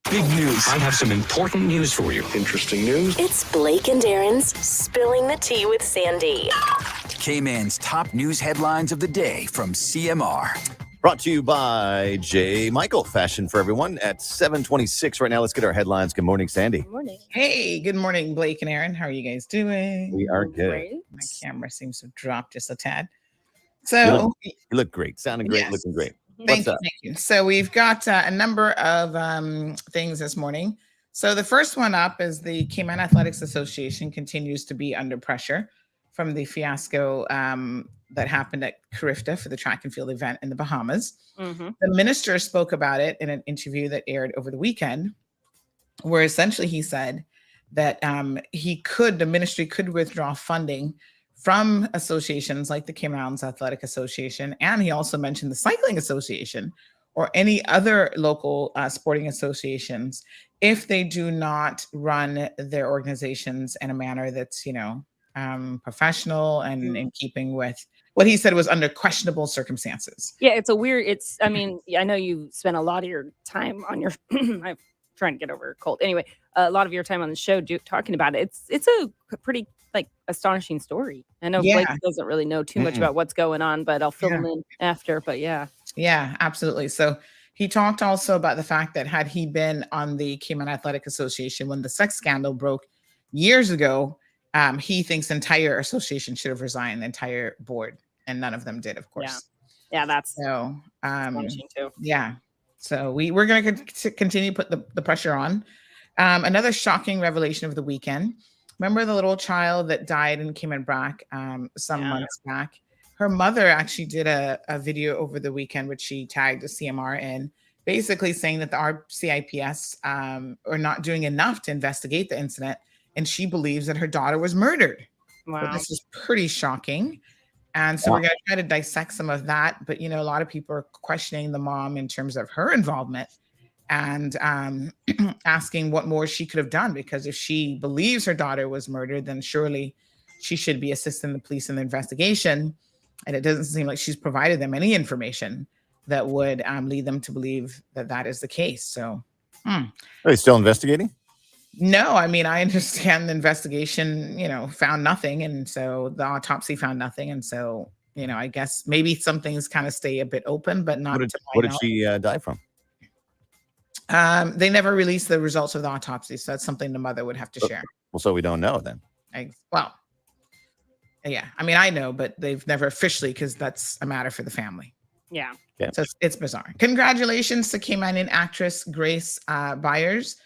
Big news. I have some important news for you. Interesting news. It's Blake and Aaron's Spilling the Tea with Sandy. Cayman's top news headlines of the day from CMR. Brought to you by J. Michael, fashion for everyone at 7:26 right now. Let's get our headlines. Good morning, Sandy. Good morning. Hey, good morning, Blake and Aaron. How are you guys doing? We are good. Great. My camera seems to have dropped just a tad. So You look great. Sounding great. Yes. Looking great. Thank What's up? you. So we've got a number of things this morning. So the first one up is the Cayman Athletics Association continues to be under pressure from the fiasco that happened at Carifta for the track and field event in the Bahamas. Mm-hmm. The minister spoke about it in an interview that aired over the weekend, where essentially he said that the ministry could withdraw funding from associations like the Cayman Islands Athletic Association. And he also mentioned the Cycling Association or any other local sporting associations if they do not run their organizations in a manner that's, professional and in keeping with what he said was under questionable circumstances. Yeah, I know you spent a lot of your time on your, I'm trying to get over a cold. Anyway, a lot of your time on the show talking about it. It's a pretty astonishing story. I know Blake doesn't really know too much about what's going on, but I'll fill him in after, but yeah. Yeah, absolutely. So he talked also about the fact that had he been on the Cayman Athletic Association when the sex scandal broke years ago, he thinks the entire association should have resigned, the entire board, and none of them did, of course. Yeah, that's so astonishing too. Yeah. So we're going to continue to put the pressure on. Another shocking revelation of the weekend. Remember the little child that died in Cayman Brac some months back? Her mother actually did a video over the weekend, which she tagged the CMR in, basically saying that the RCIPS are not doing enough to investigate the incident, and she believes that her daughter was murdered. Wow. So this is pretty shocking. And so we're going to try to dissect some of that. But, a lot of people are questioning the mom in terms of her involvement and asking what more she could have done, because if she believes her daughter was murdered, then surely she should be assisting the police in the investigation. And it doesn't seem like she's provided them any information that would lead them to believe that that is the case. So, Are they still investigating? No, I understand the investigation, found nothing. And so the autopsy found nothing. And so, I guess maybe some things kind of stay a bit open, but not. What did she die from? They never released the results of the autopsy. So that's something the mother would have to share. Well, so we don't know then. Yeah. I know, but they've never officially, because that's a matter for the family. Yeah. So it's bizarre. Congratulations to Caymanian actress Grace Byers.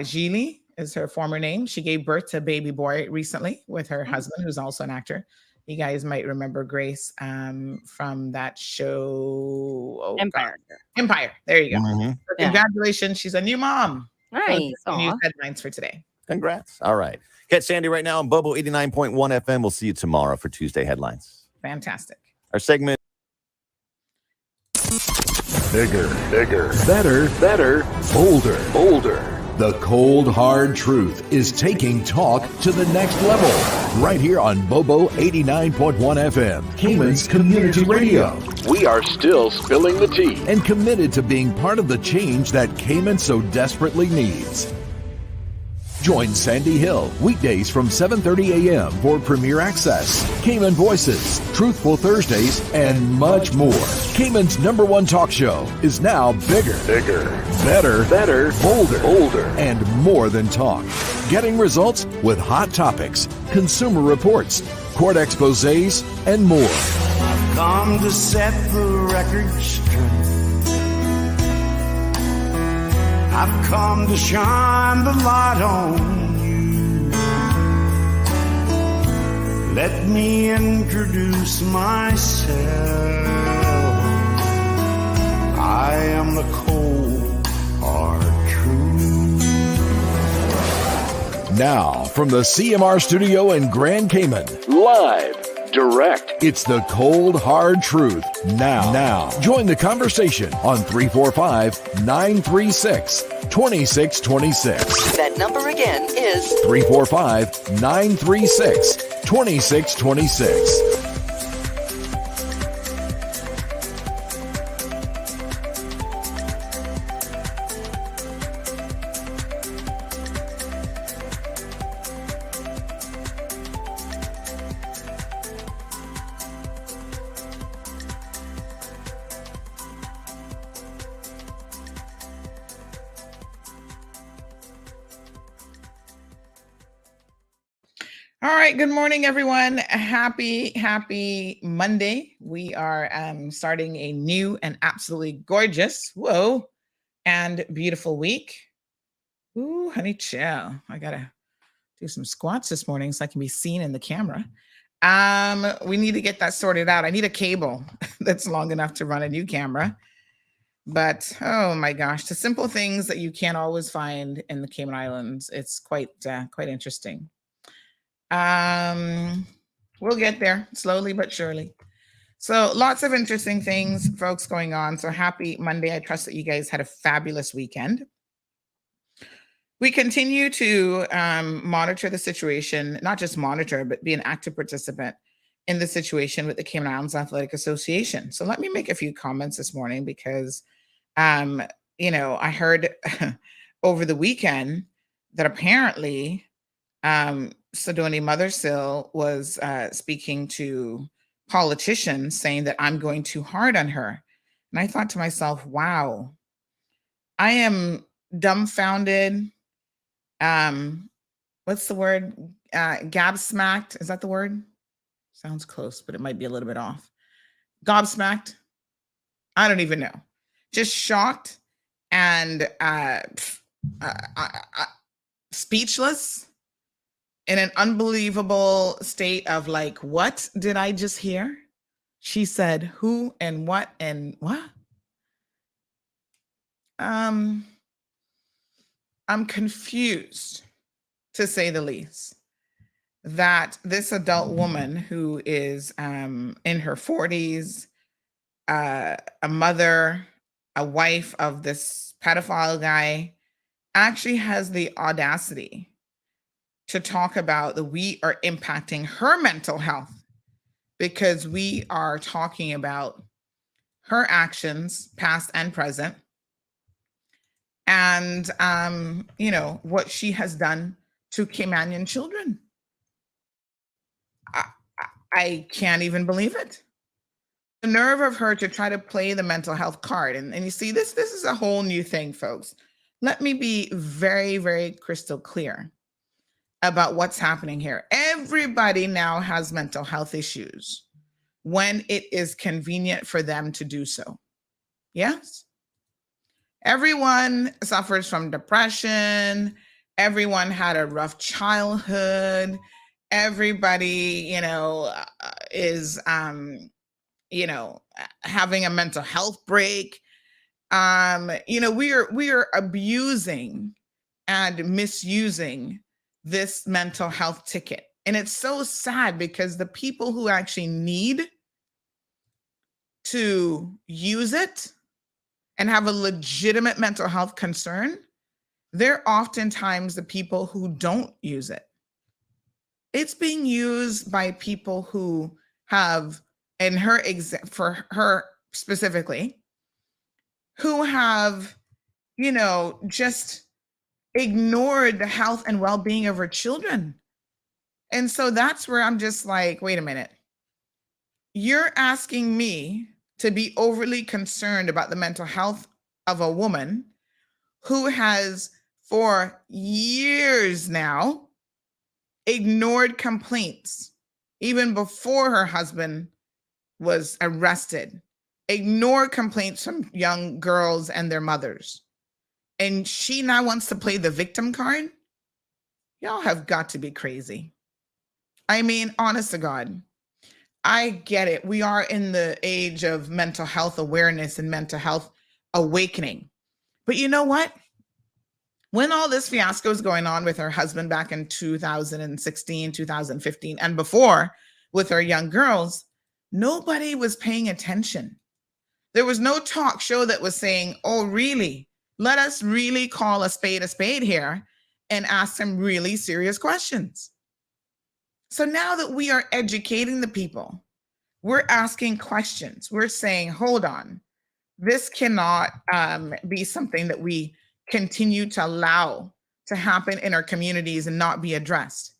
Gili is her former name. She gave birth to a baby boy recently with her husband, who's also an actor. You guys might remember Grace from that show. Empire. There you go. Mm-hmm. So congratulations. She's a new mom. Nice. So news headlines for today. Congrats. All right. Catch Sandy right now on Bobo 89.1 FM. We'll see you tomorrow for Tuesday headlines. Fantastic. Our segment. Bigger, better, bolder. The cold, hard truth is taking talk to the next level. Right here on Bobo 89.1 FM, Cayman's community radio. We are still spilling the tea. And committed to being part of the change that Cayman so desperately needs. Join Sandy Hill weekdays from 7:30 a.m. for Premier Access, Cayman Voices, Truthful Thursdays, and much more. Cayman's #1 talk show is now bigger, better, bolder, and more than talk. Getting results with hot topics, consumer reports, court exposés, and more. I've come to set the record straight. I've come to shine the light on you. Let me introduce myself. I am the cold, hard truth. Now, from the CMR studio in Grand Cayman. Live. Direct. It's the cold, hard truth. Now. Join the conversation on 345-936-2626. That number again is 345-936-2626. All right. Good morning, everyone. Happy Monday. We are starting a new and absolutely gorgeous, and beautiful week. Ooh, honey chill. I gotta do some squats this morning so I can be seen in the camera. We need to get that sorted out. I need a cable that's long enough to run a new camera. But oh my gosh, the simple things that you can't always find in the Cayman Islands. It's quite interesting. We'll get there slowly but surely. So lots of interesting things, folks, going on. So happy Monday. I trust that you guys had a fabulous weekend. We continue to monitor the situation, not just monitor, but be an active participant in the situation with the Cayman Islands Athletic Association. So let me make a few comments this morning because, I heard over the weekend that apparently Sidoni Mothersill was speaking to politicians saying that I'm going too hard on her. And I thought to myself, wow, I am dumbfounded. What's the word? Gabsmacked. Is that the word? Sounds close, but it might be a little bit off. Gobsmacked. I don't even know. Just shocked and speechless, in an unbelievable state of like, what did I just hear? She said who and what and what? I'm confused, to say the least, that this adult woman who is in her 40s, a mother, a wife of this pedophile guy, actually has the audacity to talk about that we are impacting her mental health because we are talking about her actions, past and present, and what she has done to Caymanian children. I can't even believe it. The nerve of her to try to play the mental health card. And you see, this is a whole new thing, folks. Let me be very, very crystal clear about what's happening here. Everybody now has mental health issues when it is convenient for them to do so. Yes? Everyone suffers from depression. Everyone had a rough childhood. Everybody, is, having a mental health break. We are abusing and misusing this mental health ticket. And it's so sad because the people who actually need to use it and have a legitimate mental health concern, they're oftentimes the people who don't use it. It's being used by people who have, for her specifically, who have, just ignored the health and well-being of her children. And so that's where I'm just like, wait a minute. You're asking me to be overly concerned about the mental health of a woman who has for years now ignored complaints, even before her husband was arrested, ignored complaints from young girls and their mothers. And she now wants to play the victim card? Y'all have got to be crazy. I mean, honest to God, I get it. We are in the age of mental health awareness and mental health awakening. But you know what? When all this fiasco was going on with her husband back in 2016, 2015, and before with her young girls, nobody was paying attention. There was no talk show that was saying, oh, really? Let us really call a spade here and ask some really serious questions. So now that we are educating the people, we're asking questions. We're saying, hold on, this cannot be something that we continue to allow to happen in our communities and not be addressed.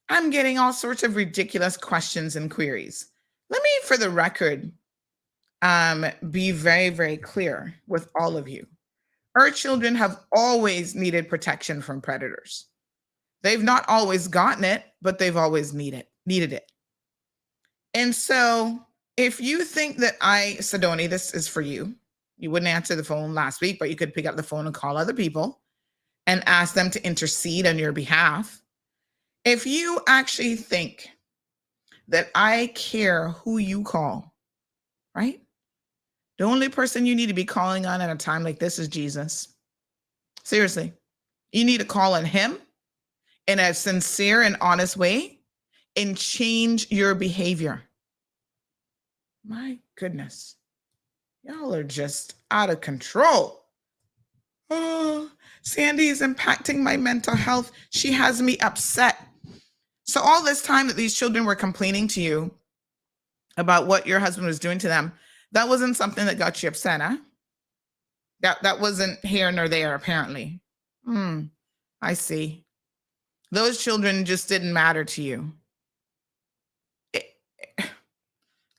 I'm getting all sorts of ridiculous questions and queries. Let me, for the record, be very, very clear with all of you. Our children have always needed protection from predators. They've not always gotten it, but they've always needed it. And so if you think that Sidoni, this is for you. You wouldn't answer the phone last week, but you could pick up the phone and call other people and ask them to intercede on your behalf. If you actually think that I care who you call, right? The only person you need to be calling on at a time like this is Jesus. Seriously. You need to call on him in a sincere and honest way and change your behavior. My goodness. Y'all are just out of control. Oh, Sandy is impacting my mental health. She has me upset. So all this time that these children were complaining to you about what your husband was doing to them, that wasn't something that got you upset, huh? That wasn't here nor there, apparently. I see. Those children just didn't matter to you.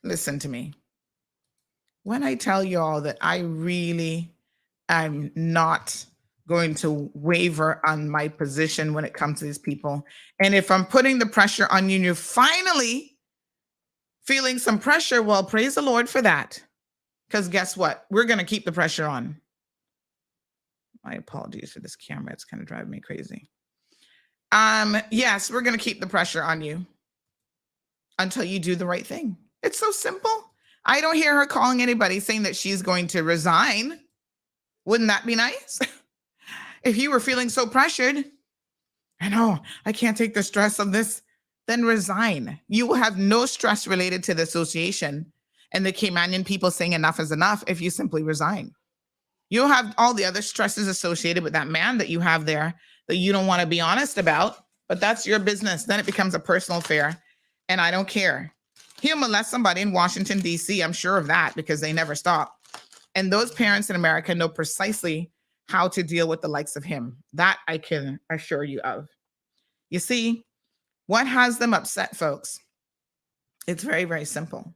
Listen to me. When I tell y'all that I really am not going to waver on my position when it comes to these people, and if I'm putting the pressure on you and you're finally feeling some pressure, well, praise the Lord for that. Because guess what? We're going to keep the pressure on. My apologies for this camera. It's kind of driving me crazy. Yes, we're going to keep the pressure on you until you do the right thing. It's so simple. I don't hear her calling anybody saying that she's going to resign. Wouldn't that be nice? If you were feeling so pressured, I know, I can't take the stress of this, then resign. You will have no stress related to the association and the Caymanian people saying enough is enough if you simply resign. You'll have all the other stresses associated with that man that you have there that you don't want to be honest about, but that's your business. Then it becomes a personal affair, and I don't care. He'll molest somebody in Washington, D.C. I'm sure of that because they never stop. And those parents in America know precisely how to deal with the likes of him. That I can assure you of. You see, what has them upset, folks? It's very, very simple.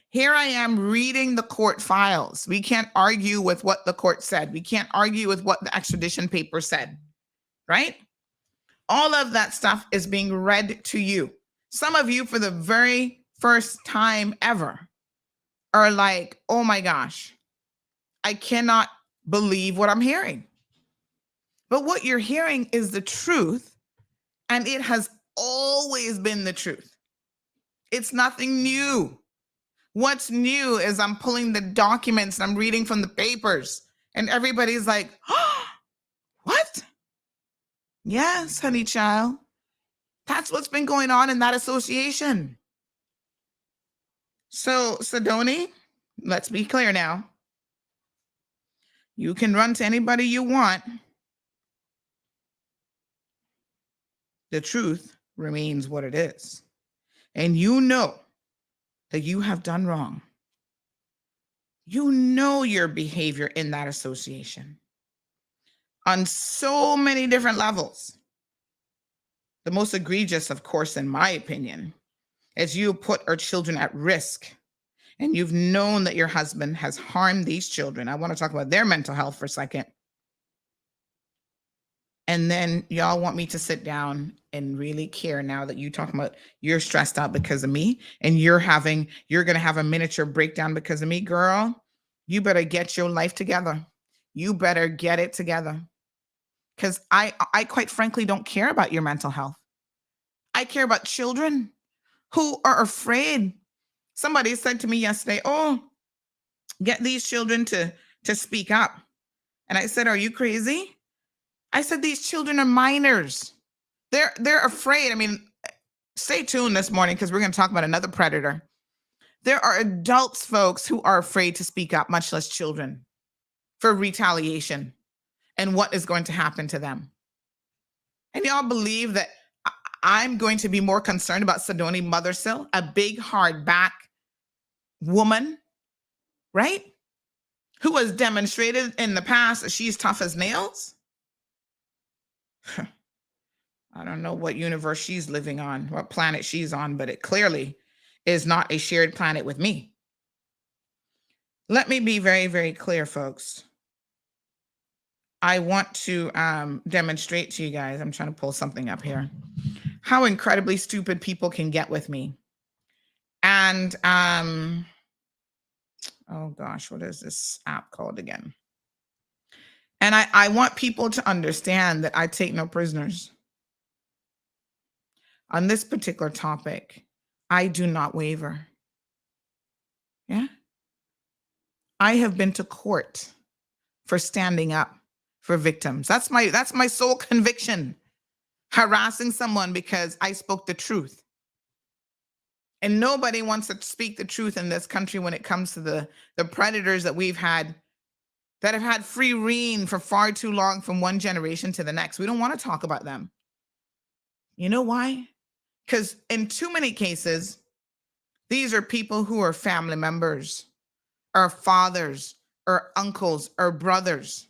Here I am reading the court files. We can't argue with what the court said. We can't argue with what the extradition paper said, right? All of that stuff is being read to you. Some of you, for the very first time ever, are like, oh my gosh, I cannot believe what I'm hearing. But what you're hearing is the truth, and it has always been the truth. It's nothing new. What's new is I'm pulling the documents and I'm reading from the papers, and everybody's like, oh, what? Yes, honey child. That's what's been going on in that association. So, Sidoni, let's be clear now. You can run to anybody you want. The truth remains what it is. And you know that you have done wrong. You know your behavior in that association on so many different levels. The most egregious, of course, in my opinion, is you put our children at risk, and you've known that your husband has harmed these children. I want to talk about their mental health for a second. And then y'all want me to sit down and really care now that you talking about you're stressed out because of me and you're going to have a miniature breakdown because of me. Girl, you better get your life together. You better get it together. Because I quite frankly don't care about your mental health. I care about children who are afraid. Somebody said to me yesterday, oh, get these children to speak up. And I said, are you crazy? I said, these children are minors. They're afraid. I mean, stay tuned this morning because we're going to talk about another predator. There are adults, folks, who are afraid to speak up, much less children, for retaliation and what is going to happen to them. And y'all believe that I'm going to be more concerned about Sidoni Mothersill, a big, hard back woman, right? Who has demonstrated in the past that she's tough as nails? I don't know what universe she's living on, what planet she's on, but it clearly is not a shared planet with me. Let me be very, very clear, folks. I want to demonstrate to you guys, I'm trying to pull something up here, how incredibly stupid people can get with me. And, oh gosh, what is this app called again? And I want people to understand that I take no prisoners. On this particular topic, I do not waver. Yeah. I have been to court for standing up for victims. That's my sole conviction. Harassing someone because I spoke the truth. And nobody wants to speak the truth in this country when it comes to the predators that we've had that have had free reign for far too long from one generation to the next. We don't want to talk about them. You know why? Because in too many cases, these are people who are family members, or fathers, or uncles, or brothers.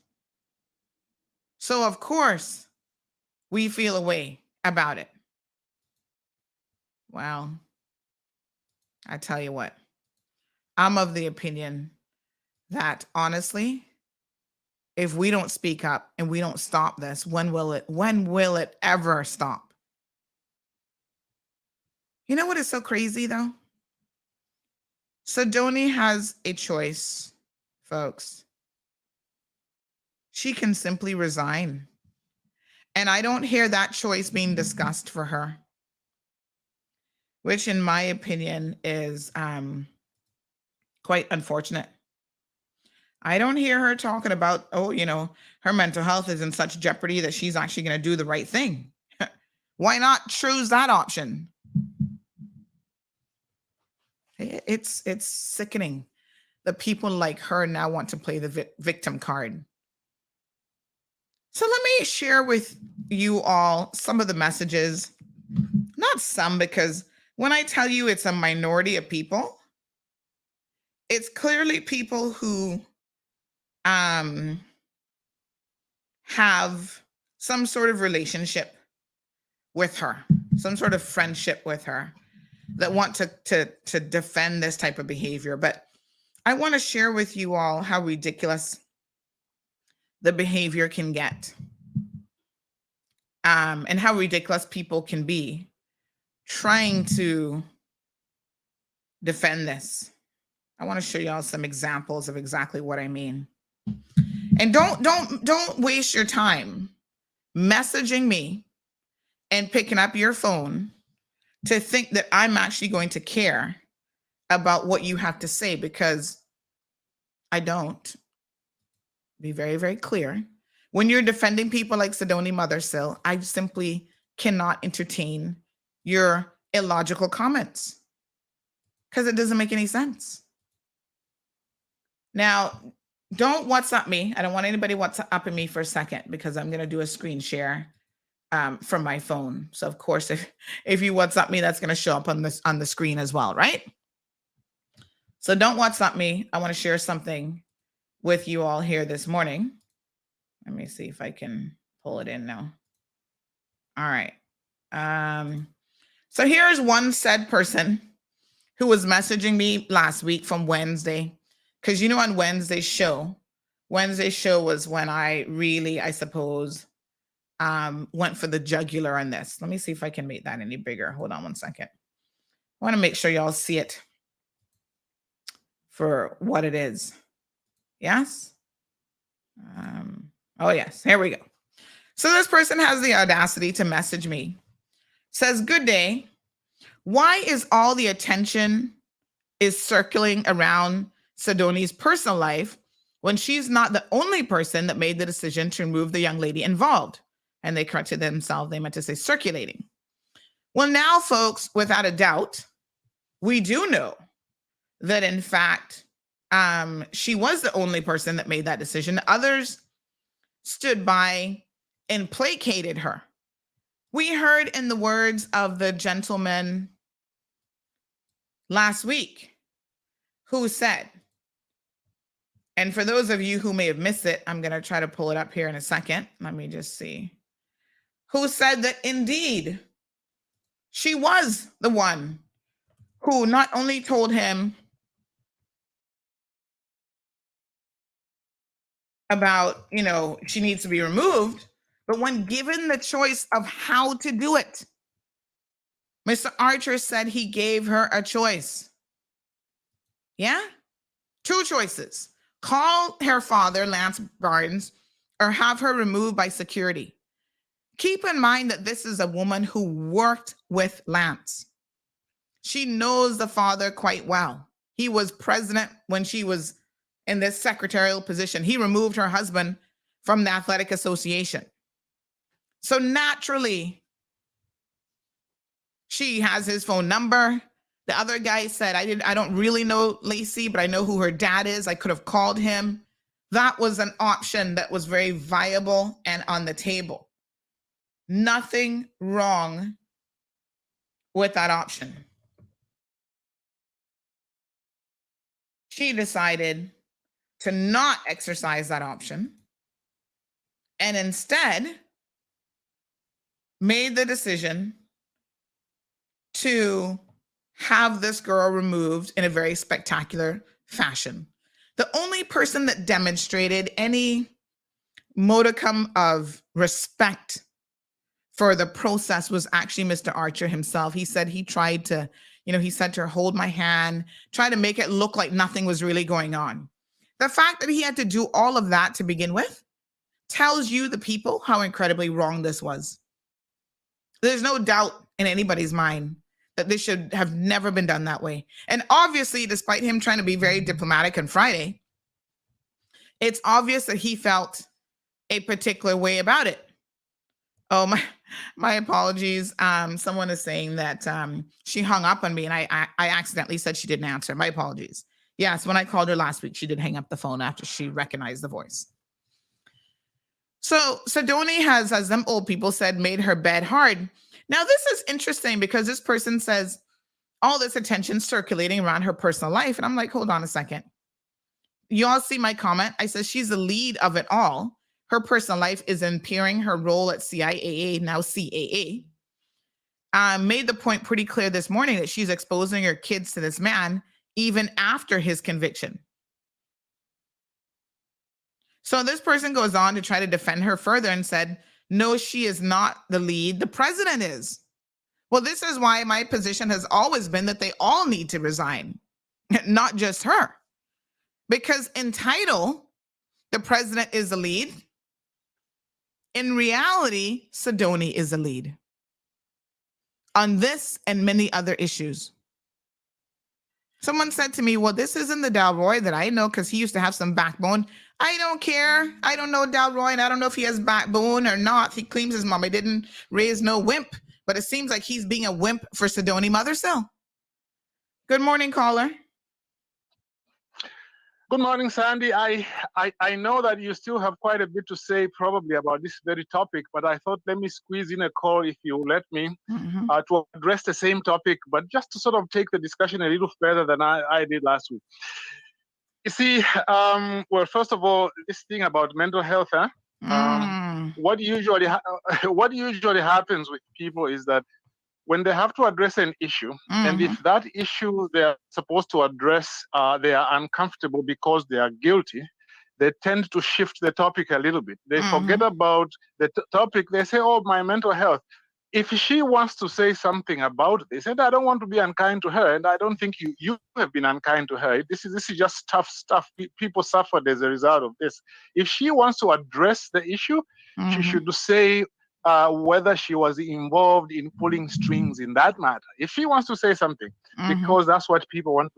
So of course, we feel a way about it. Well, I tell you what, I'm of the opinion that honestly, if we don't speak up and we don't stop this, when will it ever stop? You know what is so crazy though? Sidoni has a choice, folks. She can simply resign. And I don't hear that choice being discussed for her, which in my opinion is quite unfortunate. I don't hear her talking about, her mental health is in such jeopardy that she's actually going to do the right thing. Why not choose that option? It's sickening that people like her now want to play the victim card. So let me share with you all some of the messages. Not some, because when I tell you it's a minority of people, it's clearly people who have some sort of relationship with her, some sort of friendship with her, that want to defend this type of behavior. But I want to share with you all how ridiculous the behavior can get, and how ridiculous people can be trying to defend this. I want to show you all some examples of exactly what I mean. And don't waste your time messaging me and picking up your phone to think that I'm actually going to care about what you have to say, because I don't. Be very, very clear. When you're defending people like Sidoni Mothersill, I simply cannot entertain your illogical comments because it doesn't make any sense. Now, don't WhatsApp me. I don't want anybody WhatsApping me for a second, because I'm going to do a screen share from my phone. So of course, if you WhatsApp me, that's going to show up on the screen as well, right? So don't WhatsApp me. I want to share something with you all here this morning. Let me see if I can pull it in now. All right. So here's one said person who was messaging me last week from Wednesday. Because on Wednesday's show was when I really, I suppose, went for the jugular on this. Let me see if I can make that any bigger. Hold on one second. I want to make sure y'all see it for what it is. Yes? Oh, yes. Here we go. So this person has the audacity to message me. Says, "Good day. Why is all the attention is circling around Sidoni's personal life when she's not the only person that made the decision to remove the young lady involved?" And they corrected themselves. They meant to say circulating. Well, now, folks, without a doubt, we do know that, in fact, she was the only person that made that decision. Others stood by and placated her. We heard in the words of the gentleman last week who said, and for those of you who may have missed it, I'm going to try to pull it up here in a second. Let me just see. Who said that indeed she was the one who not only told him about, she needs to be removed. But when given the choice of how to do it, Mr. Archer said he gave her a choice. Yeah? 2 choices. Call her father, Lance Barnes, or have her removed by security. Keep in mind that this is a woman who worked with Lance. She knows the father quite well. He was president when she was in this secretarial position. He removed her husband from the athletic association. So naturally, she has his phone number. The other guy said, I don't really know Lacey, but I know who her dad is. I could have called him. That was an option that was very viable and on the table. Nothing wrong with that option. She decided to not exercise that option and instead made the decision to have this girl removed in a very spectacular fashion. The only person that demonstrated any modicum of respect for the process was actually Mr. Archer himself. He said he tried to, he said to her, hold my hand, try to make it look like nothing was really going on. The fact that he had to do all of that to begin with tells you, the people, how incredibly wrong this was. There's no doubt in anybody's mind that this should have never been done that way. And obviously, despite him trying to be very diplomatic on Friday, it's obvious that he felt a particular way about it. Oh, my apologies. Someone is saying that she hung up on me and I accidentally said she didn't answer. My apologies. Yes, when I called her last week, she did hang up the phone after she recognized the voice. So Sidoni has, as them old people said, made her bed hard. Now, this is interesting because this person says all this attention circulating around her personal life. And I'm like, hold on a second. You all see my comment? I said she's the lead of it all. Her personal life is impairing her role at CIAA, now CAA. Made the point pretty clear this morning that she's exposing her kids to this man even after his conviction. So this person goes on to try to defend her further and said, no, she is not the lead. The president is. Well, this is why my position has always been that they all need to resign, not just her. Because in title, the president is the lead. In reality, Sidoni is the lead on this and many other issues. Someone said to me, well, this isn't the Dalroy that I know because he used to have some backbone. I don't care. I don't know Dalroy, and I don't know if he has backbone or not. He claims his mama didn't raise no wimp, but it seems like he's being a wimp for Sidoni Mothercell. Good morning, caller. Good morning, Sandy. I know that you still have quite a bit to say probably about this very topic, but I thought let me squeeze in a call, if you let me, to address the same topic, but just to sort of take the discussion a little further than I did last week. You see, well, first of all, this thing about mental health, what usually happens with people is that when they have to address an issue, and if that issue they're supposed to address, they are uncomfortable because they are guilty, they tend to shift the topic a little bit. They forget about the topic. They say, oh, my mental health. If she wants to say something about this, and I don't want to be unkind to her, and I don't think you have been unkind to her. This is just tough stuff. People suffered as a result of this. If she wants to address the issue, she should say whether she was involved in pulling strings in that matter. If she wants to say something, because that's what people want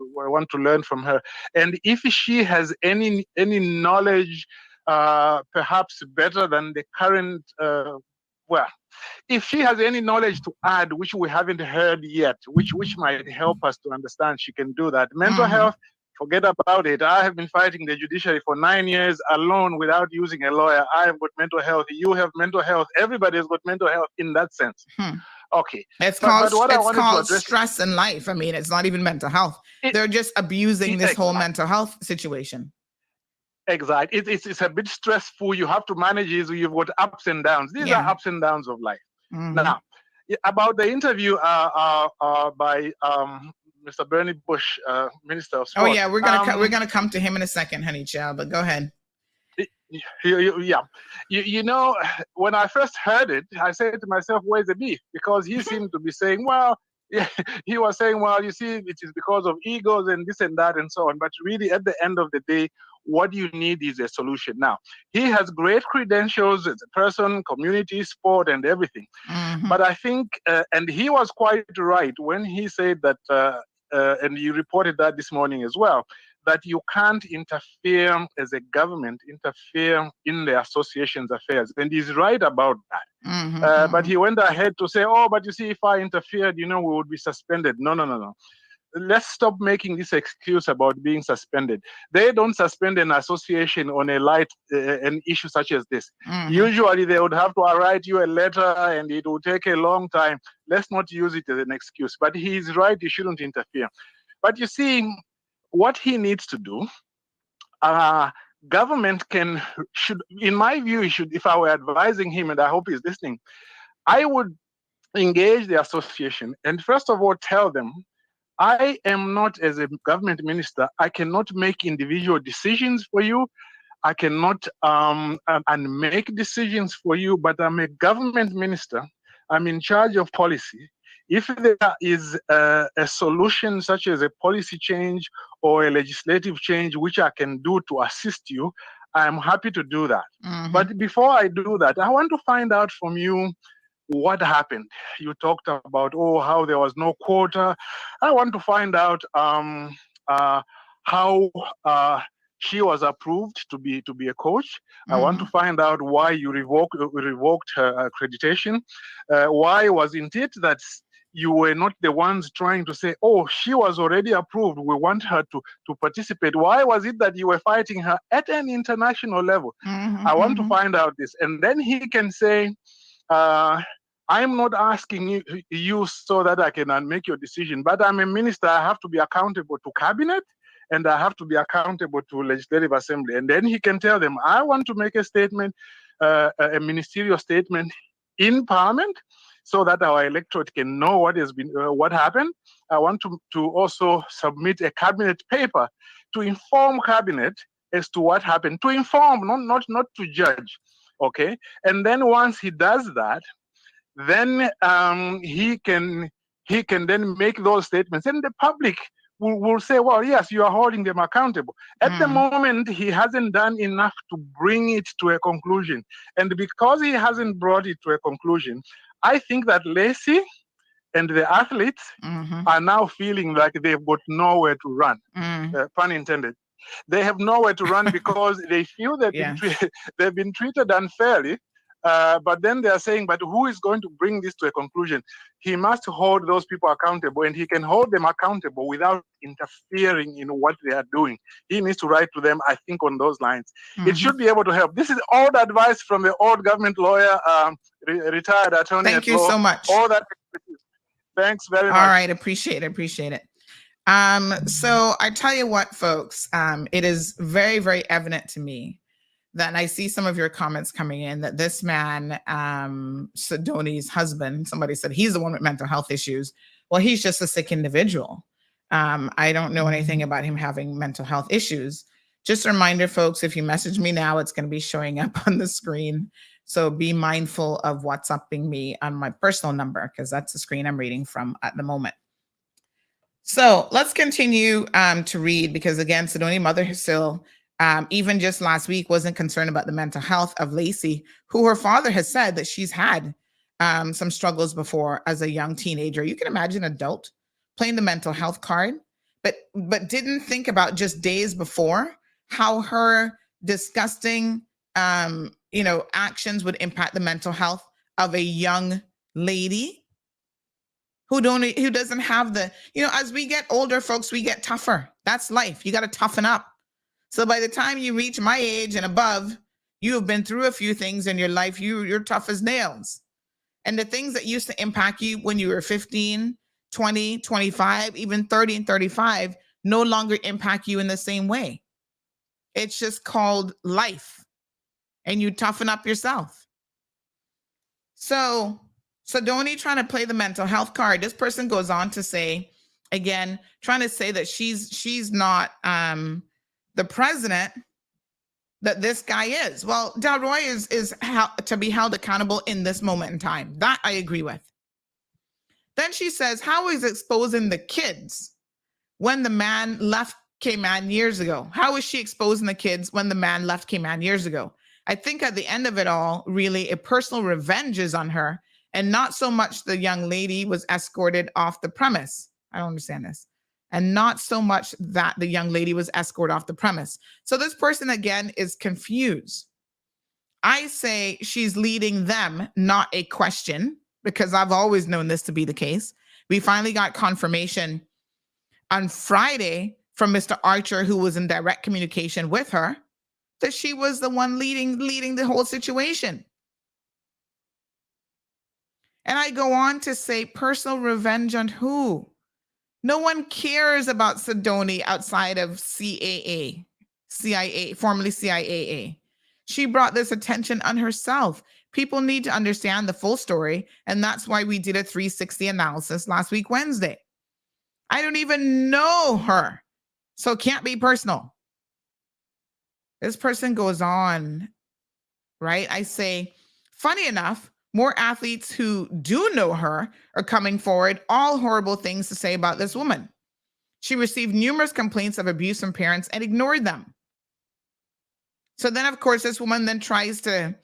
to learn from her. And if she has any knowledge, perhaps better than the current, if she has any knowledge to add, which we haven't heard yet, which might help us to understand, she can do that. Mental health, forget about it. I have been fighting the judiciary for 9 years alone without using a lawyer. I have got mental health. You have mental health. Everybody has got mental health in that sense. Okay. It's called stress in life. I mean, it's not even mental health. They're just abusing this whole mental health situation. Exactly. It's a bit stressful. You have to manage it. You've got ups and downs. These are ups and downs of life. Now, about the interview by Mr. Bernie Bush, Minister of Sport. Oh yeah, we're gonna come to him in a second, honey child. But go ahead. Yeah. You know, when I first heard it, I said to myself, where's the beef? Because he seemed to be saying, well, yeah, he was saying, well, you see, it is because of egos and this and that and so on. But really, at the end of the day, what you need is a solution. Now, he has great credentials as a person, community, sport, and everything. But I think, and he was quite right when he said that, and you reported that this morning as well, that you can't interfere as a government, interfere in the association's affairs. And he's right about that. But he went ahead to say, oh, but you see, if I interfered, we would be suspended. No. Let's stop making this excuse about being suspended. They don't suspend an association on a light an issue such as this. Usually they would have to write you a letter and it will take a long time. Let's not use it as an excuse. But he's right, he shouldn't interfere. But you see, what he needs to do, government should, in my view, if I were advising him, and I hope he's listening, I would engage the association and first of all tell them, I am not, as a government minister, I cannot make individual decisions for you. I cannot and make decisions for you, but I'm a government minister. I'm in charge of policy. If there is a solution such as a policy change or a legislative change which I can do to assist you, I'm happy to do that. But before I do that, I want to find out from you what happened. You talked about, how there was no quota. I want to find out how she was approved to be a coach. I want to find out why you revoked her accreditation. Why wasn't it that you were not the ones trying to say, she was already approved, we want her to participate? Why was it that you were fighting her at an international level? I want to find out this. And then he can say, I'm not asking you so that I can make your decision, but I'm a minister. I have to be accountable to cabinet and I have to be accountable to legislative assembly. And then he can tell them, I want to make a statement, a ministerial statement in parliament so that our electorate can know what happened. I want to also submit a cabinet paper to inform cabinet as to what happened, to inform, not to judge. Okay. And then once he does that, then he can then make those statements, and the public will say, well, yes, you are holding them accountable. At the moment, he hasn't done enough to bring it to a conclusion. And because he hasn't brought it to a conclusion, I think that Lacey and the athletes are now feeling like they've got nowhere to run, pun intended. They have nowhere to run because they feel they've been treated unfairly. But then they are saying, but who is going to bring this to a conclusion? He must hold those people accountable, and he can hold them accountable without interfering in what they are doing. He needs to write to them, I think, on those lines. It should be able to help. This is old advice from the old government lawyer, retired attorney. Thank you so much. All that. Thanks very much. All right. Appreciate it. So I tell you what, folks, it is very, very evident to me that, and I see some of your comments coming in, that this man, Sidoni's husband, somebody said he's the one with mental health issues. Well, he's just a sick individual. I don't know anything about him having mental health issues. Just a reminder, folks, if you message me now, it's going to be showing up on the screen. So be mindful of WhatsApping me on my personal number, because that's the screen I'm reading from at the moment. So let's continue to read, because again, Sidoni Mother still, even just last week, wasn't concerned about the mental health of Lacey, who her father has said that she's had some struggles before as a young teenager. You can imagine an adult playing the mental health card, but didn't think about just days before how her disgusting, actions would impact the mental health of a young lady who doesn't have the, as we get older, folks, we get tougher. That's life. You got to toughen up. So by the time you reach my age and above, you have been through a few things in your life. You're tough as nails. And the things that used to impact you when you were 15, 20, 25, even 30 and 35, no longer impact you in the same way. It's just called life. And you toughen up yourself. So Sidoni trying to play the mental health card. This person goes on to say, again, trying to say that she's not the president that this guy is. Well, Delroy is to be held accountable in this moment in time. That I agree with. Then she says, how is exposing the kids when the man left Cayman years ago? How is she exposing the kids when the man left Cayman years ago? I think at the end of it all, really, a personal revenge is on her, and not so much the young lady was escorted off the premise. I don't understand this. And not so much that the young lady was escorted off the premise. So this person, again, is confused. I say she's leading them, not a question, because I've always known this to be the case. We finally got confirmation on Friday from Mr. Archer, who was in direct communication with her, that she was the one leading the whole situation. And I go on to say, personal revenge on who? No one cares about Sidoni outside of CIA, formerly CIAA. She brought this attention on herself. People need to understand the full story, and that's why we did a 360 analysis last week, Wednesday. I don't even know her, so it can't be personal. This person goes on, right? I say, funny enough, more athletes who do know her are coming forward, all horrible things to say about this woman. She received numerous complaints of abuse from parents and ignored them. So then, of course, this woman then tries to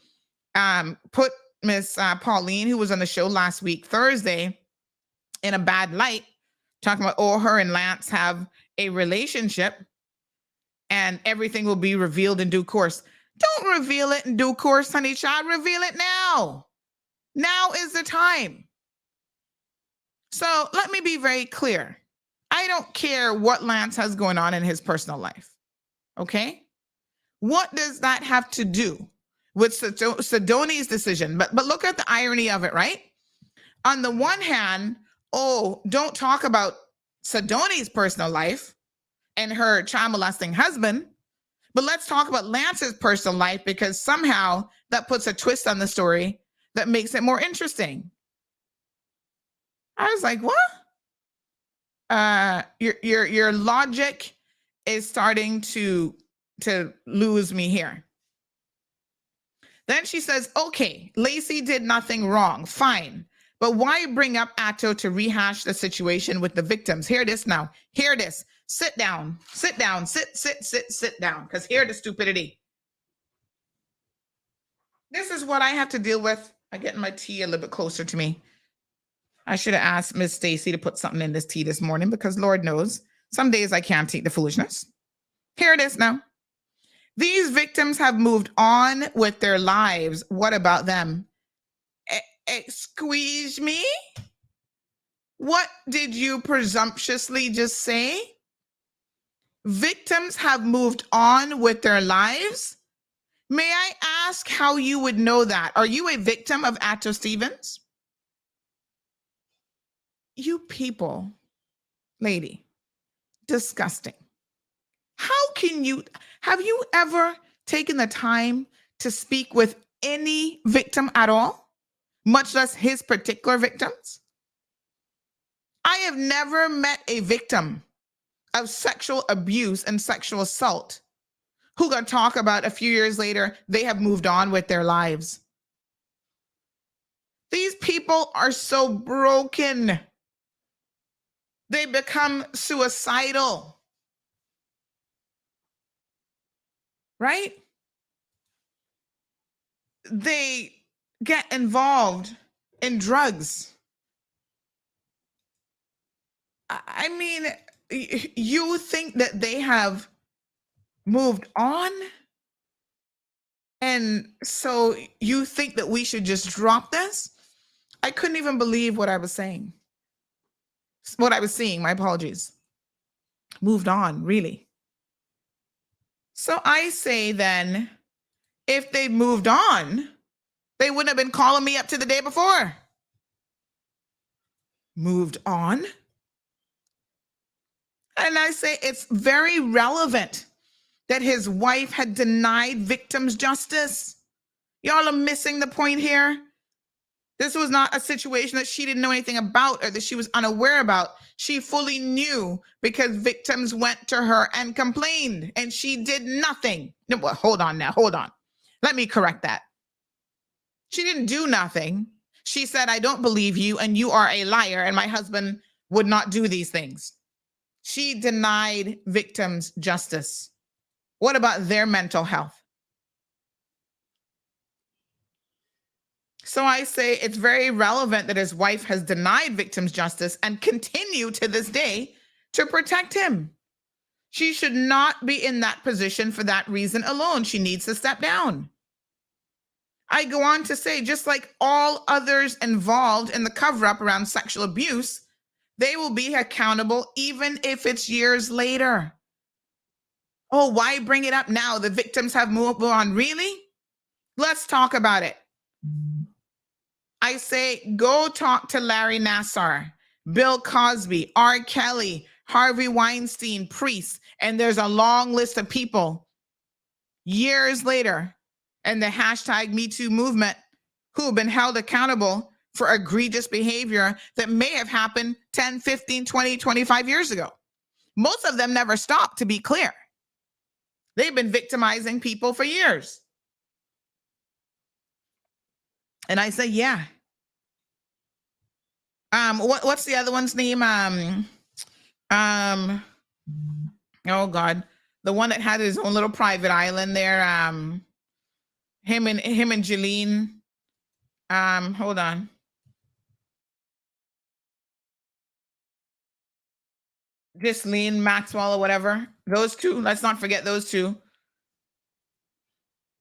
put Miss Pauline, who was on the show last week, Thursday, in a bad light, talking about, oh, her and Lance have a relationship and everything will be revealed in due course. Don't reveal it in due course, honey child. Reveal it now. Now is the time. So let me be very clear. I don't care what Lance has going on in his personal life. Okay? What does that have to do with Sidoni's decision? But look at the irony of it, right? On the one hand, oh, don't talk about Sidoni's personal life and her child molesting husband, but let's talk about Lance's personal life, because somehow that puts a twist on the story that makes it more interesting. I was like, what? Your logic is starting to lose me here. Then she says, okay, Lacey did nothing wrong. Fine. But why bring up Atto to rehash the situation with the victims? Hear this now. Hear this. Sit down. Sit down. Sit down. Because hear the stupidity. This is what I have to deal with. I'm getting my tea a little bit closer to me. I should have asked Miss Stacy to put something in this tea this morning, because Lord knows, some days I can't take the foolishness. Here it is now. These victims have moved on with their lives. What about them? Excuse me? What did you presumptuously just say? Victims have moved on with their lives? May I ask how you would know that? Are you a victim of Atto Stevens? You people, lady, disgusting. How can you, have you ever taken the time to speak with any victim at all, much less his particular victims? I have never met a victim of sexual abuse and sexual assault who gonna talk about a few years later, they have moved on with their lives. These people are so broken. They become suicidal. Right? They get involved in drugs. I mean, you think that they have moved on? And so you think that we should just drop this? I couldn't even believe what I was saying. What I was seeing, my apologies. Moved on, really. So I say then, if they moved on, they wouldn't have been calling me up to the day before. Moved on? And I say it's very relevant that his wife had denied victims justice. Y'all are missing the point here. This was not a situation that she didn't know anything about or that she was unaware about. She fully knew because victims went to her and complained, and she did nothing. No, well, hold on now. Hold on. Let me correct that. She didn't do nothing. She said, I don't believe you, and you are a liar, and my husband would not do these things. She denied victims justice. What about their mental health? So I say it's very relevant that his wife has denied victims justice and continue to this day to protect him. She should not be in that position for that reason alone. She needs to step down. I go on to say, just like all others involved in the cover-up around sexual abuse, they will be accountable even if it's years later. Oh, why bring it up now? The victims have moved on. Really? Let's talk about it. I say, go talk to Larry Nassar, Bill Cosby, R. Kelly, Harvey Weinstein, priests, and there's a long list of people years later in the hashtag Me Too movement who have been held accountable for egregious behavior that may have happened 10, 15, 20, 25 years ago. Most of them never stopped, to be clear. They've been victimizing people for years. And I say, yeah. What's the other one's name? Oh God, the one that had his own little private island there. Him and Jeline. Hold on. Ghislaine Maxwell or whatever. Those two. Let's not forget those two.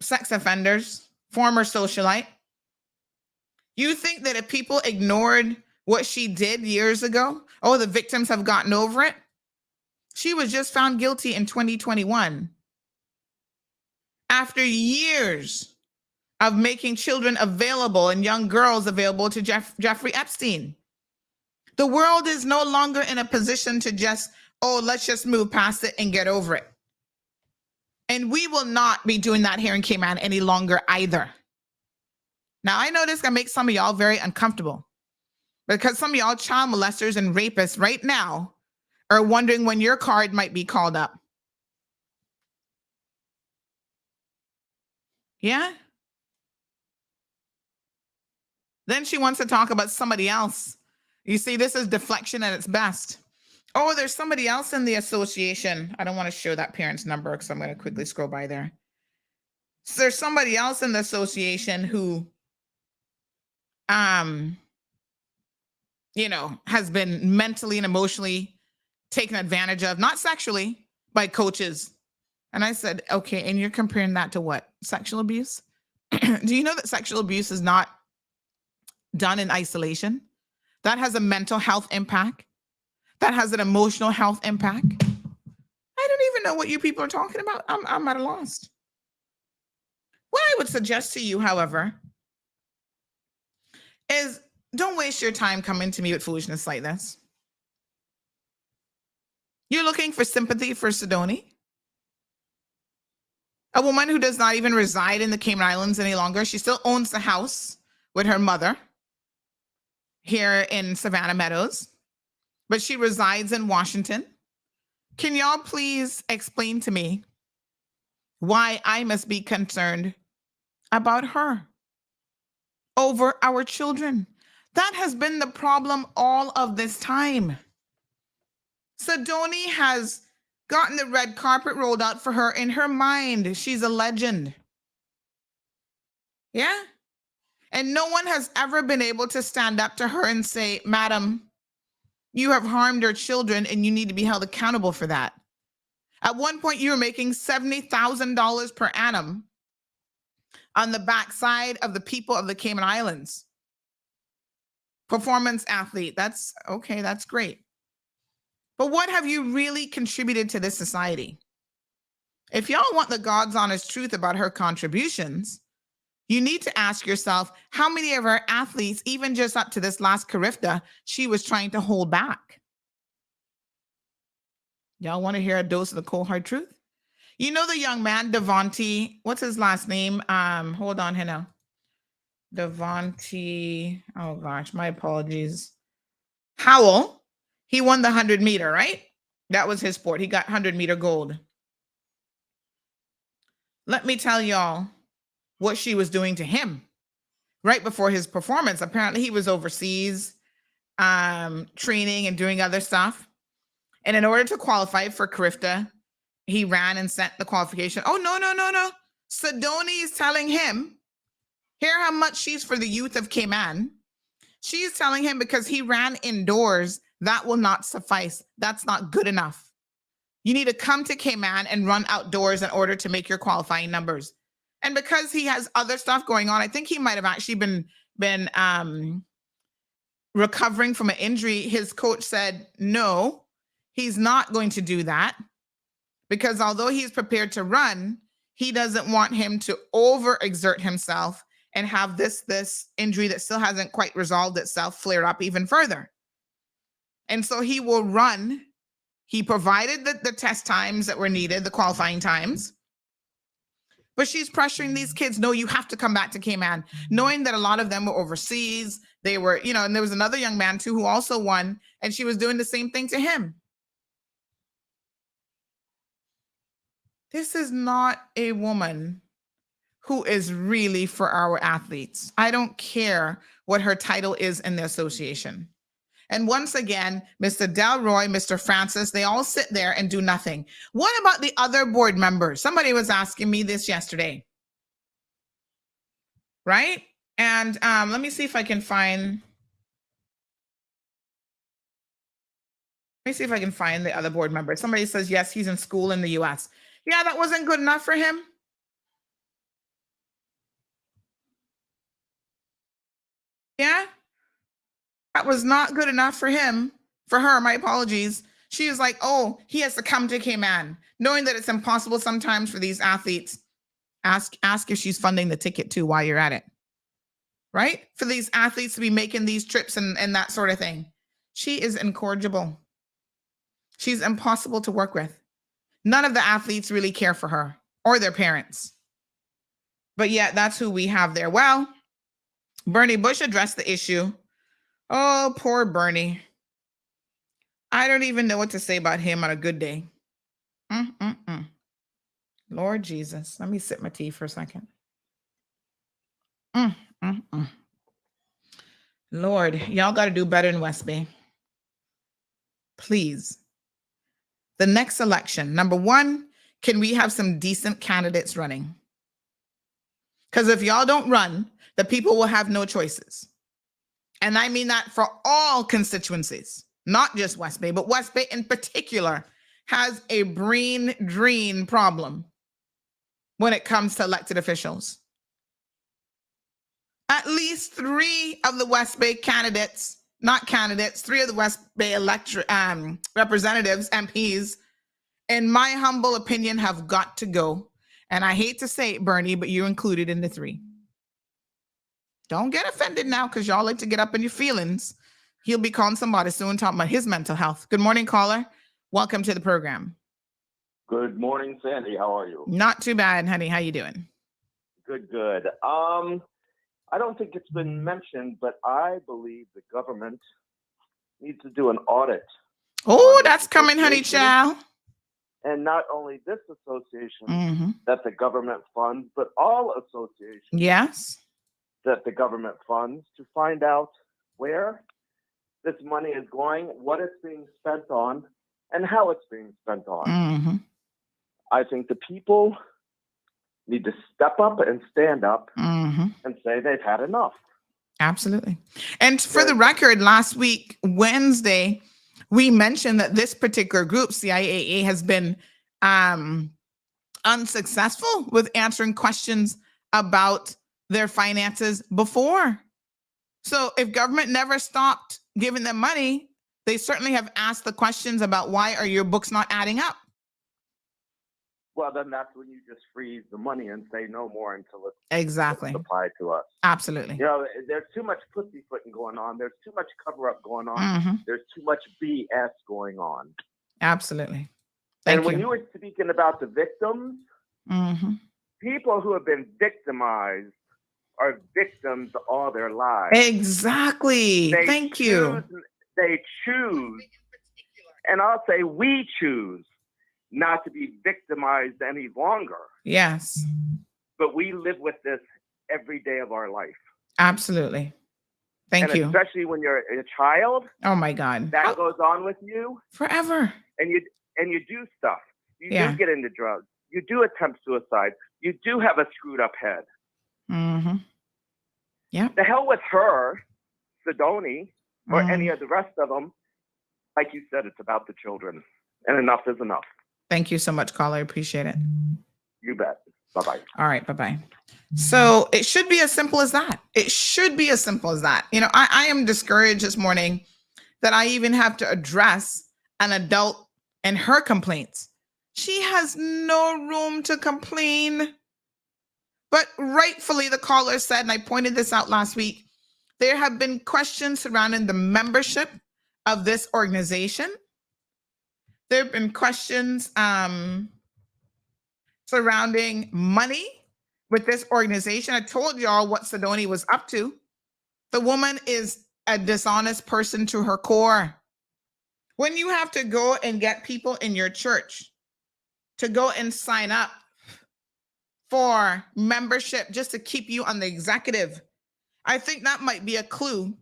Sex offenders, former socialite. You think that if people ignored what she did years ago, oh, the victims have gotten over it? She was just found guilty in 2021. After years of making children available and young girls available to Jeffrey Epstein. The world is no longer in a position to just, oh, let's just move past it and get over it. And we will not be doing that here in Cayman any longer either. Now, I know this can make some of y'all very uncomfortable because some of y'all child molesters and rapists right now are wondering when your card might be called up. Yeah? Then she wants to talk about somebody else. You see, this is deflection at its best. Oh, there's somebody else in the association. I don't want to show that parent's number because I'm going to quickly scroll by there. So there's somebody else in the association who, has been mentally and emotionally taken advantage of, not sexually, by coaches. And I said, okay, and you're comparing that to what? Sexual abuse? Do you know that sexual abuse is not done in isolation? That has a mental health impact. That has an emotional health impact. I don't even know what you people are talking about. I'm at a loss. What I would suggest to you, however, is don't waste your time coming to me with foolishness like this. You're looking for sympathy for Sidoni, a woman who does not even reside in the Cayman Islands any longer. She still owns the house with her mother here in Savannah Meadows, but she resides in Washington. Can y'all please explain to me why I must be concerned about her over our children? That has been the problem all of this time. Sidoni has gotten the red carpet rolled out for her in her mind. She's a legend. Yeah? And no one has ever been able to stand up to her and say, Madam, you have harmed our children and you need to be held accountable for that. At one point, you were making $70,000 per annum on the backside of the people of the Cayman Islands. Performance athlete, that's okay, that's great. But what have you really contributed to this society? If y'all want the God's honest truth about her contributions, you need to ask yourself how many of our athletes, even just up to this last Carifta, she was trying to hold back. Y'all want to hear a dose of the cold hard truth? You know the young man, Devontae, what's his last name? Hold on here now. Devontae, oh gosh, my apologies. Howell, he won the 100-meter, right? That was his sport. He got 100-meter gold. Let me tell y'all what she was doing to him right before his performance. Apparently, he was overseas training and doing other stuff. And in order to qualify for Carifta, he ran and sent the qualification. Oh, no. Sidoni is telling him, hear how much she's for the youth of Cayman. She's telling him because he ran indoors, that will not suffice. That's not good enough. You need to come to Cayman and run outdoors in order to make your qualifying numbers. And because he has other stuff going on, I think he might have actually been recovering from an injury. His coach said, no, he's not going to do that because although he's prepared to run, he doesn't want him to overexert himself and have this injury that still hasn't quite resolved itself flare up even further. And so he will run. He provided the test times that were needed, the qualifying times. But she's pressuring these kids, no, you have to come back to Cayman, knowing that a lot of them were overseas. They were, and there was another young man too who also won, and she was doing the same thing to him. This is not a woman who is really for our athletes. I don't care what her title is in the association. And once again, Mr. Delroy, Mr. Francis, they all sit there and do nothing. What about the other board members? Somebody was asking me this yesterday. Right? And let me see if I can find. Let me see if I can find the other board member. Somebody says, yes, he's in school in the US. Yeah, that wasn't good enough for him. Yeah. That was not good enough for him, for her, my apologies. She was like, oh, he has to come to Cayman, knowing that it's impossible sometimes for these athletes. Ask if she's funding the ticket too while you're at it, right? For these athletes to be making these trips and that sort of thing. She is incorrigible. She's impossible to work with. None of the athletes really care for her or their parents. But yet that's who we have there. Well, Bernie Bush addressed the issue. Oh, poor Bernie. I don't even know what to say about him on a good day. Lord Jesus. Let me sip my tea for a second. Lord, y'all got to do better in West Bay. Please. The next election, number one, can we have some decent candidates running? Because if y'all don't run, the people will have no choices. And I mean that for all constituencies, not just West Bay, but West Bay in particular has a brain drain problem when it comes to elected officials. At least three of the West Bay candidates, three of the West Bay representatives, MPs, in my humble opinion, have got to go. And I hate to say it, Bernie, but you're included in the three. Don't get offended now because y'all like to get up in your feelings. He'll be calling somebody soon talking about his mental health. Good morning, caller. Welcome to the program. Good morning, Sandy. How are you? Not too bad, honey. How you doing? Good. I don't think it's been mentioned, but I believe the government needs to do an audit. Oh, that's coming, honey child. And not only this association that the government funds, but all associations. Yes. That the government funds, to find out where this money is going, what it's being spent on, and how it's being spent on. I think the people need to step up and stand up and say they've had enough. Absolutely. And for the record, last week, Wednesday, we mentioned that this particular group, CIAA, has been unsuccessful with answering questions about their finances before. So if government never stopped giving them money, they certainly have asked the questions about why are your books not adding up? Well, then that's when you just freeze the money and say no more until it's applied to us. Absolutely. There's too much pussyfooting going on. There's too much cover-up going on. There's too much BS going on. Absolutely. And when you were speaking about the victims, people who have been victimized are victims all their lives. Exactly. Thank you. They choose, and I'll say we choose not to be victimized any longer. Yes. But we live with this every day of our life. Absolutely. Thank you. Especially when you're a child. Oh my God. That goes on with you forever. And you do stuff. You do get into drugs. You do attempt suicide. You do have a screwed up head. Mm-hmm. Yeah. The hell with her, Sidoni, or any of the rest of them. Like you said, it's about the children. And enough is enough. Thank you so much, caller. I appreciate it. You bet. Bye-bye. All right. Bye-bye. So it should be as simple as that. It should be as simple as that. You know, I am discouraged this morning that I even have to address an adult and her complaints. She has no room to complain. But rightfully, the caller said, and I pointed this out last week, there have been questions surrounding the membership of this organization. There have been questions surrounding money with this organization. I told y'all what Sidoni was up to. The woman is a dishonest person to her core. When you have to go and get people in your church to go and sign up for membership just to keep you on the executive, I think that might be a clue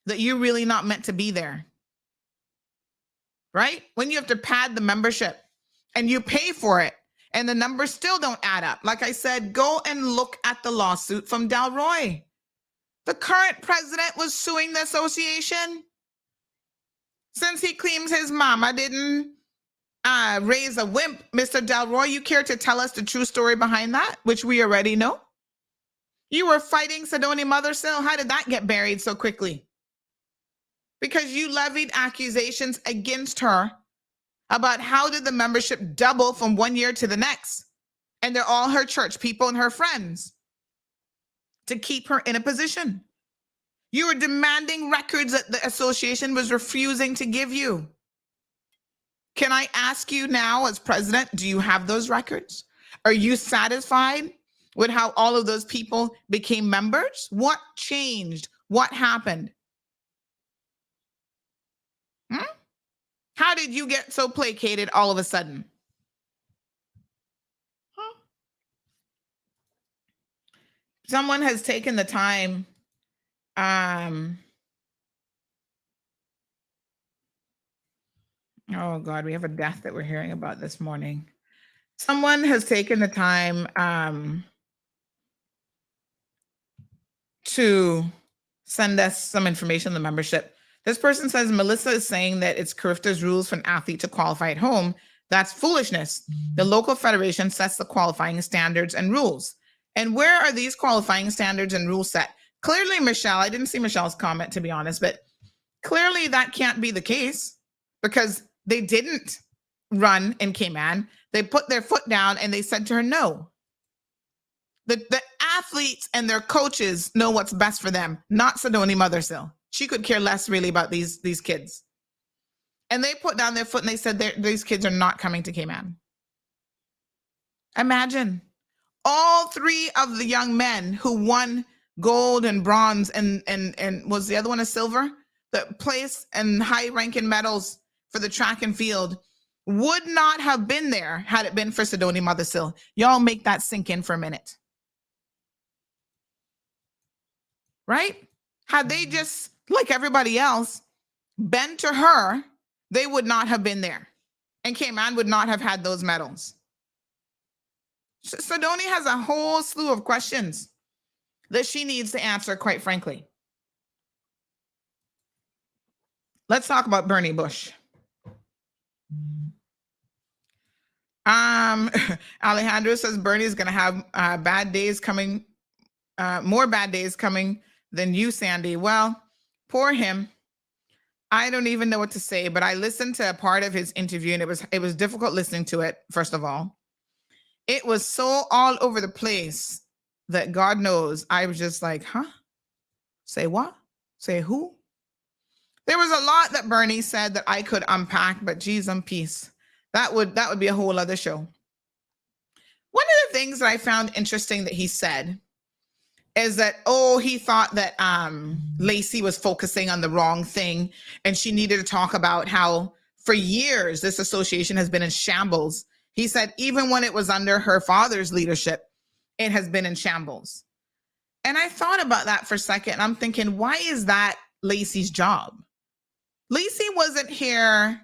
that you're really not meant to be there. Right? When you have to pad the membership and you pay for it and the numbers still don't add up. Like I said, go and look at the lawsuit from Delroy. The current president was suing the association since he claims his mama didn't raise a wimp. Mr. Delroy, you care to tell us the true story behind that, which we already know? You were fighting Sidoni Mothersill. How did that get buried so quickly? Because you levied accusations against her about how did the membership double from one year to the next. And they're all her church people and her friends to keep her in a position. You were demanding records that the association was refusing to give you. Can I ask you now as president, do you have those records? Are you satisfied with how all of those people became members? What changed? What happened? How did you get so placated all of a sudden? Someone has taken the time oh God, we have a death that we're hearing about this morning. Someone has taken the time to send us some information on the membership. This person says, Melissa is saying that it's Carifta's rules for an athlete to qualify at home. That's foolishness. The local federation sets the qualifying standards and rules. And where are these qualifying standards and rules set? Clearly, Michelle, I didn't see Michelle's comment, to be honest, but clearly that can't be the case because they didn't run in Cayman. They put their foot down and they said to her, no. The athletes and their coaches know what's best for them, not Sidoni Mothersill. She could care less really about these kids. And they put down their foot and they said these kids are not coming to Cayman. Imagine all three of the young men who won gold and bronze and was the other one a silver, that place and high ranking medals for the track and field would not have been there had it been for Sidoni Mothersill. Y'all make that sink in for a minute. Right? Had they just, like everybody else, been to her, they would not have been there. And Cayman would not have had those medals. Sidoni has a whole slew of questions that she needs to answer, quite frankly. Let's talk about Bernie Bush. Alejandro says Bernie's going to have bad days coming, more bad days coming than you, Sandy. Well, poor him. I don't even know what to say, but I listened to a part of his interview and it was difficult listening to it, first of all. It was so all over the place that God knows I was just like, huh? Say what? Say who? There was a lot that Bernie said that I could unpack, but geez, peace. That would be a whole other show. One of the things that I found interesting that he said is that, he thought that Lacey was focusing on the wrong thing, and she needed to talk about how for years this association has been in shambles. He said even when it was under her father's leadership, it has been in shambles. And I thought about that for a second. I'm thinking, why is that Lacey's job? Lacey wasn't here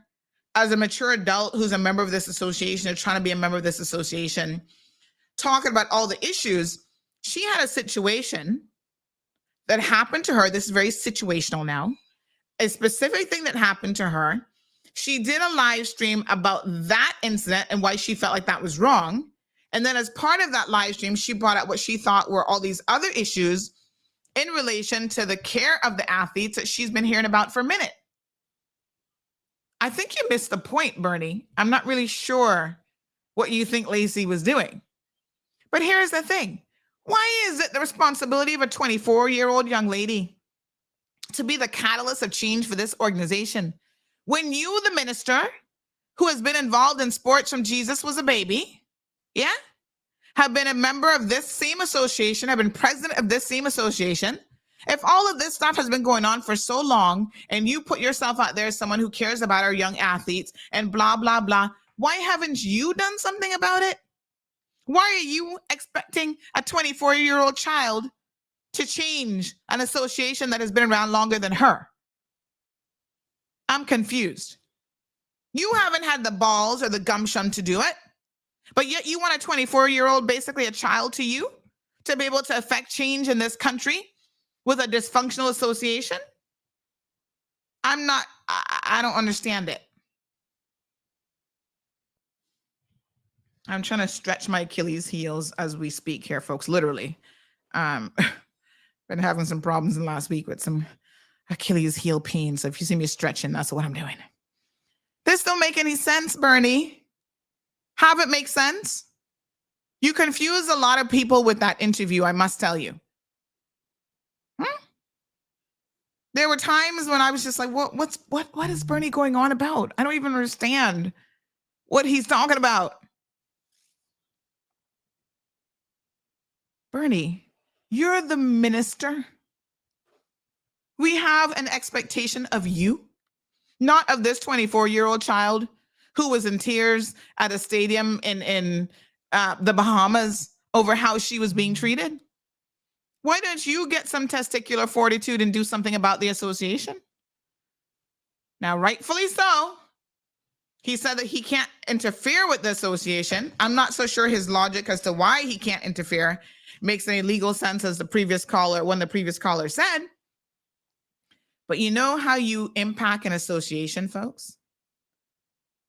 as a mature adult who's a member of this association or trying to be a member of this association, talking about all the issues. She had a situation that happened to her. This is very situational now. A specific thing that happened to her. She did a live stream about that incident and why she felt like that was wrong. And then as part of that live stream, she brought up what she thought were all these other issues in relation to the care of the athletes that she's been hearing about for a minute. I think you missed the point, Bernie. I'm not really sure what you think Lacey was doing. But here's the thing. Why is it the responsibility of a 24-year-old young lady to be the catalyst of change for this organization when you, the minister, who has been involved in sports from Jesus was a baby, have been a member of this same association, have been president of this same association? If all of this stuff has been going on for so long and you put yourself out there as someone who cares about our young athletes and blah, blah, blah, why haven't you done something about it? Why are you expecting a 24-year-old child to change an association that has been around longer than her? I'm confused. You haven't had the balls or the gumption to do it, but yet you want a 24-year-old, basically a child to you, to be able to affect change in this country with a dysfunctional association? I don't understand it. I'm trying to stretch my Achilles heels as we speak here, folks, literally. Been having some problems in the last week with some Achilles heel pain. So if you see me stretching, that's what I'm doing. This don't make any sense, Bernie. Have it make sense? You confuse a lot of people with that interview, I must tell you. There were times when I was just like, what is Bernie going on about? I don't even understand what he's talking about. Bernie, you're the minister. We have an expectation of you, not of this 24-year-old child who was in tears at a stadium in the Bahamas over how she was being treated. Why don't you get some testicular fortitude and do something about the association? Now, rightfully so, he said that he can't interfere with the association. I'm not so sure his logic as to why he can't interfere makes any legal sense, as the previous caller said. But you know how you impact an association, folks?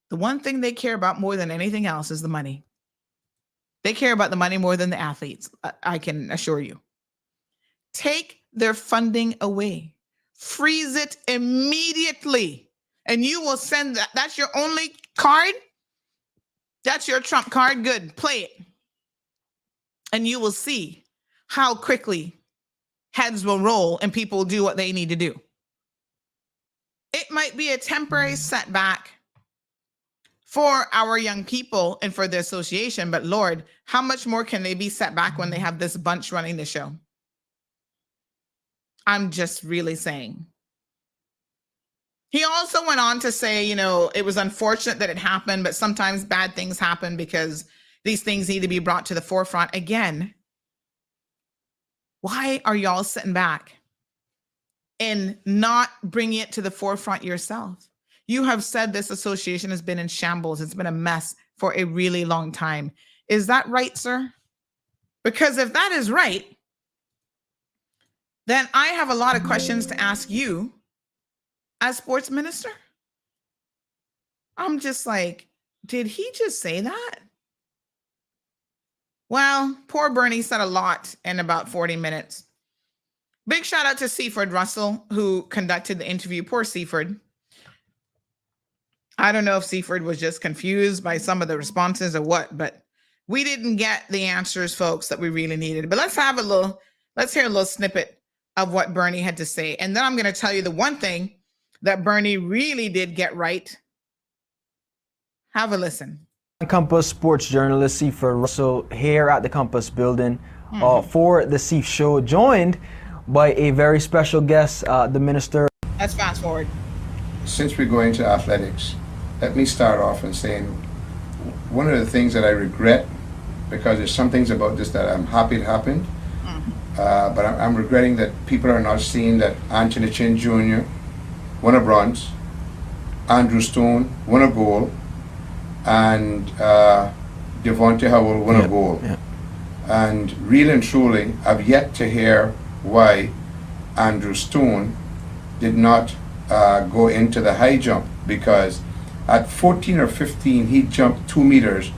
The one thing they care about more than anything else is the money. They care about the money more than the athletes, I can assure you. Take their funding away. Freeze it immediately. And you will send that. That's your only card? That's your trump card? Good. Play it. And you will see how quickly heads will roll and people will do what they need to do. It might be a temporary setback for our young people and for the association, but Lord, how much more can they be set back when they have this bunch running the show? I'm just really saying. He also went on to say, it was unfortunate that it happened, but sometimes bad things happen because these things need to be brought to the forefront. Again, why are y'all sitting back and not bringing it to the forefront yourself? You have said this association has been in shambles. It's been a mess for a really long time. Is that right, sir? Because if that is right, then I have a lot of questions to ask you as sports minister. I'm just like, did he just say that? Well, poor Bernie said a lot in about 40 minutes. Big shout out to Seaford Russell, who conducted the interview. Poor Seaford. I don't know if Seaford was just confused by some of the responses or what, but we didn't get the answers, folks, that we really needed. But let's hear a little snippet of what Bernie had to say. And then I'm going to tell you the one thing that Bernie really did get right. Have a listen. Compass sports journalist Seaford Russell here at the Compass building. for the CEIF show, joined by a very special guest, the minister. Let's fast forward. Since we're going to athletics, let me start off in saying one of the things that I regret, because there's some things about this that I'm happy it happened, but I'm regretting that people are not seeing that Anthony Chin Jr. won a bronze, Andrew Stone won a gold, and Devontae Howell won a gold. Yeah. And really and truly, I've yet to hear why Andrew Stone did not go into the high jump, because at 14 or 15 he jumped 2 meters,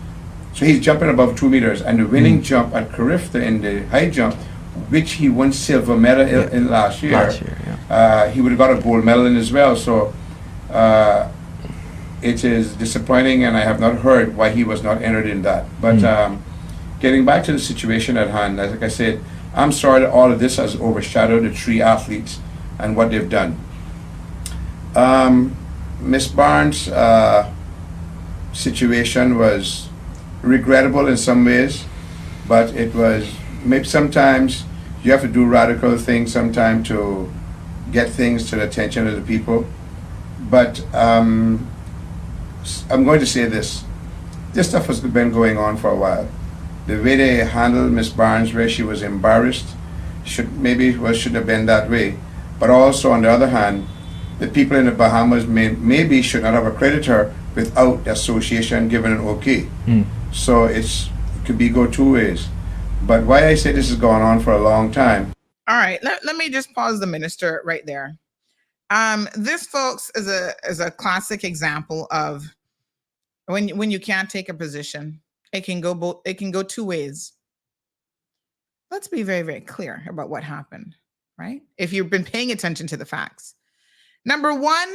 so he's jumping above 2 meters, and the winning jump at Carifta in the high jump, which he won silver medal in last year, he would have got a gold medal in as well. So it is disappointing, and I have not heard why he was not entered in that. But getting back to the situation at hand, like I said, I'm sorry that all of this has overshadowed the 3 athletes and what they've done. Miss Barnes' situation was regrettable in some ways, but it was, maybe sometimes you have to do radical things sometimes to get things to the attention of the people. But I'm going to say this stuff has been going on for a while. The way they handled Miss Barnes, where she was embarrassed, shouldn't have been that way. But also, on the other hand, the people in the Bahamas maybe should not have accredited her without the association giving an okay. So it could go 2 ways. But why I say this has gone on for a long time. All right, let me just pause the minister right there. This, folks, is a classic example of when you can't take a position. It can go 2 ways. Let's be very, very clear about what happened, right? If you've been paying attention to the facts. Number one,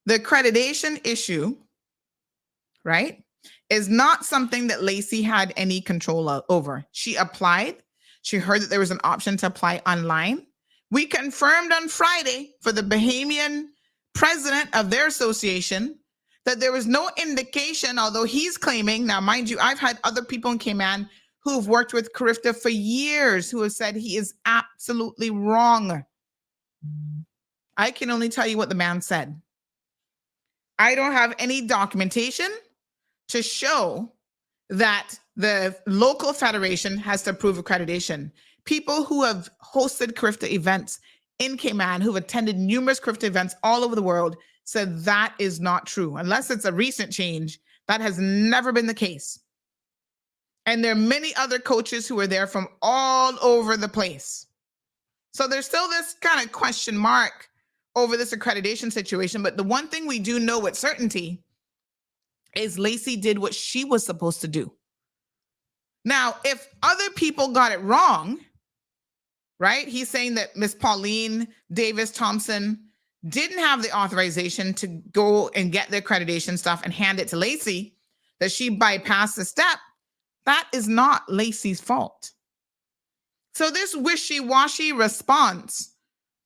the accreditation issue, right, is not something that Lacey had any control over. She applied. She heard that there was an option to apply online. We confirmed on Friday for the Bahamian president of their association that there was no indication, although he's claiming, now mind you, I've had other people in Cayman who've worked with Carifta for years who have said he is absolutely wrong. I can only tell you what the man said. I don't have any documentation to show that the local federation has to approve accreditation. People who have hosted Carifta events in Cayman, who've attended numerous Carifta events all over the world, said that is not true. Unless it's a recent change, that has never been the case. And there are many other coaches who are there from all over the place. So there's still this kind of question mark over this accreditation situation. But the one thing we do know with certainty is Lacey did what she was supposed to do. Now, if other people got it wrong, right? He's saying that Miss Pauline Davis Thompson didn't have the authorization to go and get the accreditation stuff and hand it to Lacey, that she bypassed the step. That is not Lacey's fault. So this wishy-washy response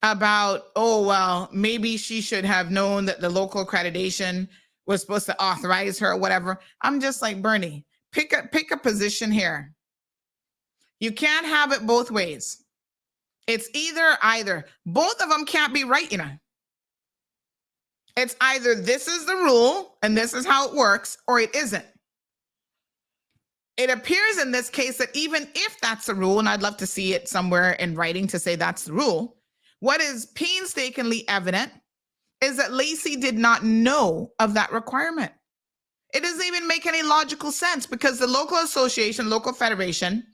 about, oh, well, maybe she should have known that the local accreditation was supposed to authorize her or whatever. I'm just like, Bernie, pick a position here. You can't have it both ways. It's either. Both of them can't be right, you know. It's either this is the rule and this is how it works, or it isn't. It appears in this case that even if that's the rule, and I'd love to see it somewhere in writing to say that's the rule, what is painstakingly evident is that Lacey did not know of that requirement. It doesn't even make any logical sense because the local association, local federation,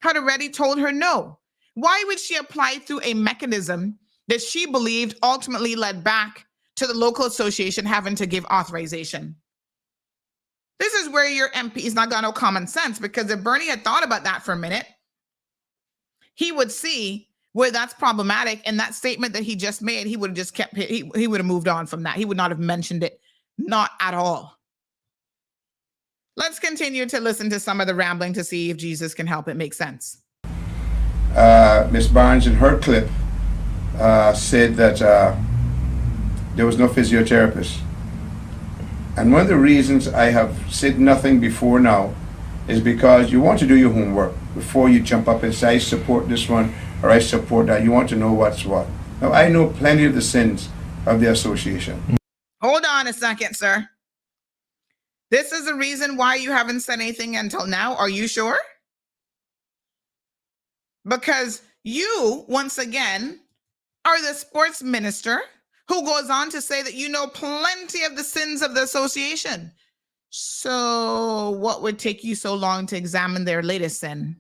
had already told her no. Why would she apply through a mechanism that she believed ultimately led back to the local association having to give authorization? This is where your MP's not got no common sense, because if Bernie had thought about that for a minute, he would see where that's problematic. And that statement that he just made, he would have just kept, he would have moved on from that. He would not have mentioned it, not at all. Let's continue to listen to some of the rambling to see if Jesus can help it make sense. Miss Barnes in her clip said that there was no physiotherapist. And one of the reasons I have said nothing before now is because you want to do your homework before you jump up and say, I support this one or I support that. You want to know what's what. Now, I know plenty of the sins of the association. Hold on a second, sir. This is the reason why you haven't said anything until now. Are you sure? Because you, once again, are the sports minister who goes on to say that you know plenty of the sins of the association. So what would take you so long to examine their latest sin?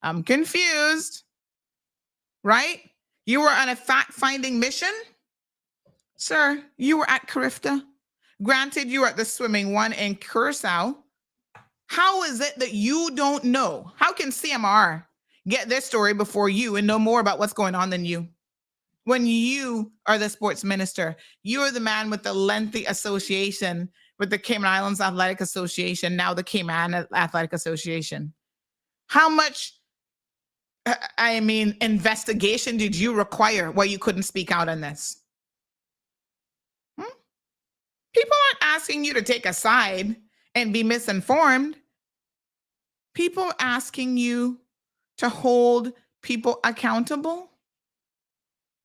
I'm confused, right? You were on a fact-finding mission? Sir, you were at Carifta. Granted, you were at the swimming one in Curacao. How is it that you don't know? How can CMR get this story before you and know more about what's going on than you? When you are the sports minister, you are the man with the lengthy association with the Cayman Islands Athletic Association, now the Cayman Athletic Association. How much, investigation did you require why you couldn't speak out on this? People aren't asking you to take a side and be misinformed. People are asking you to hold people accountable.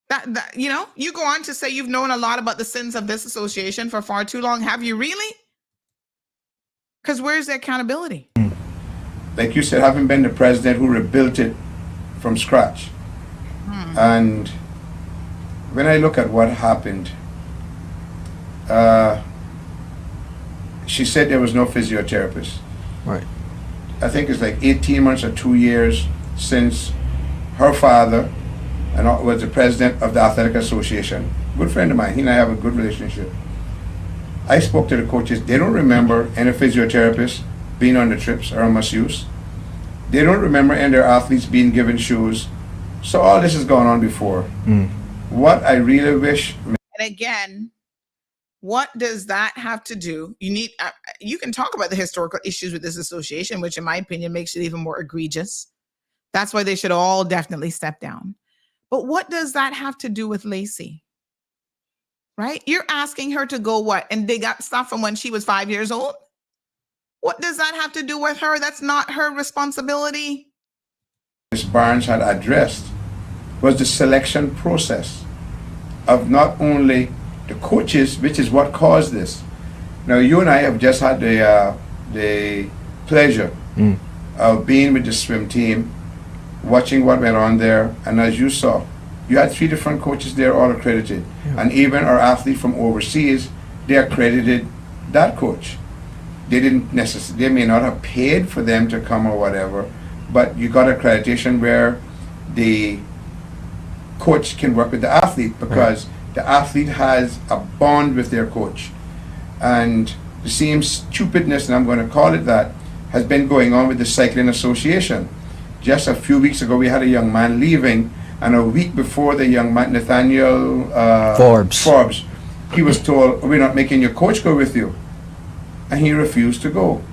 That you go on to say you've known a lot about the sins of this association for far too long. Have you really? Because where's the accountability? Like you said, having been the president who rebuilt it from scratch. And when I look at what happened, she said there was no physiotherapist. Right. I think it's like 18 months or 2 years since her father was the president of the Athletic Association. Good friend of mine. He and I have a good relationship. I spoke to the coaches. They don't remember any physiotherapists being on the trips or on masseuse. They don't remember any of their athletes being given shoes. So all this has gone on before. What I really wish... And again, what does that have to do? You can talk about the historical issues with this association, which in my opinion makes it even more egregious. That's why they should all definitely step down. But what does that have to do with Lacey? Right? You're asking her to go what? And dig up stuff from when she was 5 years old? What does that have to do with her? That's not her responsibility. Ms. Barnes had addressed was the selection process of not only the coaches, which is what caused this. Now, you and I have just had the pleasure of being with the swim team, watching what went on there, and as you saw, you had 3 different coaches there, all accredited. And even our athlete from overseas, they accredited that coach. They didn't necessarily, they may not have paid for them to come or whatever, but you got accreditation where the coach can work with the athlete because the athlete has a bond with their coach. And the same stupidness, and I'm going to call it that, has been going on with the Cycling Association. Just a few weeks ago, we had a young man leaving, and a week before the young man, Nathaniel Forbes, he was told, we're not making your coach go with you. And he refused to go.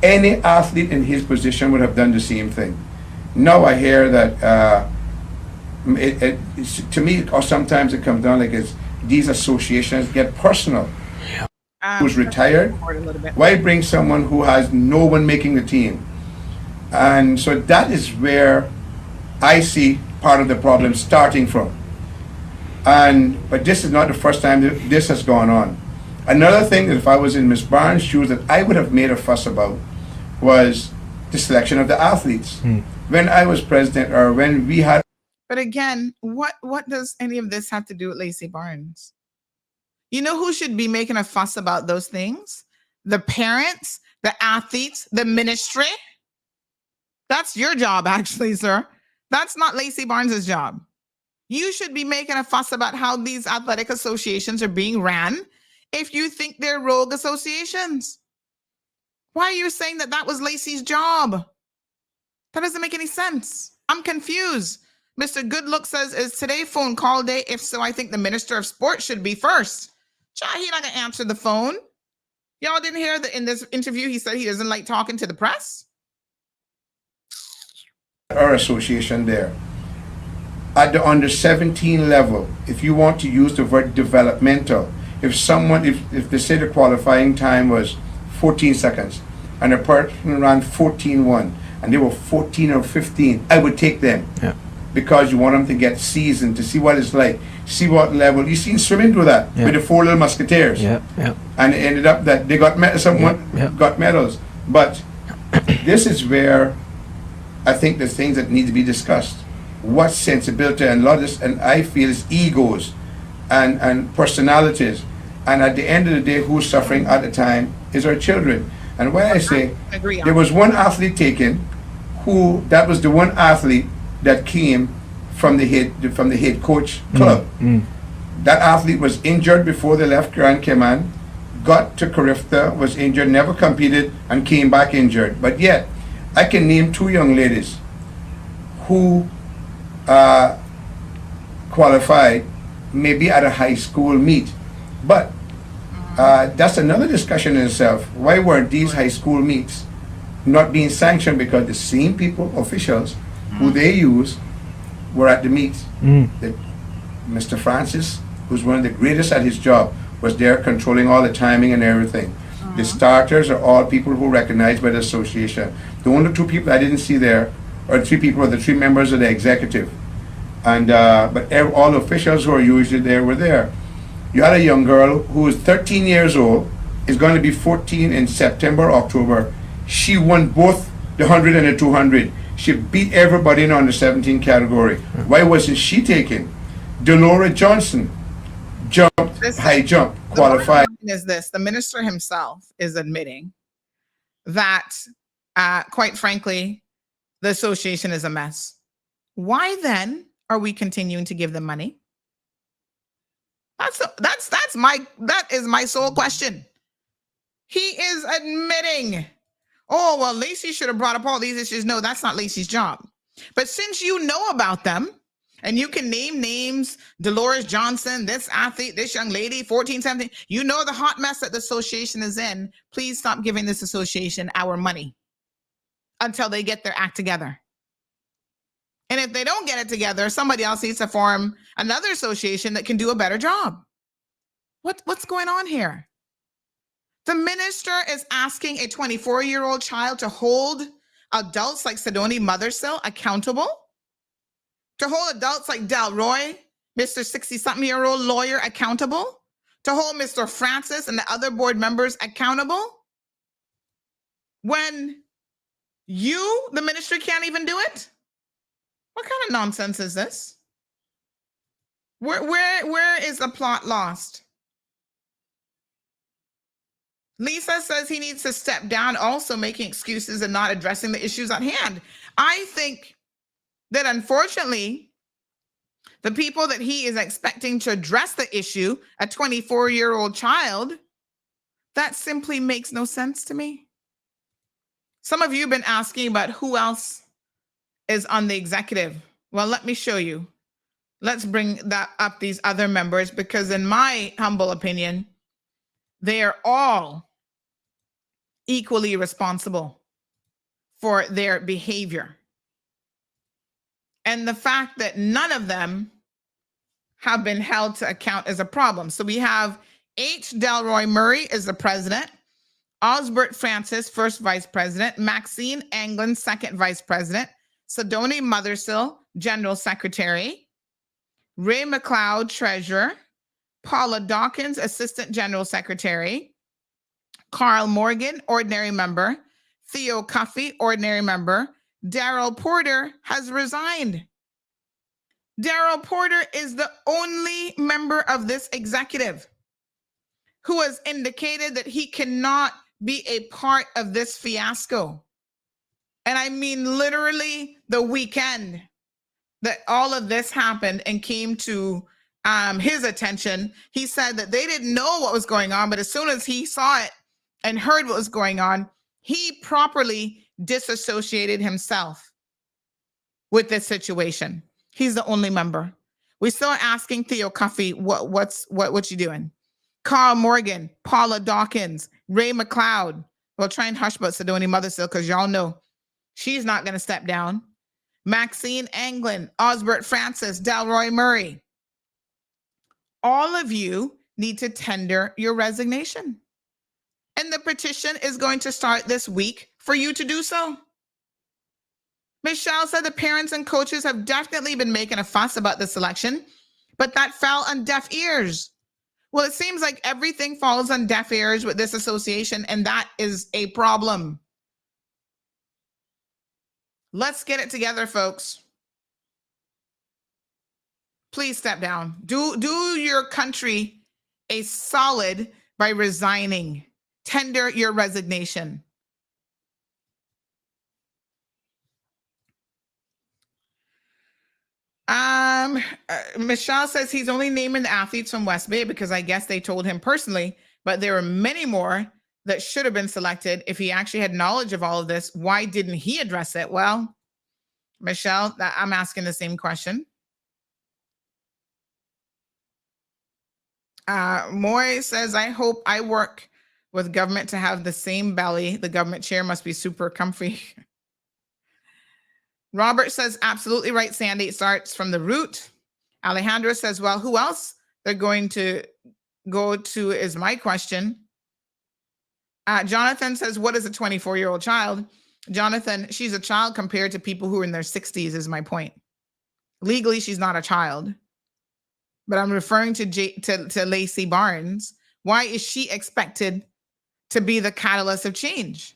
Any athlete in his position would have done the same thing. Now I hear that, to me, or sometimes it comes down like these associations get personal. Who's retired? Why bring someone who has no one making the team? And so that is where I see part of the problem starting from. But this is not the first time that this has gone on. Another thing that if I was in Ms. Barnes' shoes that I would have made a fuss about was the selection of the athletes. When I was president, or when we had... But again, what does any of this have to do with Lacey Barnes? You know who should be making a fuss about those things? The parents, the athletes, the ministry. That's your job, actually, sir. That's not Lacey Barnes's job. You should be making a fuss about how these athletic associations are being ran if you think they're rogue associations. Why are you saying that was Lacey's job? That doesn't make any sense. I'm confused. Mr. Goodlook says, is today phone call day? If so, I think the Minister of Sport should be first. He's not going to answer the phone. Y'all didn't hear that in this interview, he said he doesn't like talking to the press? Our association there. At the under 17 level, if you want to use the word developmental, if they say the qualifying time was 14 seconds, and a person ran 14-1, and they were 14 or 15, I would take them. Yeah. Because you want them to get seasoned, to see what it's like, see what level. You seen swimming through that Yeah. with the 4 Little Musketeers. Yeah, yeah. And it ended up that they got someone got medals. But this is where I think there's things that need to be discussed. What sensibility and a lot of this, and I feel is egos and personalities. And at the end of the day, who's suffering at the time is our children. And when I say there was one athlete taken, that was the one athlete that came from the head coach club. That athlete was injured before they left Grand Cayman, got to Carifta, was injured, never competed, and came back injured. But yet, I can name 2 young ladies who qualified maybe at a high school meet. But that's another discussion in itself. Why weren't these high school meets not being sanctioned? Because the same people, officials, who they use were at the meets. Mr. Francis, who's one of the greatest at his job, was there controlling all the timing and everything. The starters are all people who are recognized by the association. The only 2 people I didn't see there, or 3 people, are the 3 members of the executive. And but all the officials who are usually there were there. You had a young girl who is 13 years old, is going to be 14 in September, October. She won both the 100 and the 200. She beat everybody in on the 17 category. Why wasn't she taken? Delora Johnson jumped high jump, qualified. Is this the minister himself is admitting that, quite frankly, the association is a mess? Why then are we continuing to give them money? That is my sole question. He is admitting, oh, well, Lacey should have brought up all these issues. No, that's not Lacey's job. But since you know about them, and you can name names, Dolores Johnson, this athlete, this young lady, 14, 17, you know the hot mess that the association is in. Please stop giving this association our money until they get their act together. And if they don't get it together, somebody else needs to form another association that can do a better job. What's going on here? The minister is asking a 24-year-old child to hold adults like Sidoni Mothersill accountable, to hold adults like Del Roy, Mr. 60-something-year-old lawyer, accountable, to hold Mr. Francis and the other board members accountable, when you, the ministry, can't even do it? What kind of nonsense is this? Where is the plot lost? Lisa says he needs to step down, also making excuses and not addressing the issues at hand. I think that unfortunately, the people that he is expecting to address the issue, a 24-year-old child, that simply makes no sense to me. Some of you have been asking about who else is on the executive. Well, let me show you. Let's bring that up, these other members, because in my humble opinion, they are all equally responsible for their behavior. And the fact that none of them have been held to account is a problem. So we have H. Delroy Murray is the president, Osbert Francis, first vice president, Maxine Anglin, second vice president, Sidoni Mothersill, general secretary, Ray McLeod, treasurer, Paula Dawkins, assistant general secretary, Carl Morgan, ordinary member, Theo Cuffey, ordinary member. Daryl Porter has resigned. Daryl Porter is the only member of this executive who has indicated that he cannot be a part of this fiasco. And I mean literally the weekend that all of this happened and came to his attention, he said that they didn't know what was going on, but as soon as he saw it and heard what was going on, he properly disassociated himself with this situation. He's the only member. We're still asking Theo Cuffey, what you doing? Carl Morgan, Paula Dawkins, Ray McLeod. We'll try and hush about Sidoni Mothersill because y'all know she's not going to step down. Maxine Anglin, Osbert Francis, Delroy Murray. All of you need to tender your resignation. And the petition is going to start this week for you to do so. Michelle said the parents and coaches have definitely been making a fuss about the selection, but that fell on deaf ears. Well, it seems like everything falls on deaf ears with this association, and that is a problem. Let's get it together, folks. Please step down. Do your country a solid by resigning. Tender your resignation. Michelle says he's only naming the athletes from West Bay because I guess they told him personally, but there were many more that should have been selected. If he actually had knowledge of all of this, why didn't he address it? Well, Michelle, I'm asking the same question. Moy says, I hope I work with government to have the same belly. The government chair must be super comfy. Robert says, absolutely right, Sandy. It starts from the root. Alejandra says, well, who else they're going to go to is my question. Jonathan says, what is a 24-year-old child? Jonathan, she's a child compared to people who are in their 60s is my point. Legally, she's not a child. But I'm referring to Lacey Barnes. Why is she expected to be the catalyst of change?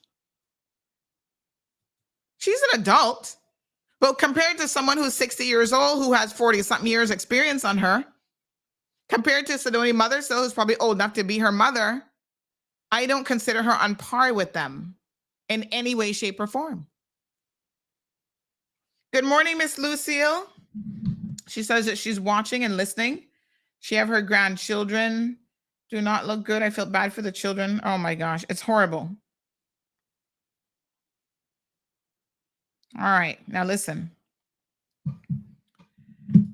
She's an adult. But compared to someone who's 60 years old, who has 40-something years experience on her, compared to Sidoni Mothersill, who's probably old enough to be her mother, I don't consider her on par with them in any way, shape, or form. Good morning, Miss Lucille. She says that she's watching and listening. She have her grandchildren do not look good. I feel bad for the children. Oh my gosh, it's horrible. All right, now listen.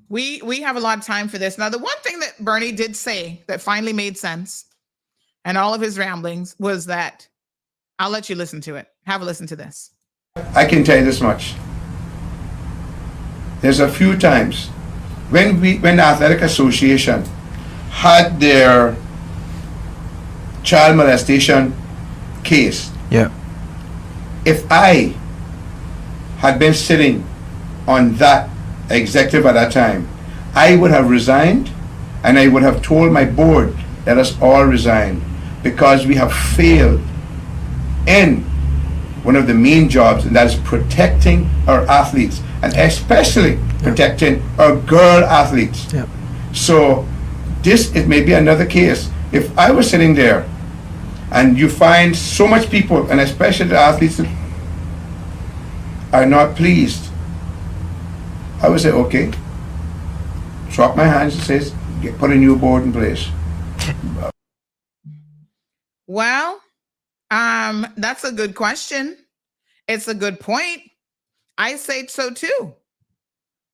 We have a lot of time for this. Now, the one thing that Bernie did say that finally made sense and all of his ramblings was that, I'll let you listen to it. Have a listen to this. I can tell you this much. There's a few times when the Athletic Association had their child molestation case. Yeah. If I had been sitting on that executive at that time, I would have resigned, and I would have told my board, let us all resign, because we have failed in one of the main jobs, and that is protecting our athletes, and especially protecting our girl athletes. Yep. So it may be another case. If I was sitting there and you find so much people, and especially the athletes that are not pleased, I would say, okay, drop my hands and say, put a new board in place. Well, that's a good question. It's a good point. I say so too.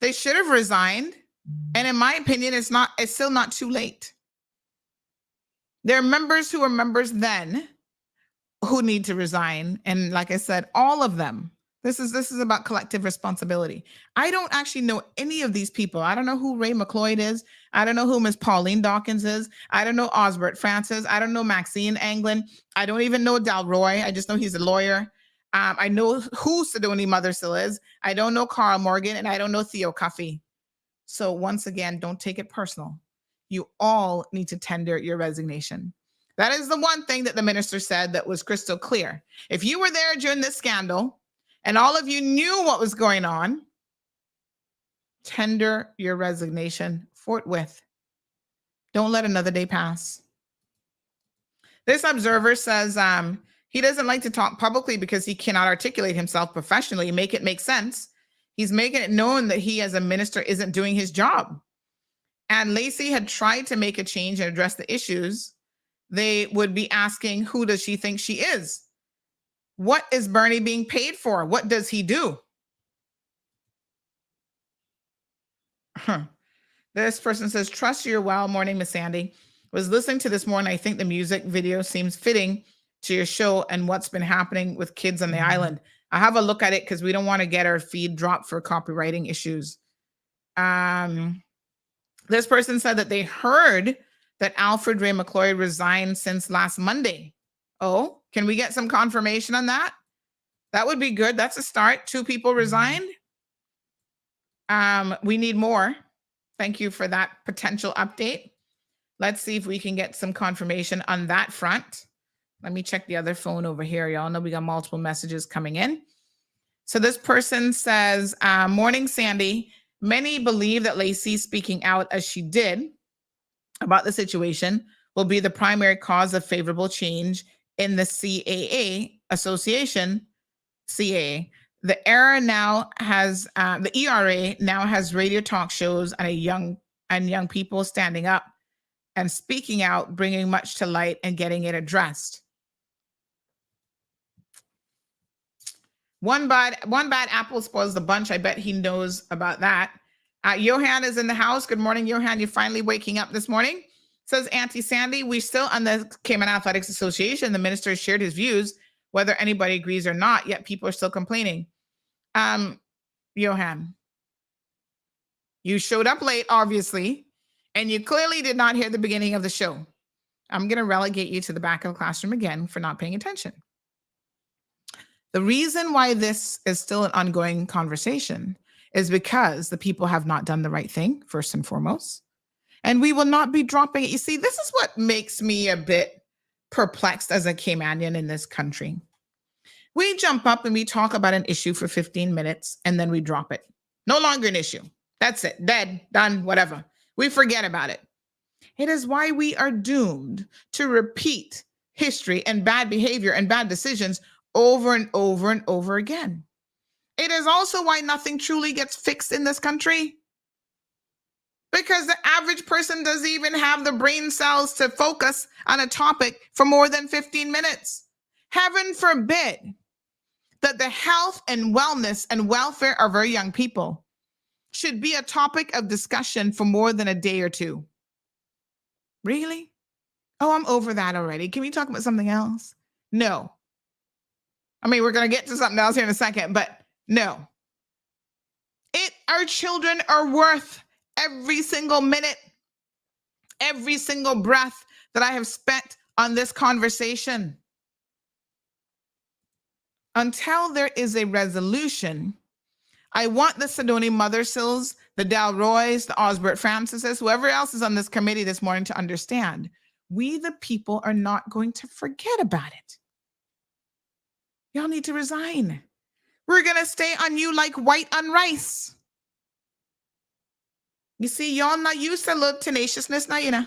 They should have resigned. And in my opinion, it's still not too late. There are members who were members then who need to resign. And like I said, all of them. This is about collective responsibility. I don't actually know any of these people. I don't know who Ray McLeod is. I don't know who Miss Pauline Dawkins is. I don't know Osbert Francis. I don't know Maxine Anglin. I don't even know Dalroy. I just know he's a lawyer. I know who Sidoni Mothersill is. I don't know Carl Morgan, and I don't know Theo Cuffey. So once again, don't take it personal. You all need to tender your resignation. That is the one thing that the minister said that was crystal clear. If you were there during this scandal, and all of you knew what was going on, tender your resignation forthwith. Don't let another day pass. This observer says he doesn't like to talk publicly because he cannot articulate himself professionally, make it make sense. He's making it known that he as a minister isn't doing his job. And Lacey had tried to make a change and address the issues. They would be asking, who does she think she is? What is Bernie being paid for? What does he do? This person says, trust your well. Morning, Miss Sandy. Was listening to this morning. I think the music video seems fitting to your show and what's been happening with kids on the island. I'll have a look at it because we don't want to get our feed dropped for copywriting issues. This person said that they heard that Alfred Ray McLeod resigned since last Monday. Oh, can we get some confirmation on that? That would be good. That's a start. 2 people resigned. We need more. Thank you for that potential update. Let's see if we can get some confirmation on that front. Let me check the other phone over here. Y'all know we got multiple messages coming in. So this person says, morning, Sandy. Many believe that Lacey speaking out as she did about the situation will be the primary cause of favorable change in the CAA association. CAA. The ERA now has radio talk shows and young people standing up and speaking out, bringing much to light and getting it addressed. One bad apple spoils the bunch. I bet he knows about that. Johan is in the house. Good morning, Johan. You're finally waking up this morning. Says Auntie Sandy, we're still on the Cayman Athletics Association. The minister has shared his views, whether anybody agrees or not, yet people are still complaining. Johan, you showed up late, obviously, and you clearly did not hear the beginning of the show. I'm going to relegate you to the back of the classroom again for not paying attention. The reason why this is still an ongoing conversation is because the people have not done the right thing, first and foremost. And we will not be dropping it. You see, this is what makes me a bit perplexed as a Caymanian in this country. We jump up and we talk about an issue for 15 minutes and then we drop it. No longer an issue. That's it. Dead, done, whatever. We forget about it. It is why we are doomed to repeat history and bad behavior and bad decisions over and over and over again. It is also why nothing truly gets fixed in this country. Because the average person doesn't even have the brain cells to focus on a topic for more than 15 minutes. Heaven forbid that the health and wellness and welfare of our young people should be a topic of discussion for more than a day or two. Really? Oh, I'm over that already. Can we talk about something else? No. I mean, we're going to get to something else here in a second, but no. Our children are worth every single minute, every single breath that I have spent on this conversation. Until there is a resolution, I want the Sidoni Mothersills, the Dalroys, the Osbert Francises, whoever else is on this committee this morning to understand, we the people are not going to forget about it. Y'all need to resign. We're going to stay on you like white on rice. You see, y'all not used to a little tenaciousness now, you know.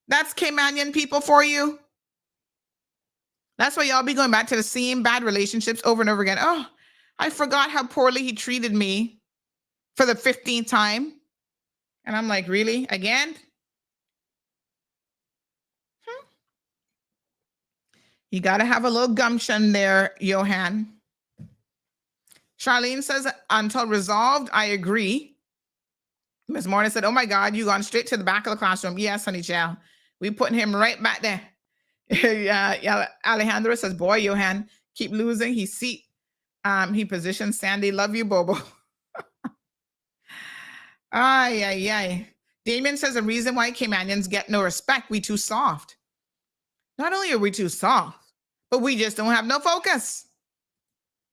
That's Caymanian people for you. That's why y'all be going back to the same bad relationships over and over again. Oh, I forgot how poorly he treated me for the 15th time. And I'm like, really? Again? You got to have a little gumption there, Johan. Charlene says, until resolved, I agree. Ms. Morton said, oh my God, you gone straight to the back of the classroom. Yes, honey child. We putting him right back there. Yeah, Alejandro says, boy, Johan, keep losing. He seat. He positions Sandy. Love you, Bobo. Ay. Damien says, the reason why Caymanians get no respect, we too soft. Not only are we too soft, but we just don't have no focus.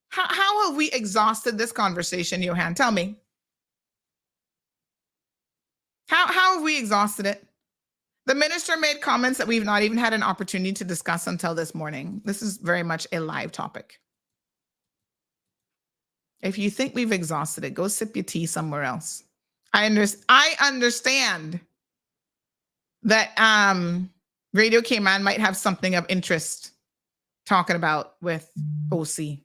How have we exhausted this conversation, Johan? Tell me. How have we exhausted it? The minister made comments that we've not even had an opportunity to discuss until this morning. This is very much a live topic. If you think we've exhausted it, go sip your tea somewhere else. I understand that Radio Cayman might have something of interest talking about with OC.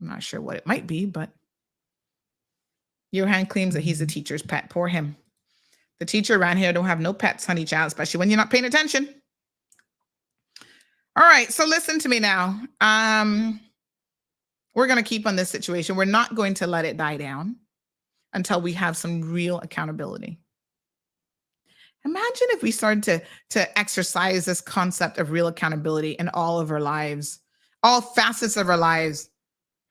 I'm not sure what it might be, but Johan claims that he's a teacher's pet. Poor him. The teacher around here don't have no pets, honey child, especially when you're not paying attention. All right, so listen to me now. We're going to keep on this situation. We're not going to let it die down until we have some real accountability. Imagine if we started to exercise this concept of real accountability in all of our lives, all facets of our lives.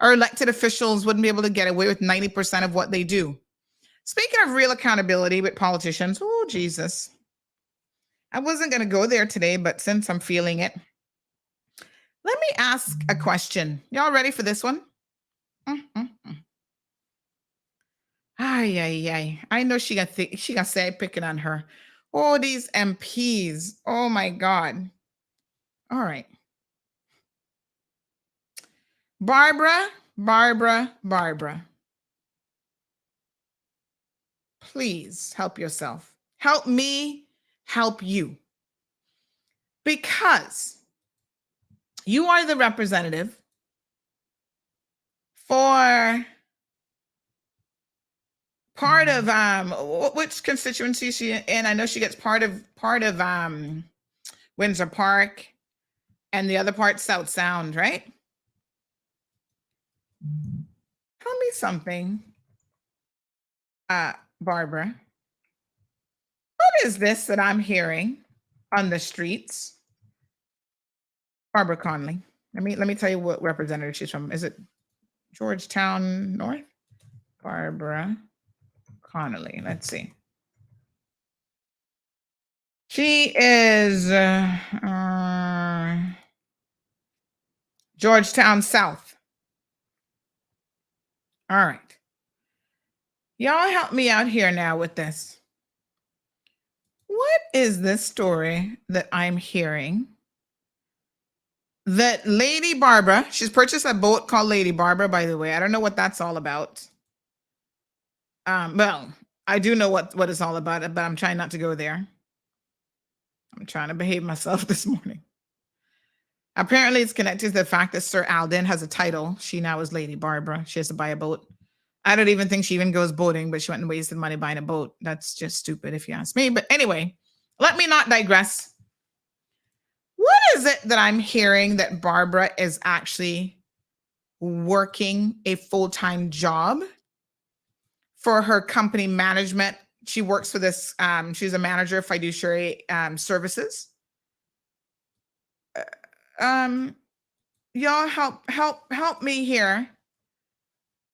Our elected officials wouldn't be able to get away with 90% of what they do. Speaking of real accountability with politicians, oh, Jesus. I wasn't going to go there today, but since I'm feeling it, Let me ask a question. Y'all ready for this one? Ay, ay, ay. I know she gonna say I'm picking on her. Oh, these MPs. Oh my God. All right. Barbara. Please help yourself. Help me help you. Because you are the representative for part of which constituency is she in? I know she gets part of Windsor Park and the other part South Sound, right? Tell me something, Barbara. What is this that I'm hearing on the streets? Barbara Conley. Let me tell you what representative she's from. Is it Georgetown North? Barbara Connolly. Let's see. She is Georgetown South. All right. Y'all help me out here now with this. What is this story that I'm hearing? That Lady Barbara, she's purchased a boat called Lady Barbara, by the way. I don't know what that's all about. Well, I do know what it's all about, but I'm trying not to go there. I'm trying to behave myself this morning. Apparently, it's connected to the fact that Sir Alden has a title. She now is Lady Barbara. She has to buy a boat. I don't even think she even goes boating, but she went and wasted money buying a boat. That's just stupid if you ask me. But anyway, let me not digress. What is it that I'm hearing that Barbara is actually working a full-time job for her company management? She works for this, she's a manager of fiduciary services. Y'all help me here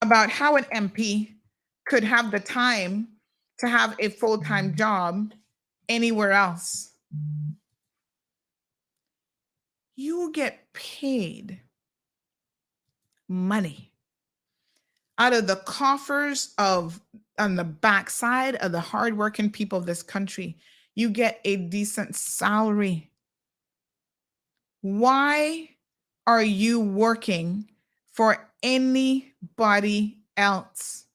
about how an MP could have the time to have a full-time job anywhere else. You get paid money out of the coffers of on the backside of the hardworking people of this country. You get a decent salary. Why are you working for anybody else?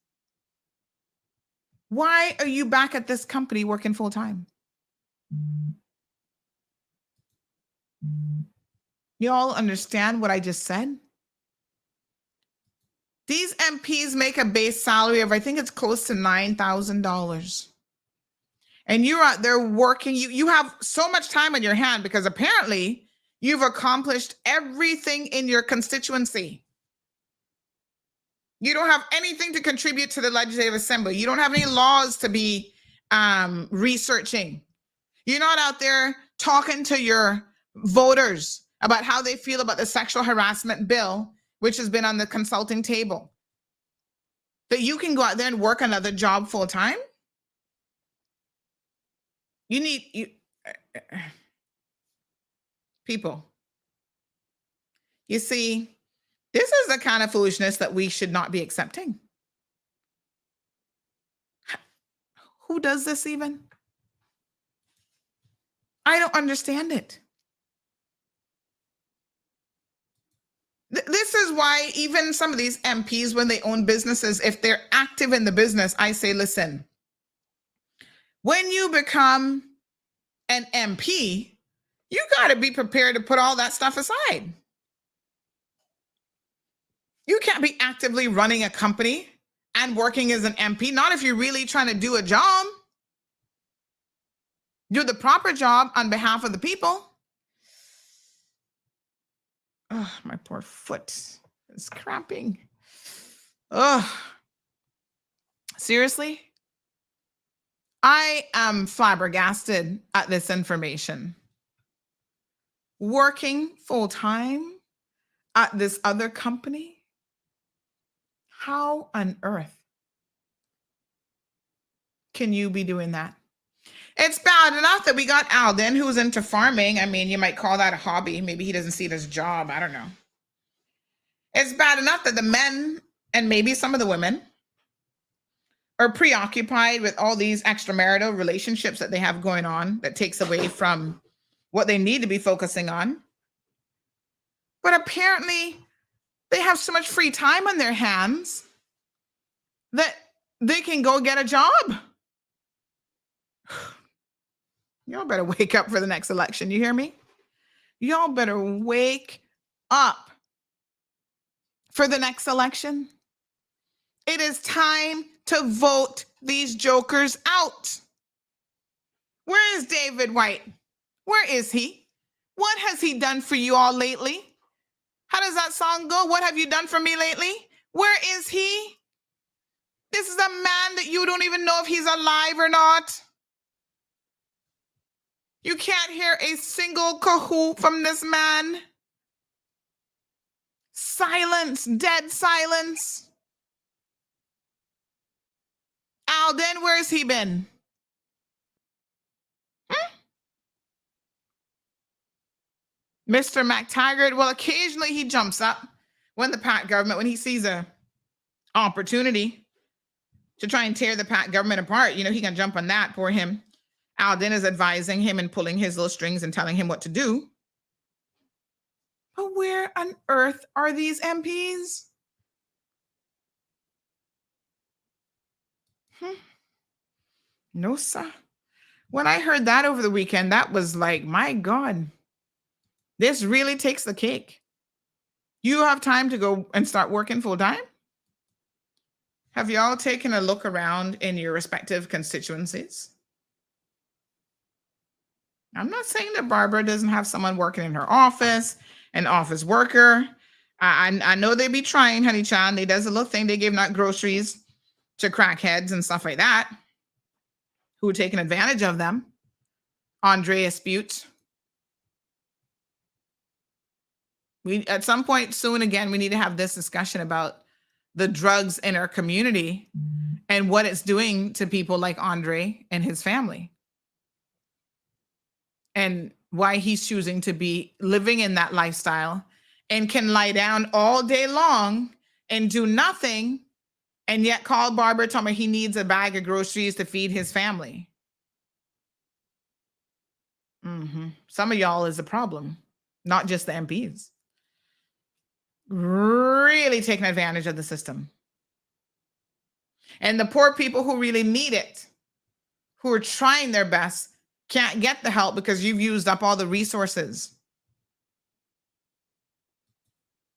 Why are you back at this company working full time? You all understand what I just said? These MPs make a base salary of, I think it's close to $9,000. And you're out there working. You have so much time on your hand because apparently you've accomplished everything in your constituency. You don't have anything to contribute to the Legislative Assembly. You don't have any laws to be researching. You're not out there talking to your voters about how they feel about the sexual harassment bill, which has been on the consulting table. That you can go out there and work another job full time? People. You see, this is the kind of foolishness that we should not be accepting. Who does this even? I don't understand it. This is why even some of these MPs, when they own businesses, if they're active in the business, I say, listen, when you become an MP, you got to be prepared to put all that stuff aside. You can't be actively running a company and working as an MP, not if you're really trying to do a job. Do the proper job on behalf of the people. Oh, my poor foot is cramping. Oh, seriously? I am flabbergasted at this information. Working full time at this other company? How on earth can you be doing that? It's bad enough that we got Alden, who's into farming. I mean, you might call that a hobby. Maybe he doesn't see it as a job. I don't know. It's bad enough that the men and maybe some of the women are preoccupied with all these extramarital relationships that they have going on that takes away from what they need to be focusing on. But apparently they have so much free time on their hands that they can go get a job. Y'all better wake up for the next election. You hear me? Y'all better wake up for the next election. It is time to vote these jokers out. Where is David White? Where is he? What has he done for you all lately? How does that song go? What have you done for me lately? Where is he? This is a man that you don't even know if he's alive or not. You can't hear a single cahoot from this man. Silence, dead silence. Alden, where's he been? Mr. McTaggart, well, occasionally he jumps up when the PAC government, when he sees a opportunity to try and tear the PAC government apart, you know, he can jump on that. Poor him. Alden is advising him and pulling his little strings and telling him what to do. But where on earth are these MPs? No, sir. When I heard that over the weekend, that was like, my God, this really takes the cake. You have time to go and start working full time? Have y'all taken a look around in your respective constituencies? I'm not saying that Barbara doesn't have someone working in her office, an office worker. I know they be trying, honey child. They does a little thing. They giving out groceries to crackheads and stuff like that who are taking advantage of them. Andrea Spute. We at some point soon again, we need to have this discussion about the drugs in our community and what it's doing to people like Andre and his family. And why he's choosing to be living in that lifestyle and can lie down all day long and do nothing and yet call Barbara, tell me he needs a bag of groceries to feed his family. Some of y'all is a problem, not just the MPs. Really taking advantage of the system. And the poor people who really need it, who are trying their best, can't get the help because you've used up all the resources.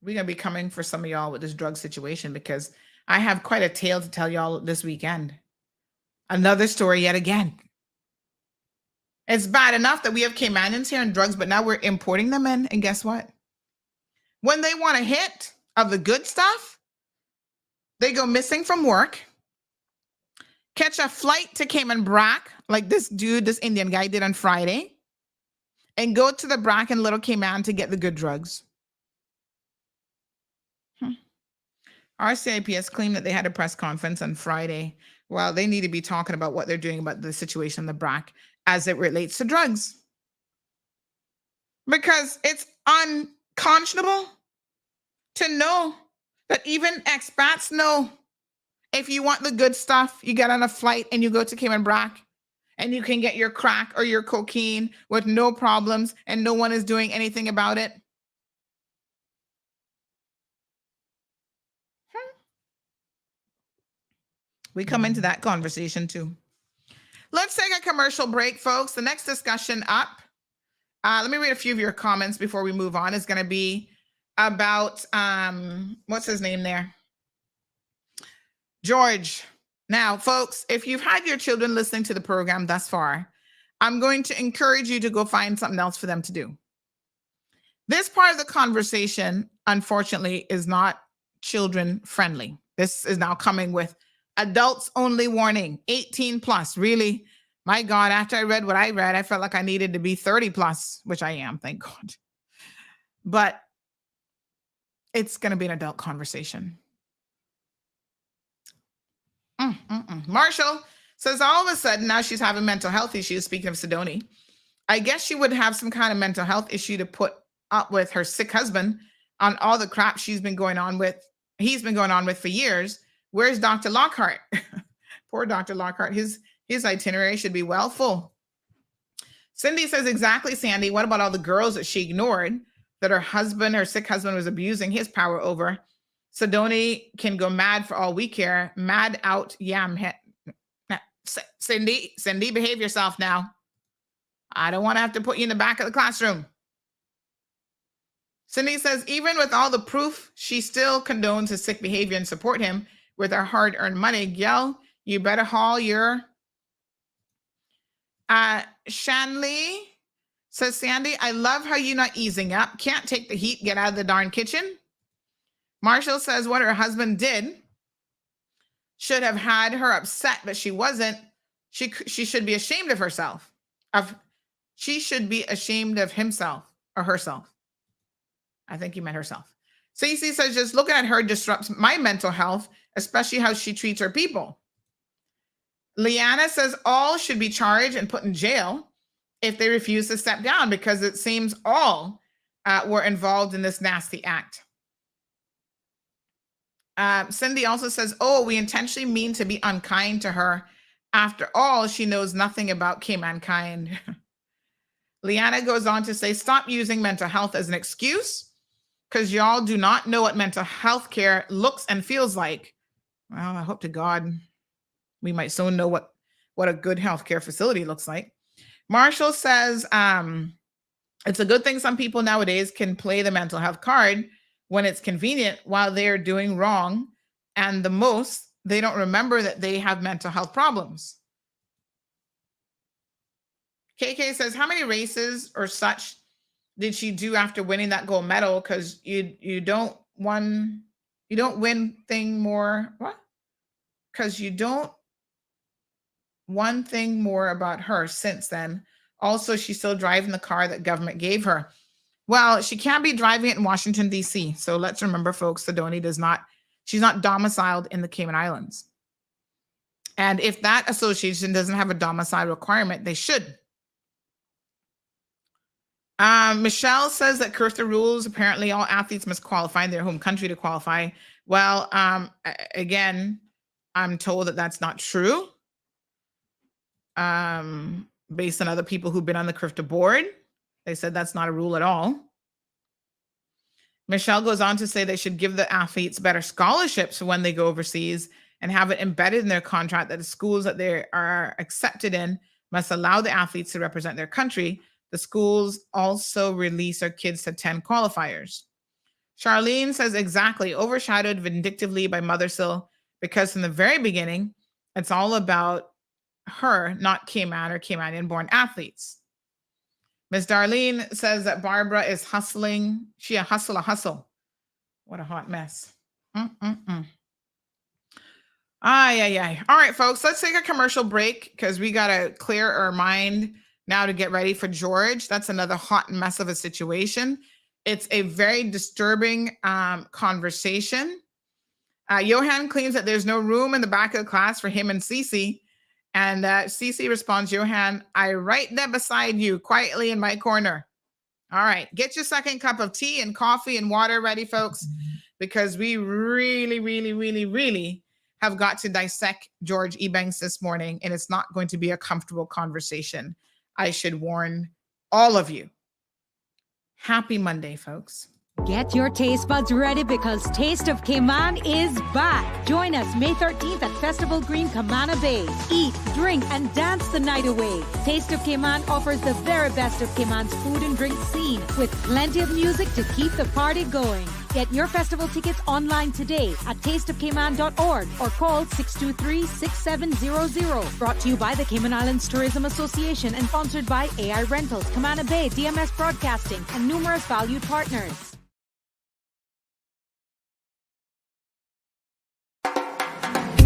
We're going to be coming for some of y'all with this drug situation because I have quite a tale to tell y'all this weekend. Another story yet again. It's bad enough that we have Caymanians here and drugs, but now we're importing them in. And guess what? When they want a hit of the good stuff, they go missing from work, catch a flight to Cayman Brac, like this dude, this Indian guy did on Friday, and go to the Brac in Little Cayman to get the good drugs. RCIPS claimed that they had a press conference on Friday. Well, they need to be talking about what they're doing about the situation in the Brac as it relates to drugs. Because it's unconscionable to know that even expats know if you want the good stuff, you get on a flight and you go to Cayman Brac and you can get your crack or your cocaine with no problems and no one is doing anything about it. We come into that conversation too. Let's take a commercial break, folks. The next discussion up, let me read a few of your comments before we move on, is going to be about, what's his name there? George. Now, folks, if you've had your children listening to the program thus far, I'm going to encourage you to go find something else for them to do. This part of the conversation, unfortunately, is not children friendly. This is now coming with adults only warning, 18 plus. Really, my God, after I read what I read, I felt like I needed to be 30 plus, which I am, thank God. But it's going to be an adult conversation. Marshall Says all of a sudden now she's having mental health issues. Speaking of Sidoni, I guess she would have some kind of mental health issue to put up with her sick husband on all the crap he's been going on with for years. Where's Dr. Lockhart? Poor Dr. Lockhart. His itinerary should be well full. Cindy says, exactly, Sandy. What about all the girls that she ignored that her sick husband was abusing his power over? Sidoni can go mad for all we care. Mad out yam head. Cindy, behave yourself now. I don't want to have to put you in the back of the classroom. Cindy says, even with all the proof, she still condones his sick behavior and support him with our hard-earned money. Yell, you better haul your... Shanley says, Sandy, I love how you're not easing up. Can't take the heat. Get out of the darn kitchen. Marshall says what her husband did should have had her upset, but she wasn't. She should be ashamed of herself. She should be ashamed of himself or herself. I think he meant herself. Cece says, just looking at her disrupts my mental health, especially how she treats her people. Leanna says all should be charged and put in jail if they refuse to step down, because it seems all were involved in this nasty act. Cindy also says, oh, we intentionally mean to be unkind to her. After all, she knows nothing about Cayman kind. Leanna goes on to say, stop using mental health as an excuse, because y'all do not know what mental health care looks and feels like. Well, I hope to God we might soon know what a good healthcare facility looks like. Marshall says, it's a good thing some people nowadays can play the mental health card when it's convenient while they're doing wrong. And the most, they don't remember that they have mental health problems. KK says, how many races or such did she do after winning that gold medal? Because you don't win thing more. What? Because you don't one thing more about her since then. Also, she's still driving the car that government gave her. Well, she can't be driving it in Washington, D.C. So let's remember, folks, Sidoni she's not domiciled in the Cayman Islands. And if that association doesn't have a domicile requirement, they should. Michelle says that curfew rules, apparently all athletes must qualify in their home country to qualify. Well, again, I'm told that that's not true. Based on other people who've been on the CRIFTA board, they said that's not a rule at all. Michelle goes on to say they should give the athletes better scholarships when they go overseas and have it embedded in their contract that the schools that they are accepted in must allow the athletes to represent their country. The schools also release their kids to 10 qualifiers. Charlene says exactly, overshadowed vindictively by Mother Sill, because from the very beginning, it's all about her, not Cayman or Caymanian-born athletes. Ms. Darlene says that Barbara is hustling. She a hustle. What a hot mess. Ay. All right, folks, let's take a commercial break because we got to clear our mind now to get ready for George. That's another hot mess of a situation. It's a very disturbing conversation. Johan claims that there's no room in the back of the class for him and Cece. And Cece responds, Johan, I right there beside you, quietly in my corner. All right, get your second cup of tea and coffee and water ready, folks, because we really have got to dissect George Ebanks this morning, and it's not going to be a comfortable conversation. I should warn all of you. Happy Monday, folks. Get your taste buds ready because Taste of Cayman is back. Join us May 13th at Festival Green, Camana Bay. Eat, drink, and dance the night away. Taste of Cayman offers the very best of Cayman's food and drink scene with plenty of music to keep the party going. Get your festival tickets online today at tasteofcayman.org or call 623-6700. Brought to you by the Cayman Islands Tourism Association and sponsored by AI Rentals, Camana Bay, DMS Broadcasting, and numerous valued partners.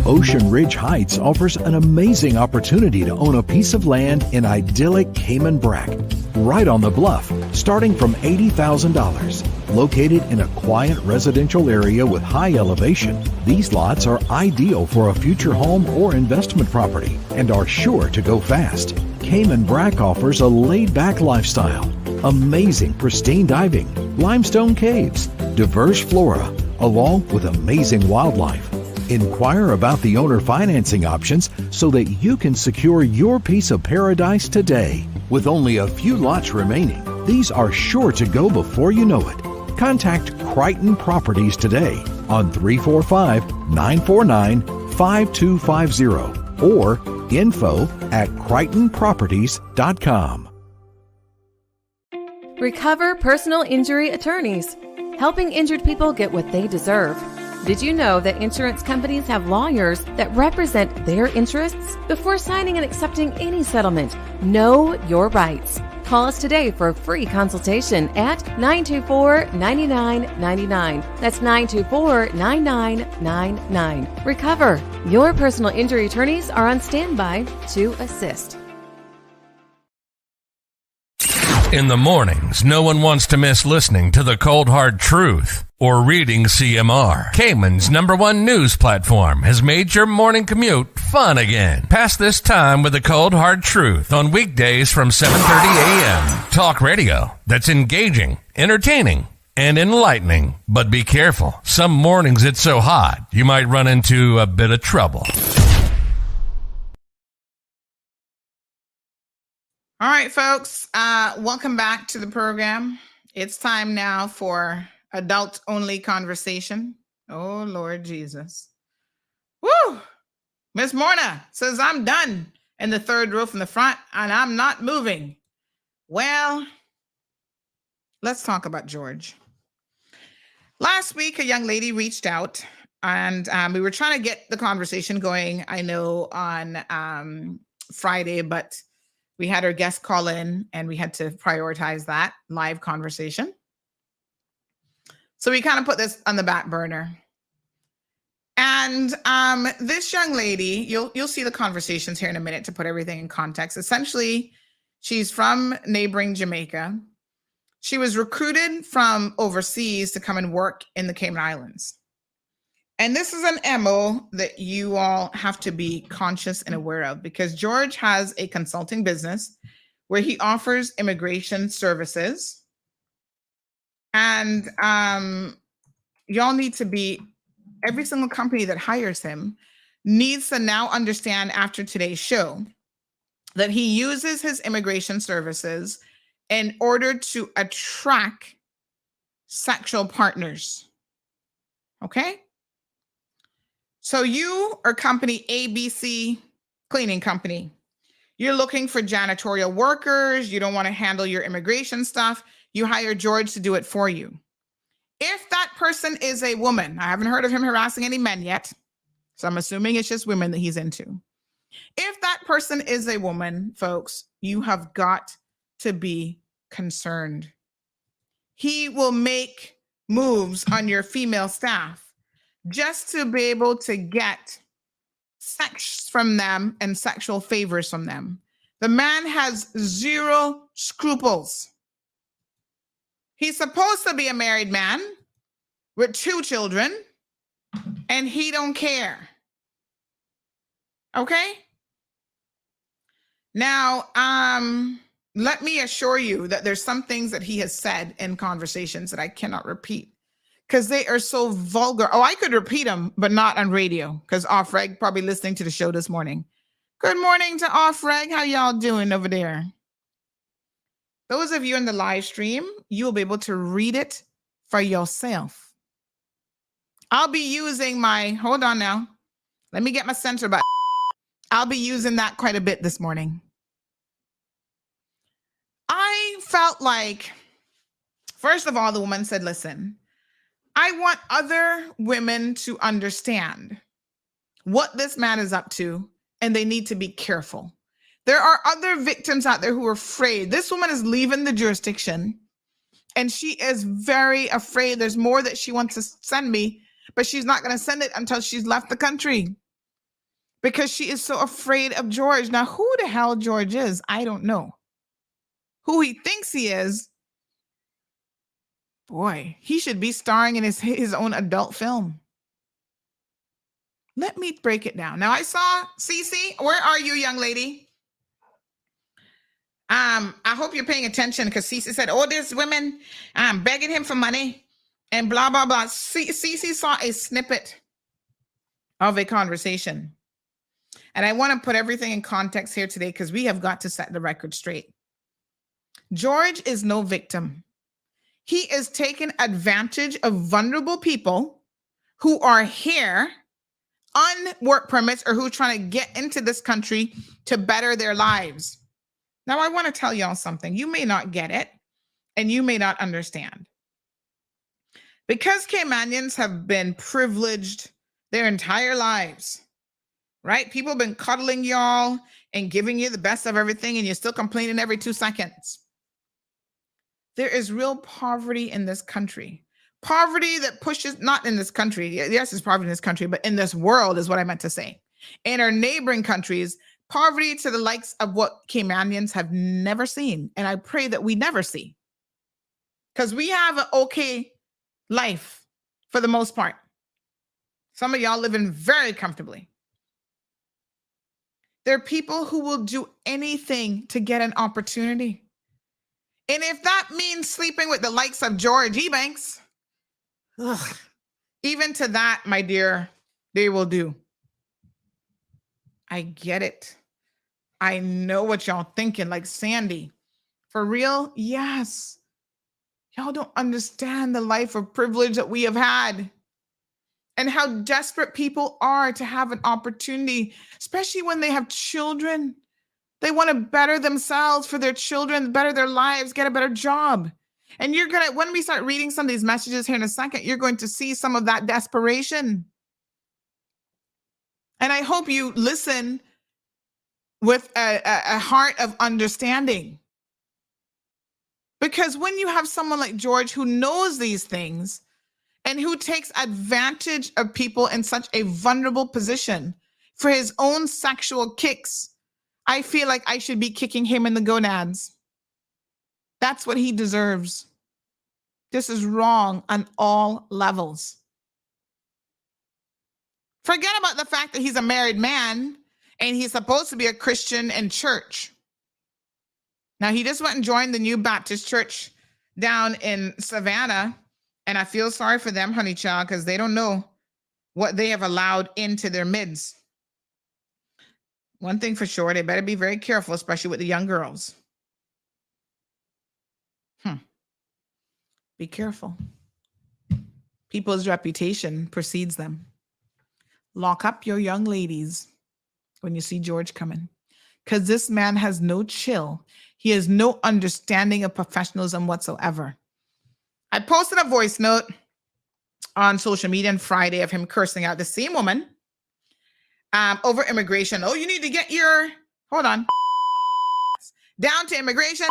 Ocean Ridge Heights offers an amazing opportunity to own a piece of land in idyllic Cayman Brac, right on the bluff, starting from $80,000. Located in a quiet residential area with high elevation, these lots are ideal for a future home or investment property and are sure to go fast. Cayman Brac offers a laid-back lifestyle, amazing pristine diving, limestone caves, diverse flora, along with amazing wildlife. Inquire about the owner financing options so that you can secure your piece of paradise today. With only a few lots remaining, these are sure to go before you know it. Contact Crichton Properties today on 345-949-5250 or info@crichtonproperties.com. Recover Personal Injury Attorneys, helping injured people get what they deserve. Did you know that insurance companies have lawyers that represent their interests? Before signing and accepting any settlement, know your rights. Call us today for a free consultation at 924-9999. That's 924-9999. Recover. Your personal injury attorneys are on standby to assist. In the mornings, no one wants to miss listening to the Cold Hard Truth or reading CMR. Cayman's #1 news platform has made your morning commute fun again. Pass this time with the Cold Hard Truth on weekdays from 7:30 a.m. Talk radio that's engaging, entertaining, and enlightening. But be careful. Some mornings it's so hot, you might run into a bit of trouble. All right, folks, welcome back to the program. It's time now for adult-only conversation. Oh, Lord Jesus. Woo! Miss Morna says, I'm done in the third row from the front, and I'm not moving. Well, let's talk about George. Last week, a young lady reached out, and we were trying to get the conversation going, I know, on Friday, but we had our guest call in and we had to prioritize that live conversation. So we kind of put this on the back burner. And this young lady, you'll see the conversations here in a minute to put everything in context. Essentially, she's from neighboring Jamaica. She was recruited from overseas to come and work in the Cayman Islands. And this is an MO that you all have to be conscious and aware of, because George has a consulting business where he offers immigration services. And y'all need to be, every single company that hires him needs to now understand after today's show that he uses his immigration services in order to attract sexual partners. Okay? So you are company ABC cleaning company. You're looking for janitorial workers. You don't want to handle your immigration stuff. You hire George to do it for you. If that person is a woman, I haven't heard of him harassing any men yet, so I'm assuming it's just women that he's into. If that person is a woman, folks, you have got to be concerned. He will make moves on your female staff just to be able to get sex from them and sexual favors from them. The man has zero scruples. He's supposed to be a married man with 2 children, and he don't care. Okay? Now, let me assure you that there's some things that he has said in conversations that I cannot repeat, because they are so vulgar. Oh, I could repeat them, but not on radio, because Off-Reg probably listening to the show this morning. Good morning to Off-Reg. How y'all doing over there? Those of you in the live stream, you will be able to read it for yourself. I'll be using my, hold on now. Let me get my censor button. I'll be using that quite a bit this morning. I felt like, first of all, the woman said, listen, I want other women to understand what this man is up to, and they need to be careful. There are other victims out there who are afraid. This woman is leaving the jurisdiction, and she is very afraid. There's more that she wants to send me, but she's not going to send it until she's left the country. because she is so afraid of George. Now, who the hell George is, I don't know. Who he thinks he is, boy, he should be starring in his own adult film. Let me break it down. Now, I saw Cece. Where are you, young lady? I hope you're paying attention, because Cece said, oh, there's women begging him for money and blah, blah, blah. Cece saw a snippet of a conversation. And I want to put everything in context here today, because we have got to set the record straight. George is no victim. He is taking advantage of vulnerable people who are here on work permits or who are trying to get into this country to better their lives. Now, I want to tell y'all something. You may not get it, and you may not understand. Because Caymanians have been privileged their entire lives, right? People have been cuddling y'all and giving you the best of everything, and you're still complaining every 2 seconds. There is real poverty in this country. Poverty that pushes, not in this country. Yes, there's poverty in this country, but in this world is what I meant to say. In our neighboring countries, poverty to the likes of what Caymanians have never seen. And I pray that we never see. Because we have an okay life for the most part. Some of y'all living very comfortably. There are people who will do anything to get an opportunity. And if that means sleeping with the likes of George Ebanks, even to that, my dear, they will do. I get it. I know what y'all thinking, like Sandy. For real? Yes. Y'all don't understand the life of privilege that we have had and how desperate people are to have an opportunity, especially when they have children. They want to better themselves for their children, better their lives, get a better job. And you're going to, when we start reading some of these messages here in a second, you're going to see some of that desperation. And I hope you listen with a heart of understanding. Because when you have someone like George who knows these things and who takes advantage of people in such a vulnerable position for his own sexual kicks, I feel like I should be kicking him in the gonads. That's what he deserves. This is wrong on all levels. Forget about the fact that he's a married man and he's supposed to be a Christian in church. Now, he just went and joined the new Baptist church down in Savannah, and I feel sorry for them, honey child, because they don't know what they have allowed into their midst. One thing for sure, they better be very careful, especially with the young girls. Be careful. People's reputation precedes them. Lock up your young ladies when you see George coming, because this man has no chill. He has no understanding of professionalism whatsoever. I posted a voice note on social media on Friday of him cursing out the same woman over immigration. Oh, you need to get your, hold on, down to immigration,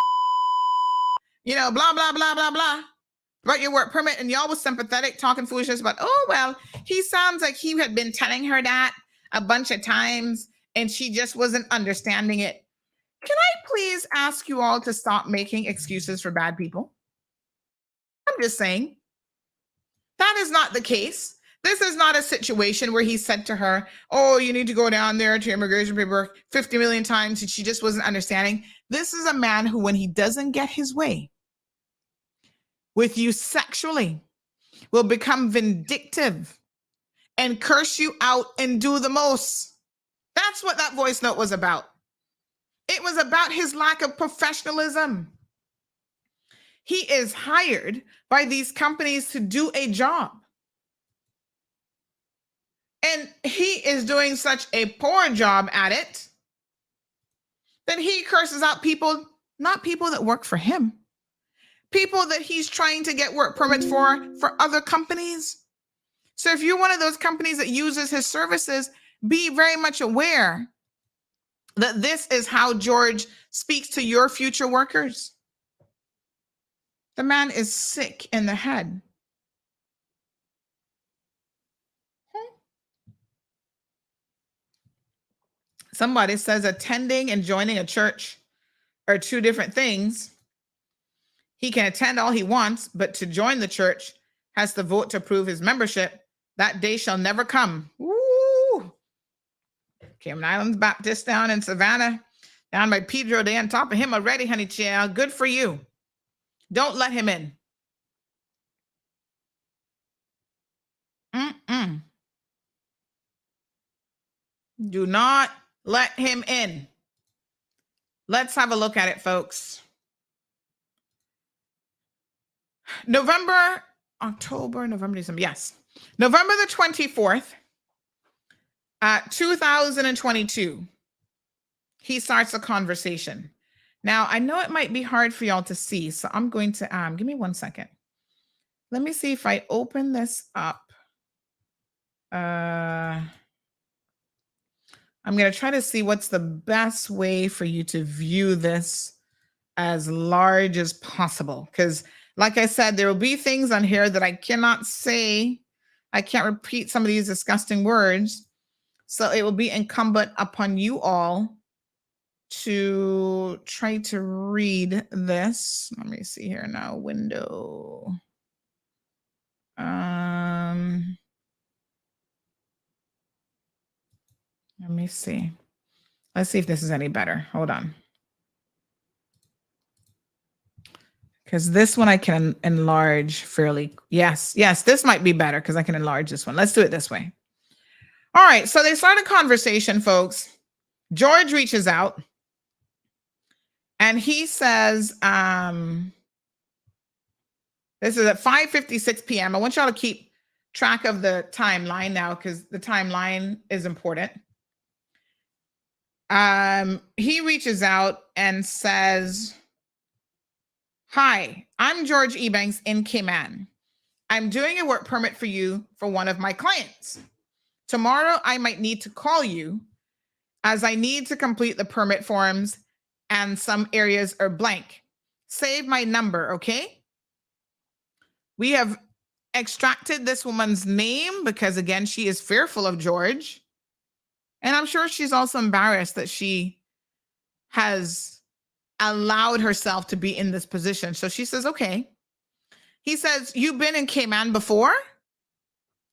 blah, blah, blah, blah, blah, about your work permit. And y'all was sympathetic, talking foolishness about, oh, well, he sounds like he had been telling her that a bunch of times and she just wasn't understanding it. Can I please ask you all to stop making excuses for bad people? I'm just saying. That is not the case. This is not a situation where he said to her, oh, you need to go down there to immigration paperwork 50 million times and she just wasn't understanding. This is a man who, when he doesn't get his way with you sexually, will become vindictive and curse you out and do the most. That's what that voice note was about. It was about his lack of professionalism. He is hired by these companies to do a job. And he is doing such a poor job at it that he curses out people, not people that work for him, people that he's trying to get work permits for other companies. So if you're one of those companies that uses his services, be very much aware that this is how George speaks to your future workers. The man is sick in the head. Somebody says attending and joining a church are two different things. He can attend all he wants, but to join the church has to vote to prove his membership. That day shall never come. Woo! Cayman Islands Baptist down in Savannah, down by Pedro, they on top of him already, honey child. Good for you. Don't let him in. Do not let him in. Let's have a look at it, folks. November, December. Yes. November the 24th, 2022. He starts a conversation. Now, I know it might be hard for y'all to see, so I'm going to, give me 1 second. Let me see if I open this up. I'm going to try to see what's the best way for you to view this as large as possible. Because like I said, there will be things on here that I cannot say. I can't repeat some of these disgusting words. So it will be incumbent upon you all to try to read this. Let me see here now. Window. Let me see. Let's see if this is any better. Hold on. Because this one I can enlarge fairly. Yes, this might be better because I can enlarge this one. Let's do it this way. All right, so they start a conversation, folks. George reaches out and he says, this is at 5:56 p.m. I want y'all to keep track of the timeline now because the timeline is important. He reaches out and says, "Hi, I'm George Ebanks in Cayman. I'm doing a work permit for you for one of my clients. Tomorrow, I might need to call you as I need to complete the permit forms and some areas are blank. Save my number, okay?" We have extracted this woman's name because, again, she is fearful of George. And I'm sure she's also embarrassed that she has allowed herself to be in this position. So she says, okay. He says, "You've been in Cayman before?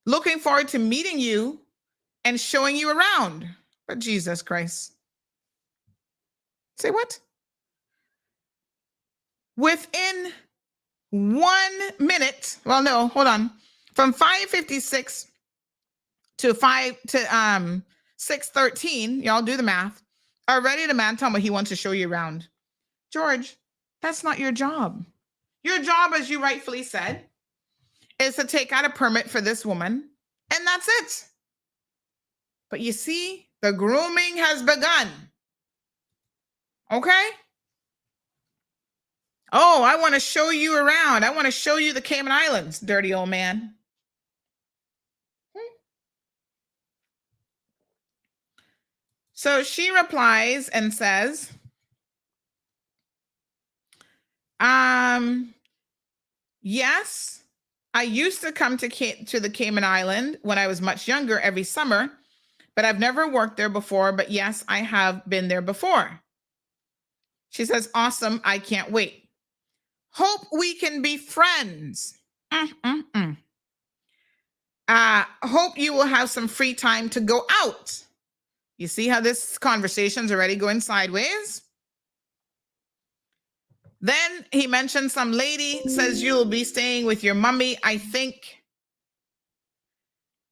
Looking forward to meeting you and showing you around." But Jesus Christ. Say what? Within 1 minute, well, no, hold on. From 5:56 to 6:13, y'all do the math. Already the man told me he wants to show you around. George, that's not your job. Your job, as you rightfully said, is to take out a permit for this woman, and that's it. But you see, the grooming has begun. Okay? Oh, I want to show you around. I want to show you the Cayman Islands, dirty old man. So she replies and says, yes, I used to come to the Cayman Island when I was much younger every summer, but I've never worked there before. But yes, I have been there before. She says, awesome. I can't wait. Hope we can be friends. Hope you will have some free time to go out. You see how this conversation's already going sideways? Then he mentioned some lady says you'll be staying with your mommy, I think.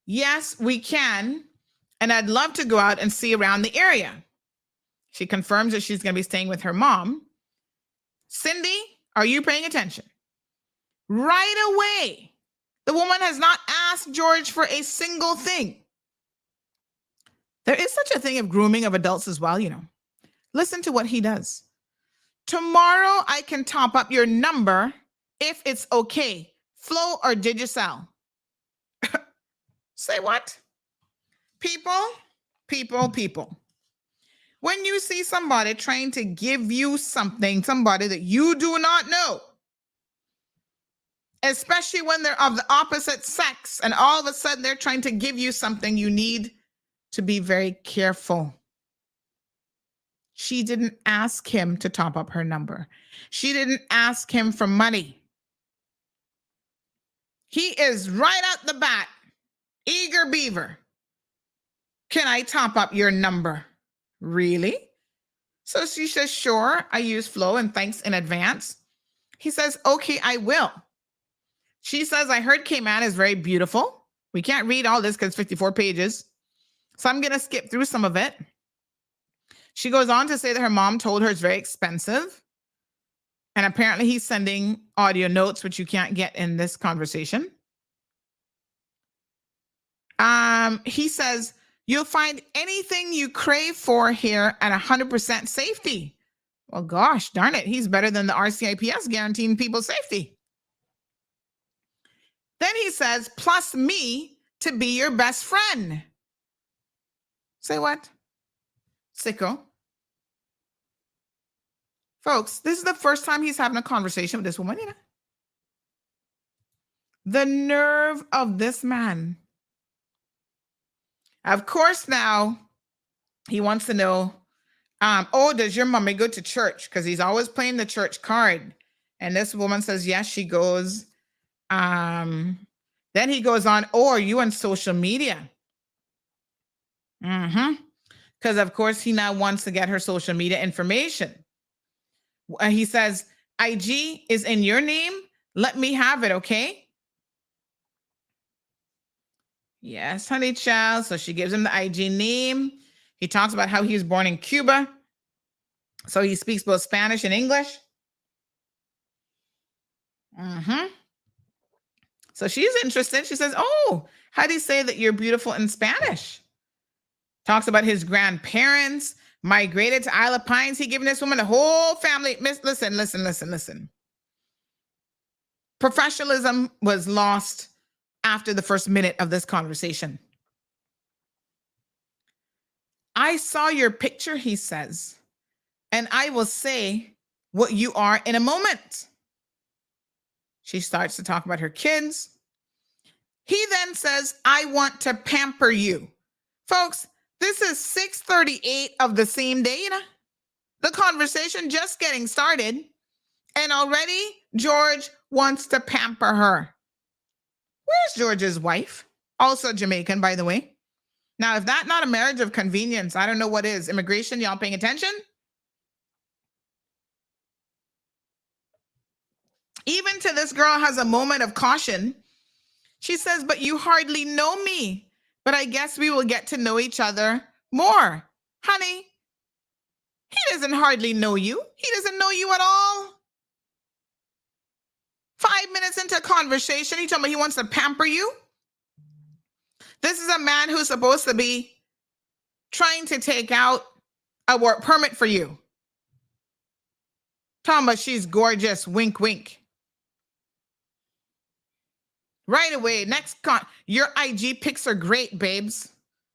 Yes, we can. And I'd love to go out and see around the area. She confirms that she's going to be staying with her mom. Cindy, are you paying attention? Right away, the woman has not asked George for a single thing. There is such a thing of grooming of adults as well, you know. Listen to what he does. Tomorrow, I can top up your number if it's okay. Flow or Digicel? Say what? People. When you see somebody trying to give you something, somebody that you do not know, especially when they're of the opposite sex, and all of a sudden they're trying to give you something, you need to be very careful. She didn't ask him to top up her number. She didn't ask him for money. He is right out the bat, eager beaver. Can I top up your number? Really? So she says, sure, I use Flow and thanks in advance. He says, okay, I will. She says, I heard Cayman is very beautiful. We can't read all this because it's 54 pages. So I'm going to skip through some of it. She goes on to say that her mom told her it's very expensive. And apparently he's sending audio notes, which you can't get in this conversation. He says, you'll find anything you crave for here at 100% safety. Well, gosh, darn it. He's better than the RCIPS guaranteeing people's safety. Then he says, plus me to be your best friend. Say what? Sicko. Folks, this is the first time he's having a conversation with this woman, you know? The nerve of this man. Of course, now he wants to know, does your mommy go to church? Because he's always playing the church card. And this woman says, yes, she goes. Then he goes on, are you on social media? Because, of course, he now wants to get her social media information. He says, IG is in your name. Let me have it, okay? Yes, honey child. So she gives him the IG name. He talks about how he was born in Cuba. So he speaks both Spanish and English. So she's interested. She says, oh, how do you say that you're beautiful in Spanish? Talks about his grandparents migrated to Isle of Pines. He giving this woman the whole family. Listen. Professionalism was lost after the first minute of this conversation. I saw your picture, he says, and I will say what you are in a moment. She starts to talk about her kids. He then says, I want to pamper you. Folks, this is 6:38 of the same day, you know? The conversation just getting started, and already George wants to pamper her. Where's George's wife? Also Jamaican, by the way. Now, if that's not a marriage of convenience, I don't know what is. Immigration, y'all paying attention? Even to this girl has a moment of caution. She says, but you hardly know me. But I guess we will get to know each other more. Honey, he doesn't hardly know you. He doesn't know you at all. 5 minutes into a conversation, he told me he wants to pamper you. This is a man who's supposed to be trying to take out a work permit for you. Talking about she's gorgeous, wink, wink. Right away, your IG pics are great, babes.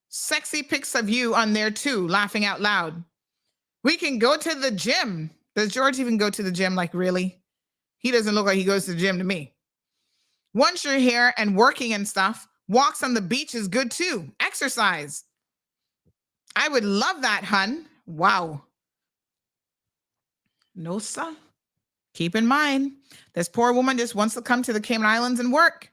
Sexy pics of you on there too, laughing out loud. We can go to the gym. Does George even go to the gym? Like, really? He doesn't look like he goes to the gym to me. Once you're here and working and stuff, walks on the beach is good too. Exercise. I would love that, hun. Wow. No, sir. Keep in mind, this poor woman just wants to come to the Cayman Islands and work.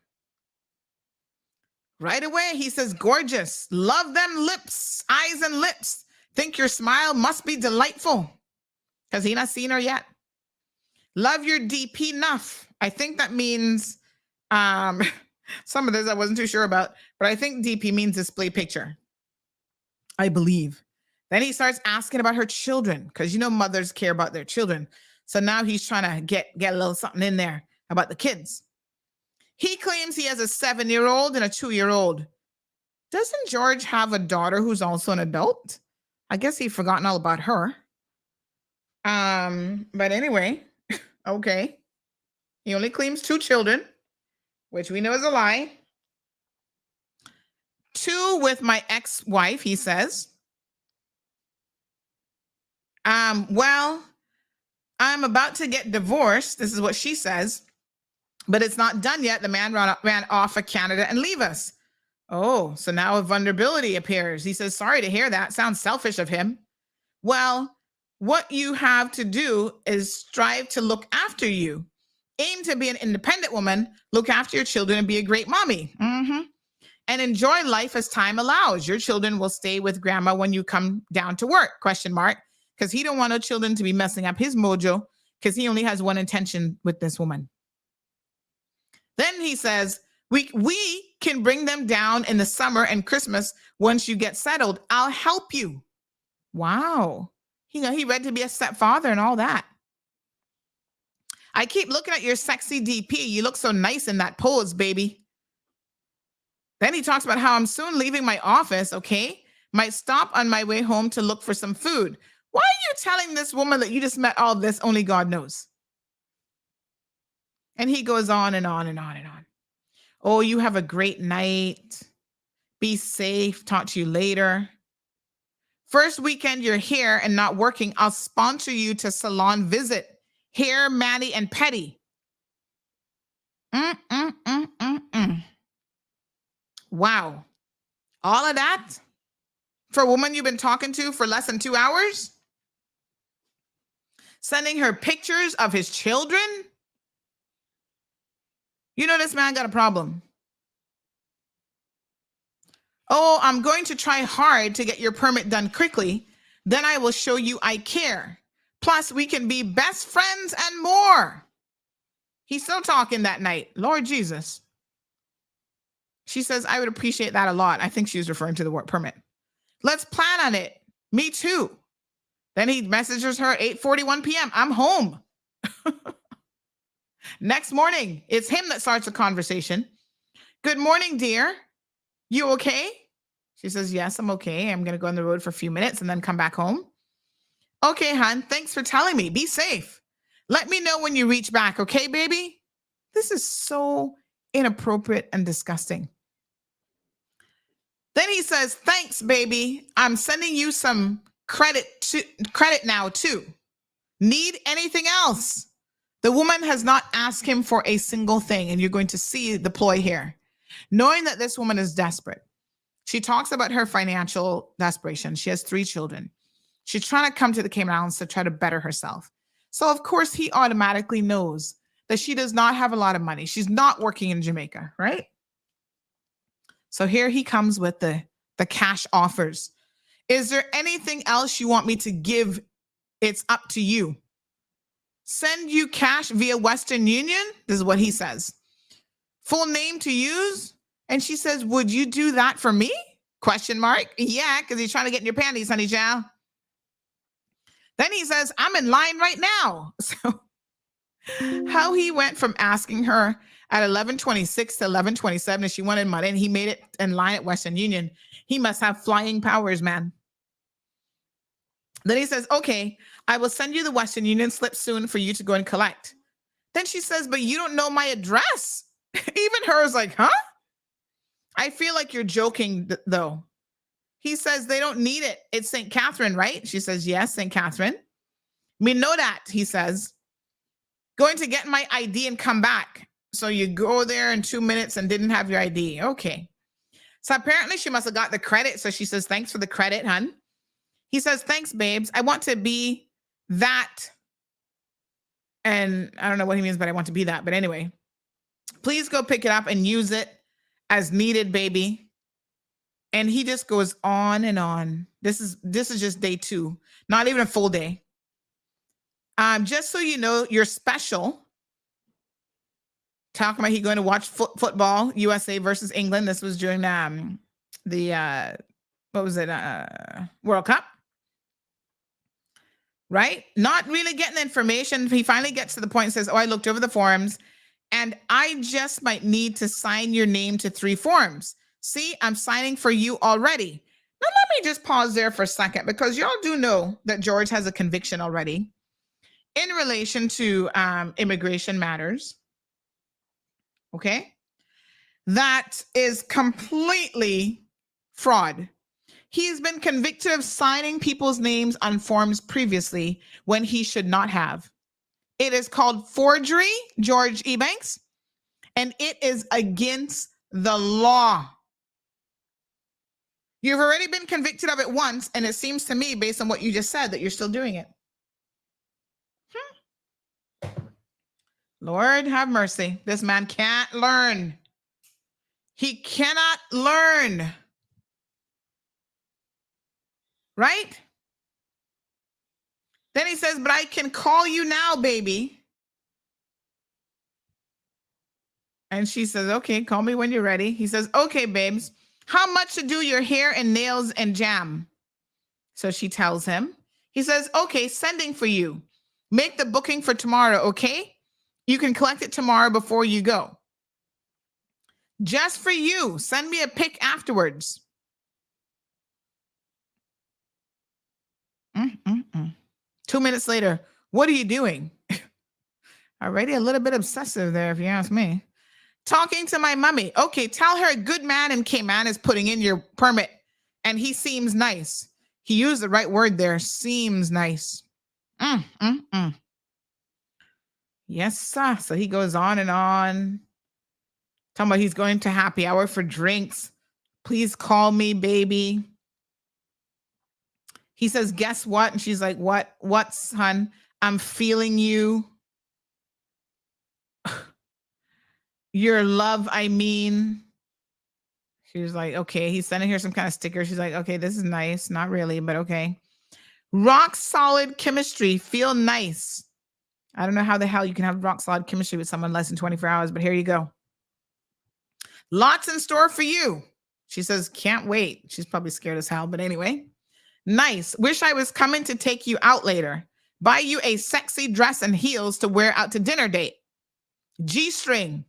Right away, he says, gorgeous. Love them lips, eyes and lips. Think your smile must be delightful. Because he not seen her yet. Love your DP enough. I think that means, some of this I wasn't too sure about, but I think DP means display picture. I believe. Then he starts asking about her children, because you know mothers care about their children. So now he's trying to get a little something in there about the kids. He claims he has a 7-year-old and a 2-year-old. Doesn't George have a daughter who's also an adult? I guess he'd forgotten all about her. But anyway, okay. He only claims 2 children, which we know is a lie. 2 with my ex-wife, he says. Well, I'm about to get divorced. This is what she says. But it's not done yet. The man ran off for Canada and leave us. Oh, so now a vulnerability appears. He says, sorry to hear that. Sounds selfish of him. Well, What you have to do is strive to look after you. Aim to be an independent woman, look after your children, and be a great mommy. And enjoy life as time allows. Your children will stay with grandma when you come down to work, ? Because he don't want no children to be messing up his mojo because he only has one intention with this woman. Then he says, we can bring them down in the summer and Christmas once you get settled. I'll help you. Wow. He ready to be a stepfather and all that. I keep looking at your sexy DP. You look so nice in that pose, baby. Then he talks about how I'm soon leaving my office, okay? Might stop on my way home to look for some food. Why are you telling this woman that you just met all this? Only God knows. And he goes on and on and on and on. Oh, you have a great night. Be safe. Talk to you later. First weekend you're here and not working, I'll sponsor you to salon visit. Hair, mani, and pedi. Wow. All of that for a woman you've been talking to for less than 2 hours? Sending her pictures of his children? You know this man got a problem. Oh, I'm going to try hard to get your permit done quickly. Then I will show you I care. Plus, we can be best friends and more. He's still talking that night. Lord Jesus. She says, I would appreciate that a lot. I think she was referring to the work permit. Let's plan on it. Me too. Then he messages her at 8:41 p.m. I'm home. Next morning, it's him that starts the conversation. Good morning, dear. You okay? She says, yes, I'm okay. I'm going to go on the road for a few minutes and then come back home. Okay, hon. Thanks for telling me. Be safe. Let me know when you reach back. Okay, baby? This is so inappropriate and disgusting. Then he says, thanks, baby. I'm sending you some credit now, too. Need anything else? The woman has not asked him for a single thing, and you're going to see the ploy here. Knowing that this woman is desperate, she talks about her financial desperation. She has 3 children. She's trying to come to the Cayman Islands to try to better herself. So, of course, he automatically knows that she does not have a lot of money. She's not working in Jamaica, right? So here he comes with the cash offers. Is there anything else you want me to give? It's up to you. Send you cash via Western Union? This is what he says. Full name to use? And she says, would you do that for me? ? Yeah, because he's trying to get in your panties, honey child. Then he says, I'm in line right now. So how he went from asking her at 11:26 to 11:27 if she wanted money, and he made it in line at Western Union. He must have flying powers, man. Then he says, okay, I will send you the Western Union slip soon for you to go and collect. Then she says, but you don't know my address. Even her is like, huh? I feel like you're joking, though. He says, they don't need it. It's St. Catherine, right? She says, yes, St. Catherine. We know that, he says. Going to get my ID and come back. So you go there in 2 minutes and didn't have your ID. Okay. So apparently she must have got the credit. So she says, thanks for the credit, hun. He says, thanks, babes. I want to be that. And I don't know what he means, but I want to be that. But anyway, please go pick it up and use it as needed, baby. And he just goes on and on. This is just day 2, not even a full day. Just so you know, you're special. Talking about he going to watch football, USA versus England. This was during the World Cup. Right? Not really getting information. He finally gets to the point and says, oh, I looked over the forms and I just might need to sign your name to 3 forms. See, I'm signing for you already. Now, let me just pause there for a second because y'all do know that George has a conviction already in relation to immigration matters. Okay? That is completely fraud. He's been convicted of signing people's names on forms previously when he should not have. It is called forgery, George Ebanks, and it is against the law. You've already been convicted of it once, and it seems to me, based on what you just said, that you're still doing it. Lord have mercy. This man can't learn. He cannot learn. Right? Then he says, but I can call you now, baby. And she says, okay, call me when you're ready. He says, okay, babes, how much to do your hair and nails and jam? So she tells him. He says, okay, sending for you. Make the booking for tomorrow, okay? You can collect it tomorrow before you go. Just for you. Send me a pic afterwards. 2 minutes later, what are you doing? Already a little bit obsessive there, if you ask me. Talking to my mummy. Okay, tell her a good man in Cayman is putting in your permit, and he seems nice. He used the right word there. Seems nice. Yes, sir. So he goes on and on. Talking about he's going to happy hour for drinks. Please call me, baby. He says, guess what? And she's like, what? What, son? I'm feeling you. Your love, I mean. She was like, okay. He's sending her some kind of sticker. She's like, okay, this is nice. Not really, but okay. Rock solid chemistry. Feel nice. I don't know how the hell you can have rock solid chemistry with someone less than 24 hours, but here you go. Lots in store for you. She says, can't wait. She's probably scared as hell, but anyway. Nice. Wish I was coming to take you out later. Buy you a sexy dress and heels to wear out to dinner date. G-string.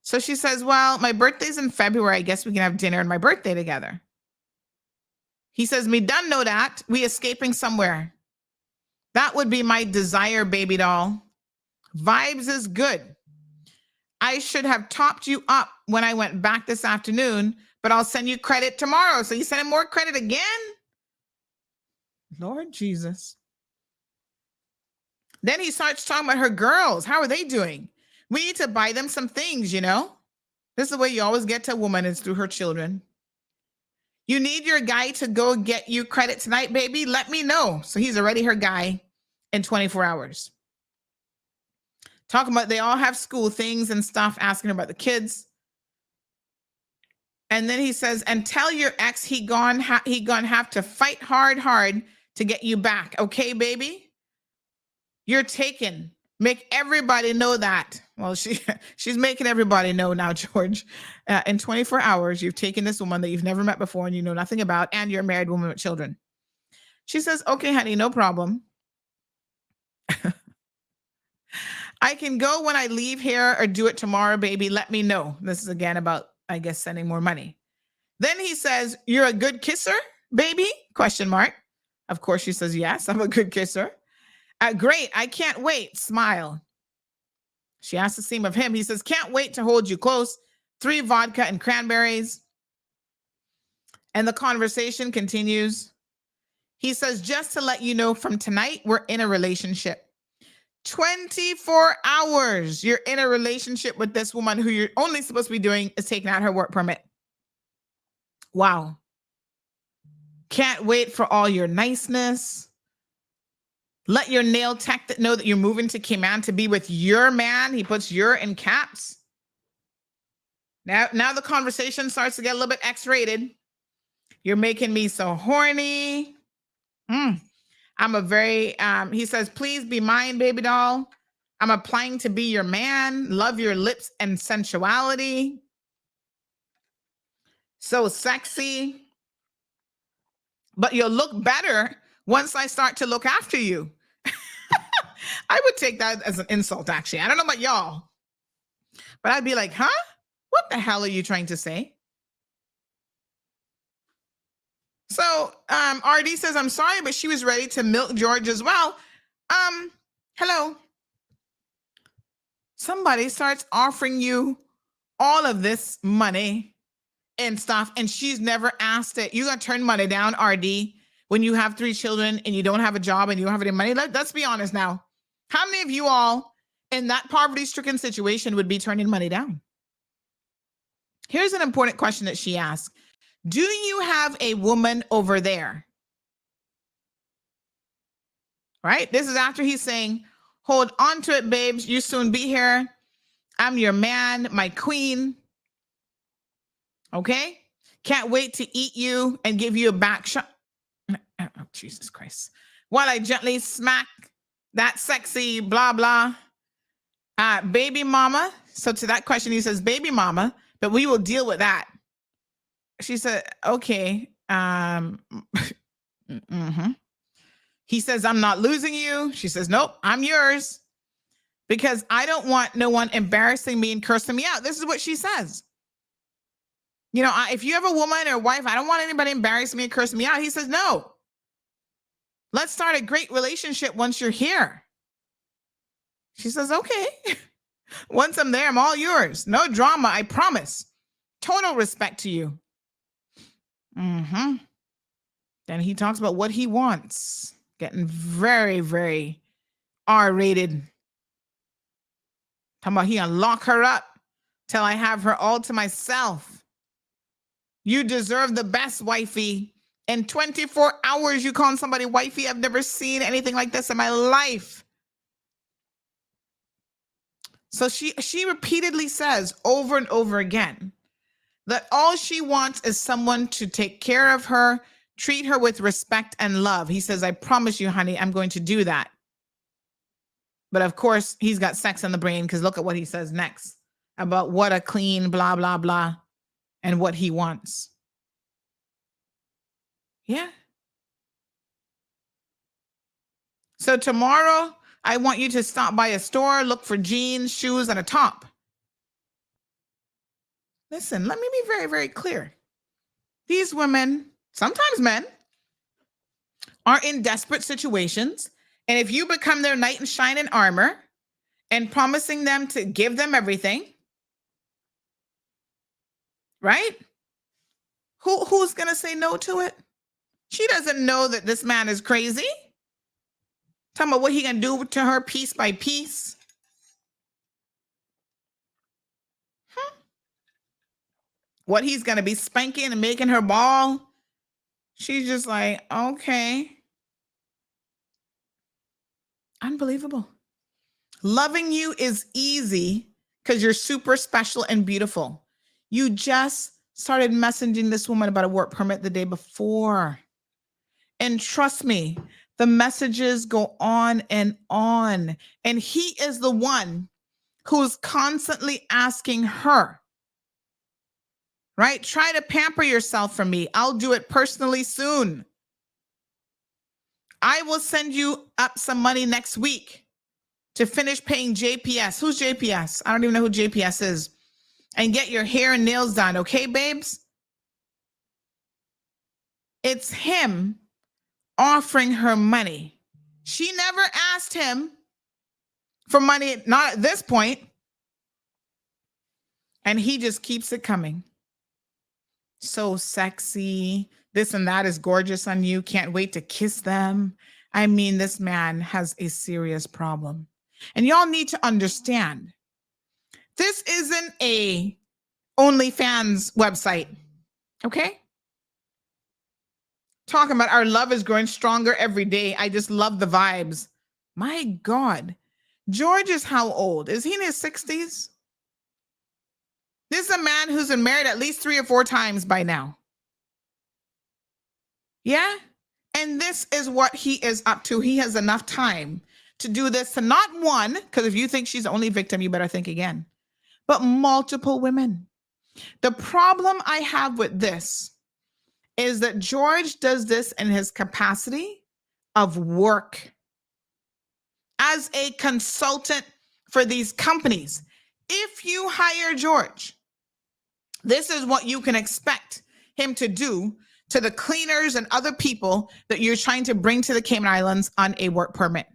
So she says, well, my birthday's in February. I guess we can have dinner and my birthday together. He says, me done know that. We escaping somewhere. That would be my desire, baby doll. Vibes is good. I should have topped you up when I went back this afternoon, but I'll send you credit tomorrow. So you send him more credit again? Lord Jesus. Then he starts talking about her girls. How are they doing? We need to buy them some things, you know? This is the way you always get to a woman, is through her children. You need your guy to go get you credit tonight, baby? Let me know. So he's already her guy in 24 hours. Talking about they all have school things and stuff, asking about the kids. And then he says, and tell your ex he gonna have to fight hard to get you back. Okay, baby? You're taken. Make everybody know that. Well, she's making everybody know now, George. In 24 hours, you've taken this woman that you've never met before and you know nothing about, and you're a married woman with children. She says, okay, honey, no problem. I can go when I leave here or do it tomorrow, baby. Let me know. This is again about, I guess, sending more money. Then he says, you're a good kisser, baby? Question mark. Of course, she says, yes, I'm a good kisser. Great. I can't wait. Smile. She asks the same of him. He says, can't wait to hold you close. 3 vodka and cranberries. And the conversation continues. He says, just to let you know, from tonight, we're in a relationship. 24 hours. You're in a relationship with this woman who you're only supposed to be doing is taking out her work permit. Wow. Can't wait for all your niceness. Let your nail tech know that you're moving to Cayman to be with your man. He puts your in caps. Now the conversation starts to get a little bit X-rated. You're making me so horny. I'm a very, he says, please be mine, baby doll. I'm applying to be your man. Love your lips and sensuality. So sexy. But you'll look better once I start to look after you. I would take that as an insult, actually. I don't know about y'all, but I'd be like, huh? What the hell are you trying to say? So RD says, I'm sorry, but she was ready to milk George as well. Hello. Somebody starts offering you all of this money and stuff, and she's never asked it. You got to turn money down, RD, when you have 3 children and you don't have a job and you don't have any money. Let's be honest now. How many of you all in that poverty-stricken situation would be turning money down? Here's an important question that she asked. Do you have a woman over there? Right? This is after he's saying, Hold on to it, babes. You soon be here. I'm your man, my queen. Okay? Can't wait to eat you and give you a back shot. Oh, Jesus Christ. While I gently smack that sexy blah, blah. Baby mama. So to that question, he says, baby mama, but we will deal with that. She said, okay. He says, I'm not losing you. She says, nope, I'm yours. Because I don't want no one embarrassing me and cursing me out. This is what she says. You know, if you have a woman or wife, I don't want anybody embarrassing me and cursing me out. He says, no. Let's start a great relationship once you're here. She says, okay. Once I'm there, I'm all yours. No drama, I promise. Total respect to you. Then he talks about what he wants. Getting very, very R-rated. Talking about he unlock her up till I have her all to myself. You deserve the best, wifey. In 24 hours, you calling somebody wifey? I've never seen anything like this in my life. So she repeatedly says over and over again that all she wants is someone to take care of her, treat her with respect and love. He says, I promise you, honey, I'm going to do that. But of course, he's got sex in the brain because look at what he says next about what a clean blah, blah, blah, and what he wants. Yeah. So tomorrow, I want you to stop by a store, look for jeans, shoes, and a top. Listen, let me be very, very clear. These women, sometimes men, are in desperate situations. And if you become their knight in shining armor and promising them to give them everything, right? Who's going to say no to it? She doesn't know that this man is crazy. Talking about what he going to do to her piece by piece. What he's going to be spanking and making her bawl. She's just like, okay. Unbelievable. Loving you is easy because you're super special and beautiful. You just started messaging this woman about a work permit the day before. And trust me, the messages go on. And he is the one who's constantly asking her, right? Try to pamper yourself for me. I'll do it personally soon. I will send you up some money next week to finish paying JPS. Who's JPS? I don't even know who JPS is. And get your hair and nails done. Okay, babes? It's him offering her money. She never asked him for money, not at this point. And he just keeps it coming. So sexy. This and that is gorgeous on you. Can't wait to kiss them. I mean, this man has a serious problem. And y'all need to understand, this isn't a OnlyFans website, okay? Talking about our love is growing stronger every day. I just love the vibes. My God. George is how old? Is he in his 60s? This is a man who's been married at least 3 or 4 times by now. Yeah? And this is what he is up to. He has enough time to do this to not one, because if you think she's the only victim, you better think again, but multiple women. The problem I have with this is that George does this in his capacity of work as a consultant for these companies. If you hire George, this is what you can expect him to do to the cleaners and other people that you're trying to bring to the Cayman Islands on a work permit.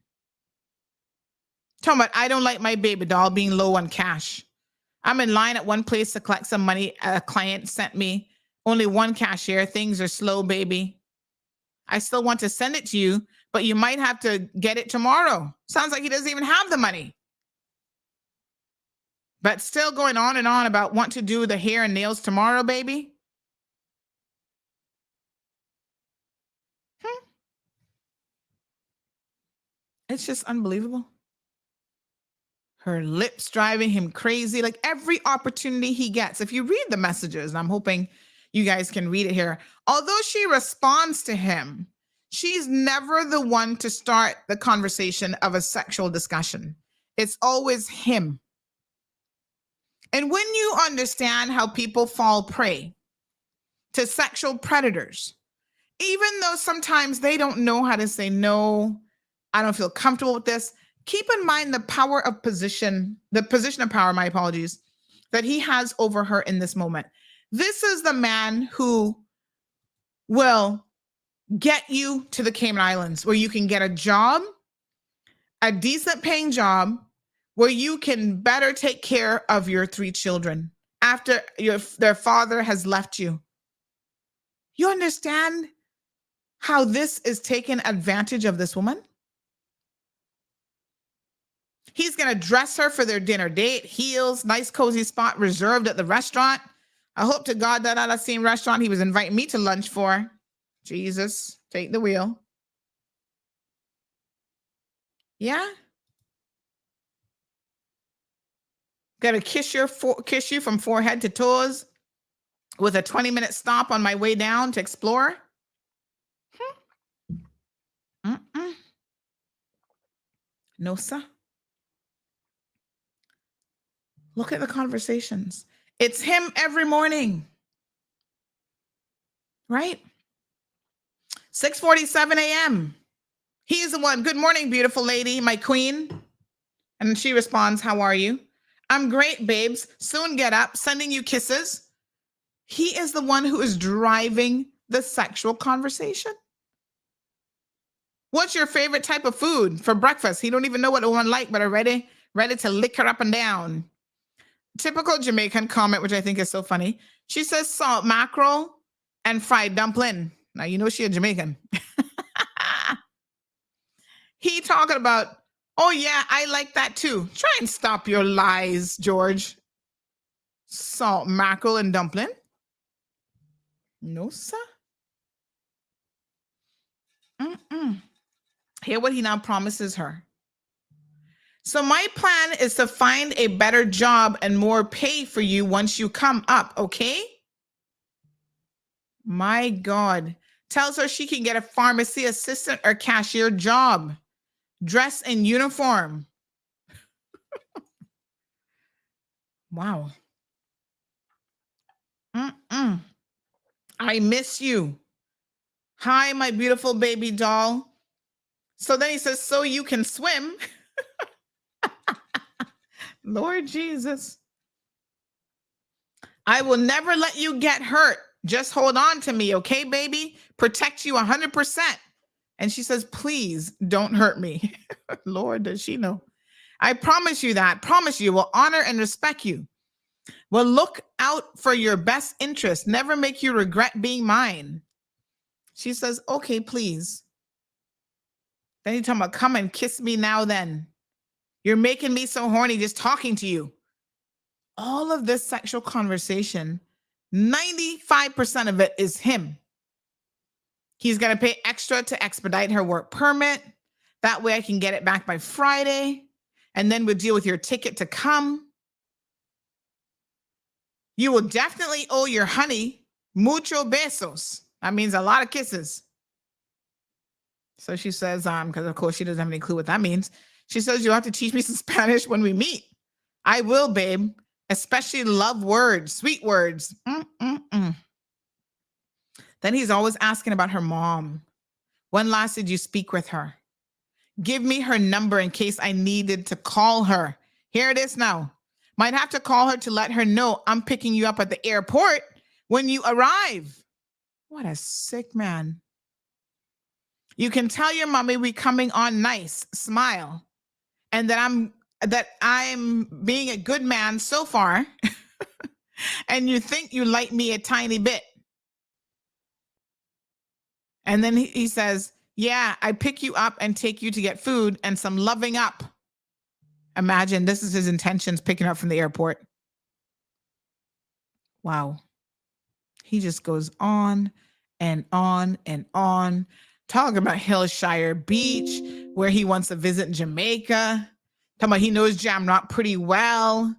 Talking about, I don't like my baby doll being low on cash. I'm in line at one place to collect some money. A client sent me only one cashier. Things are slow, baby. I still want to send it to you, but you might have to get it tomorrow. Sounds like he doesn't even have the money. But still going on and on about want to do the hair and nails tomorrow, baby. It's just unbelievable. Her lips driving him crazy. Like every opportunity he gets. If you read the messages, and I'm hoping you guys can read it here. Although she responds to him, she's never the one to start the conversation of a sexual discussion. It's always him. And when you understand how people fall prey to sexual predators, even though sometimes they don't know how to say, no, I don't feel comfortable with this, keep in mind the power of position, the position of power, my apologies, that he has over her in this moment. This is the man who will get you to the Cayman Islands where you can get a job, a decent paying job, where you can better take care of your 3 children after their father has left you. You understand how this is taking advantage of this woman? He's going to dress her for their dinner date, heels, nice cozy spot reserved at the restaurant. I hope to God that at the same restaurant he was inviting me to lunch for. Jesus, take the wheel. Yeah? Got to kiss you from forehead to toes with a 20-minute stop on my way down to explore. No, sir. Look at the conversations. It's him every morning. Right? 6:47 a.m. He's the one. Good morning, beautiful lady, my queen. And she responds, how are you? I'm great, babes. Soon get up, sending you kisses. He is the one who is driving the sexual conversation. What's your favorite type of food for breakfast? He don't even know what a woman like, but are ready to lick her up and down. Typical Jamaican comment, which I think is so funny. She says salt mackerel and fried dumpling. Now, you know she a Jamaican. He talking about, oh yeah, I like that too. Try and stop your lies, George. Salt mackerel and dumpling? No, sir. Hear what he now promises her. So my plan is to find a better job and more pay for you once you come up, okay? My God. Tells her she can get a pharmacy assistant or cashier job. Dress in uniform. Wow. I miss you. Hi, my beautiful baby doll. So then he says, so you can swim. Lord Jesus. I will never let you get hurt. Just hold on to me, okay, baby? Protect you 100%. And she says, please don't hurt me. Lord, does she know? I promise you that. Promise you will honor and respect you. Will look out for your best interest. Never make you regret being mine. She says, okay, please. Then he's talking about, come and kiss me now then. You're making me so horny just talking to you. All of this sexual conversation, 95% of it is him. He's going to pay extra to expedite her work permit. That way I can get it back by Friday. And then we'll deal with your ticket to come. You will definitely owe your honey mucho besos. That means a lot of kisses. So she says, because of course she doesn't have any clue what that means. She says, you'll have to teach me some Spanish when we meet. I will, babe. Especially love words, sweet words. Then he's always asking about her mom. When last did you speak with her? Give me her number in case I needed to call her. Here it is now. Might have to call her to let her know I'm picking you up at the airport when you arrive. What a sick man. You can tell your mommy we coming on nice, smile, and that I'm being a good man so far, and you think you like me a tiny bit. And then he says, yeah, I pick you up and take you to get food and some loving up. Imagine this is his intentions picking up from the airport. Wow. He just goes on and on and on, talking about Hillshire Beach, where he wants to visit Jamaica, Talking about he knows Jamrock pretty well.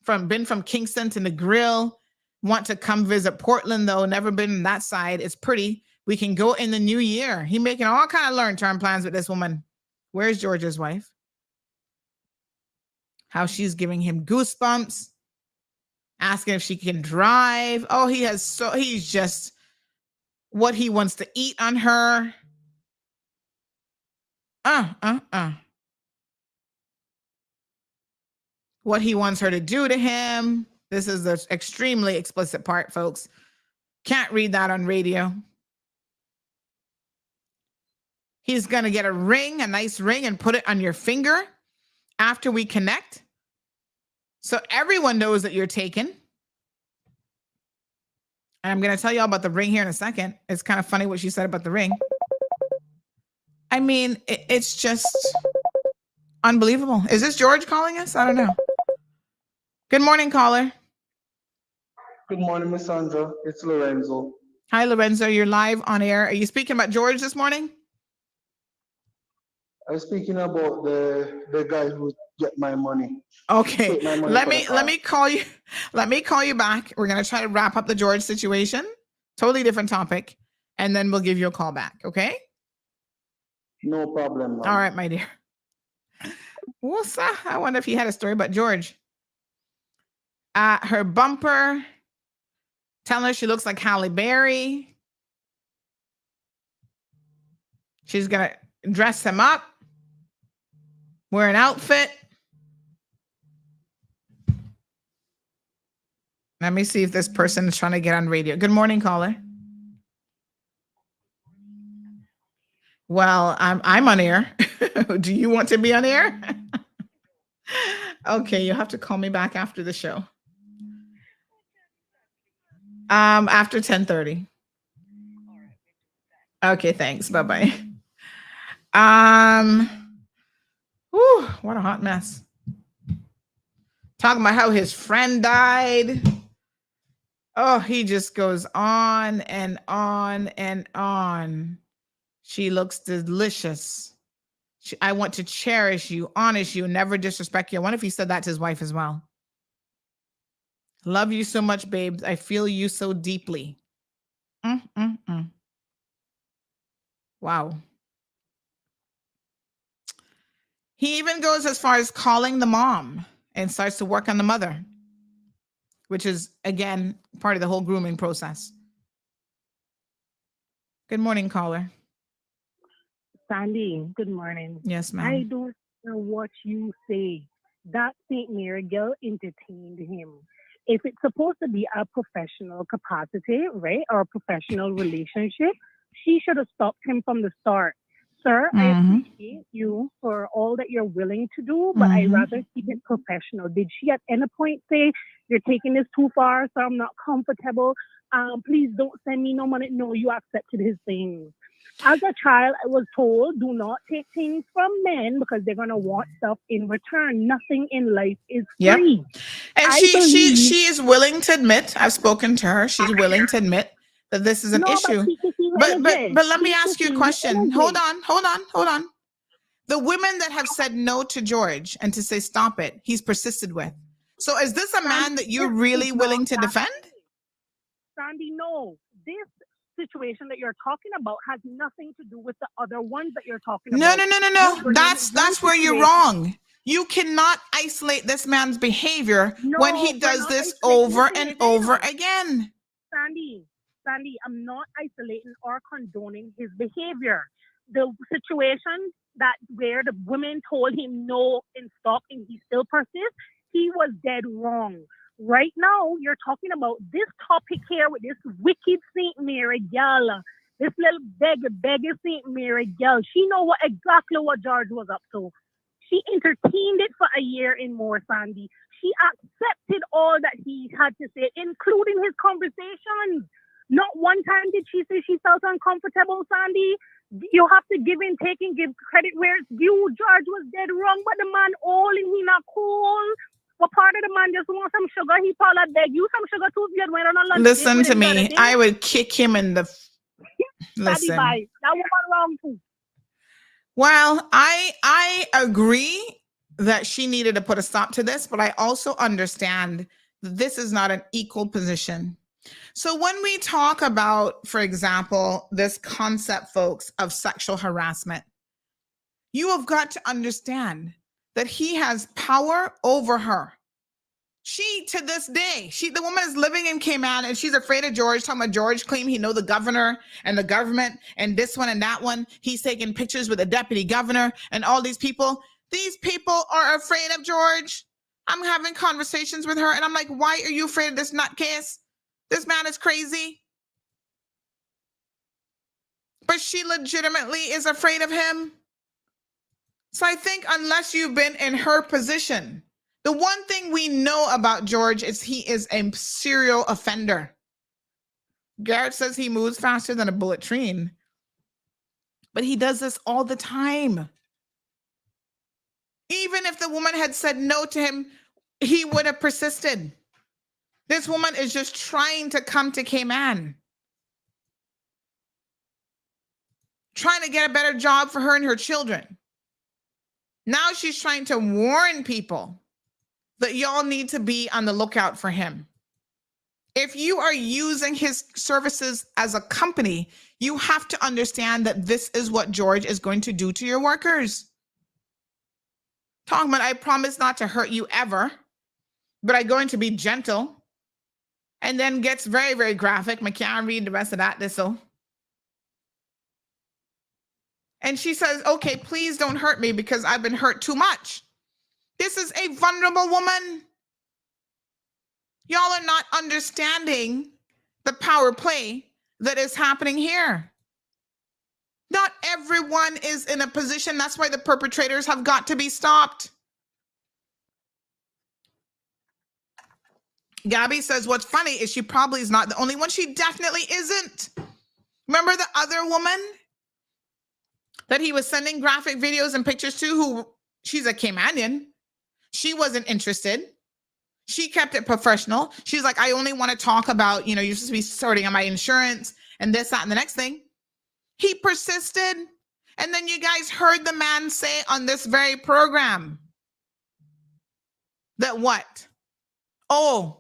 Been from Kingston to the Grill. Want to come visit Portland though. Never been on that side. It's pretty. We can go in the new year. He making all kind of long-term plans with this woman. Where's George's wife? How she's giving him goosebumps. Asking if she can drive. Oh, he's just what he wants to eat on her. What he wants her to do to him. This is the extremely explicit part, folks. Can't read that on radio. He's going to get a ring, a nice ring, and put it on your finger after we connect. So everyone knows that you're taken. And I'm going to tell you all about the ring here in a second. It's kind of funny what she said about the ring. I mean, it's just unbelievable. Is this George calling us? I don't know. Good morning, caller. Good morning, Miss Sandra. It's Lorenzo. Hi, Lorenzo. You're live on air. Are you speaking about George this morning? I'm speaking about the guy who get my money. Okay. Let me call you. Let me call you back. We're gonna try to wrap up the George situation. Totally different topic, and then we'll give you a call back. Okay? No problem. All right, my dear. What's that? I wonder if he had a story about George. Her bumper. Telling her she looks like Halle Berry. She's gonna dress him up. Wear an outfit. Let me see if this person is trying to get on radio. Good morning, caller. Well, I'm on air. Do you want to be on air? Okay, you'll have to call me back after the show. After 10:30. Okay, thanks. Bye-bye. Whew, what a hot mess. Talking about how his friend died. Oh, he just goes on and on and on. She looks delicious. I want to cherish you, honor you, never disrespect you. I wonder if he said that to his wife as well. Love you so much, babes. I feel you so deeply. Wow. He even goes as far as calling the mom and starts to work on the mother, which is, again, part of the whole grooming process. Good morning, caller. Sandy, good morning. Yes, ma'am. I don't know what you say. That St. Mary girl entertained him. If it's supposed to be a professional capacity, right, or a professional relationship, she should have stopped him from the start. Sir, I appreciate you for all that you're willing to do, but I'd rather keep it professional. Did she at any point say, you're taking this too far, so I'm not comfortable? Please don't send me no money. No, you accepted his things. As a child, I was told, do not take things from men because they're going to want stuff in return. Nothing in life is free. And she is willing to admit, I've spoken to her, she's willing to admit that this is an issue. But let me ask you a question. Hold on. The women that have said no to George and to say stop it, he's persisted with. So is this a man that you're really willing to defend? Sandy, no. This situation that you're talking about has nothing to do with the other ones that you're talking about. No. That's where you're wrong. You cannot isolate this man's behavior when he does this over and over again. Sandy, I'm not isolating or condoning his behavior. The situation where the women told him no and stop and he still persists, he was dead wrong. Right now, you're talking about this topic here with this wicked St. Mary girl, this little beggar St. Mary girl. She know exactly what George was up to. She entertained it for a year and more, Sandy. She accepted all that he had to say, including his conversations. Not one time did she say she felt uncomfortable, Sandy. You have to give and take and give credit where it's due. George was dead wrong, but the man all and he not cool. What part of the man just want some sugar? He probably beg you some sugar too if you went on a lunch. Listen to me. I would kick him in the... Listen. That woman wrong too. Well, I agree that she needed to put a stop to this, but I also understand that this is not an equal position. So when we talk about, for example, this concept, folks, of sexual harassment, you have got to understand that he has power over her. She, to this day, the woman is living in Cayman and she's afraid of George, talking about George claim he know the governor and the government and this one and that one. He's taking pictures with the deputy governor and all these people. These people are afraid of George. I'm having conversations with her and I'm like, why are you afraid of this nutcase? This man is crazy. But she legitimately is afraid of him. So I think unless you've been in her position, the one thing we know about George is he is a serial offender. Garrett says he moves faster than a bullet train, but he does this all the time. Even if the woman had said no to him, he would have persisted. This woman is just trying to come to Cayman, trying to get a better job for her and her children. Now she's trying to warn people that y'all need to be on the lookout for him. If you are using his services as a company, you have to understand that this is what George is going to do to your workers. Talking about, I promise not to hurt you ever, but I'm going to be gentle. And then gets very, very graphic. I can't read the rest of that. This'll. And she says, okay, please don't hurt me because I've been hurt too much. This is a vulnerable woman. Y'all are not understanding the power play that is happening here. Not everyone is in a position. That's why the perpetrators have got to be stopped. Gabby says, what's funny is she probably is not the only one. She definitely isn't. Remember the other woman that he was sending graphic videos and pictures to, who she's a Caymanian. She wasn't interested. She kept it professional. She's like, I only want to talk about, you're supposed to be sorting on my insurance and this, that, and the next thing. He persisted. And then you guys heard the man say on this very program that what? Oh,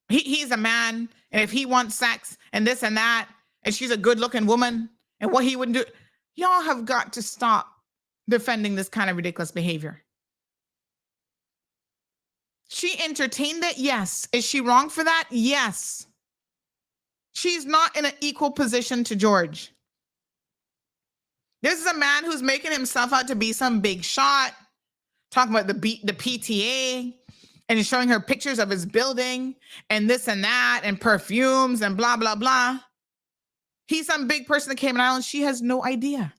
he's a man, and if he wants sex and this and that, and she's a good-looking woman, and what he wouldn't do. Y'all have got to stop defending this kind of ridiculous behavior. She entertained it? Yes. Is she wrong for that? Yes. She's not in an equal position to George. This is a man who's making himself out to be some big shot, talking about the PTA, and he's showing her pictures of his building and this and that and perfumes and blah, blah, blah. He's some big person that came in Ireland. She has no idea.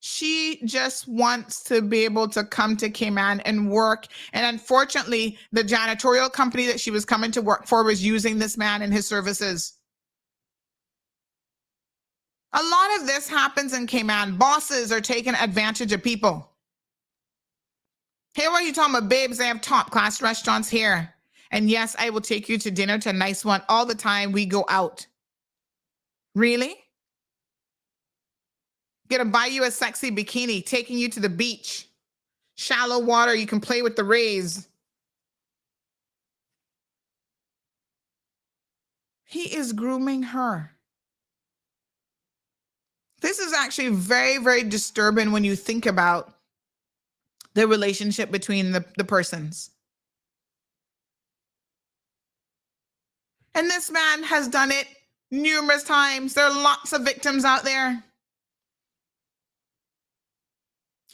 She just wants to be able to come to Cayman and work. And unfortunately, the janitorial company that she was coming to work for was using this man and his services. A lot of this happens in Cayman. Bosses are taking advantage of people. Here, what are you talking about, babes? They have top class restaurants here. And yes, I will take you to dinner to a nice one all the time we go out. Really? Gonna buy you a sexy bikini, taking you to the beach. Shallow water, you can play with the rays. He is grooming her. This is actually very, very disturbing when you think about the relationship between the persons. And this man has done it numerous times. There are lots of victims out there.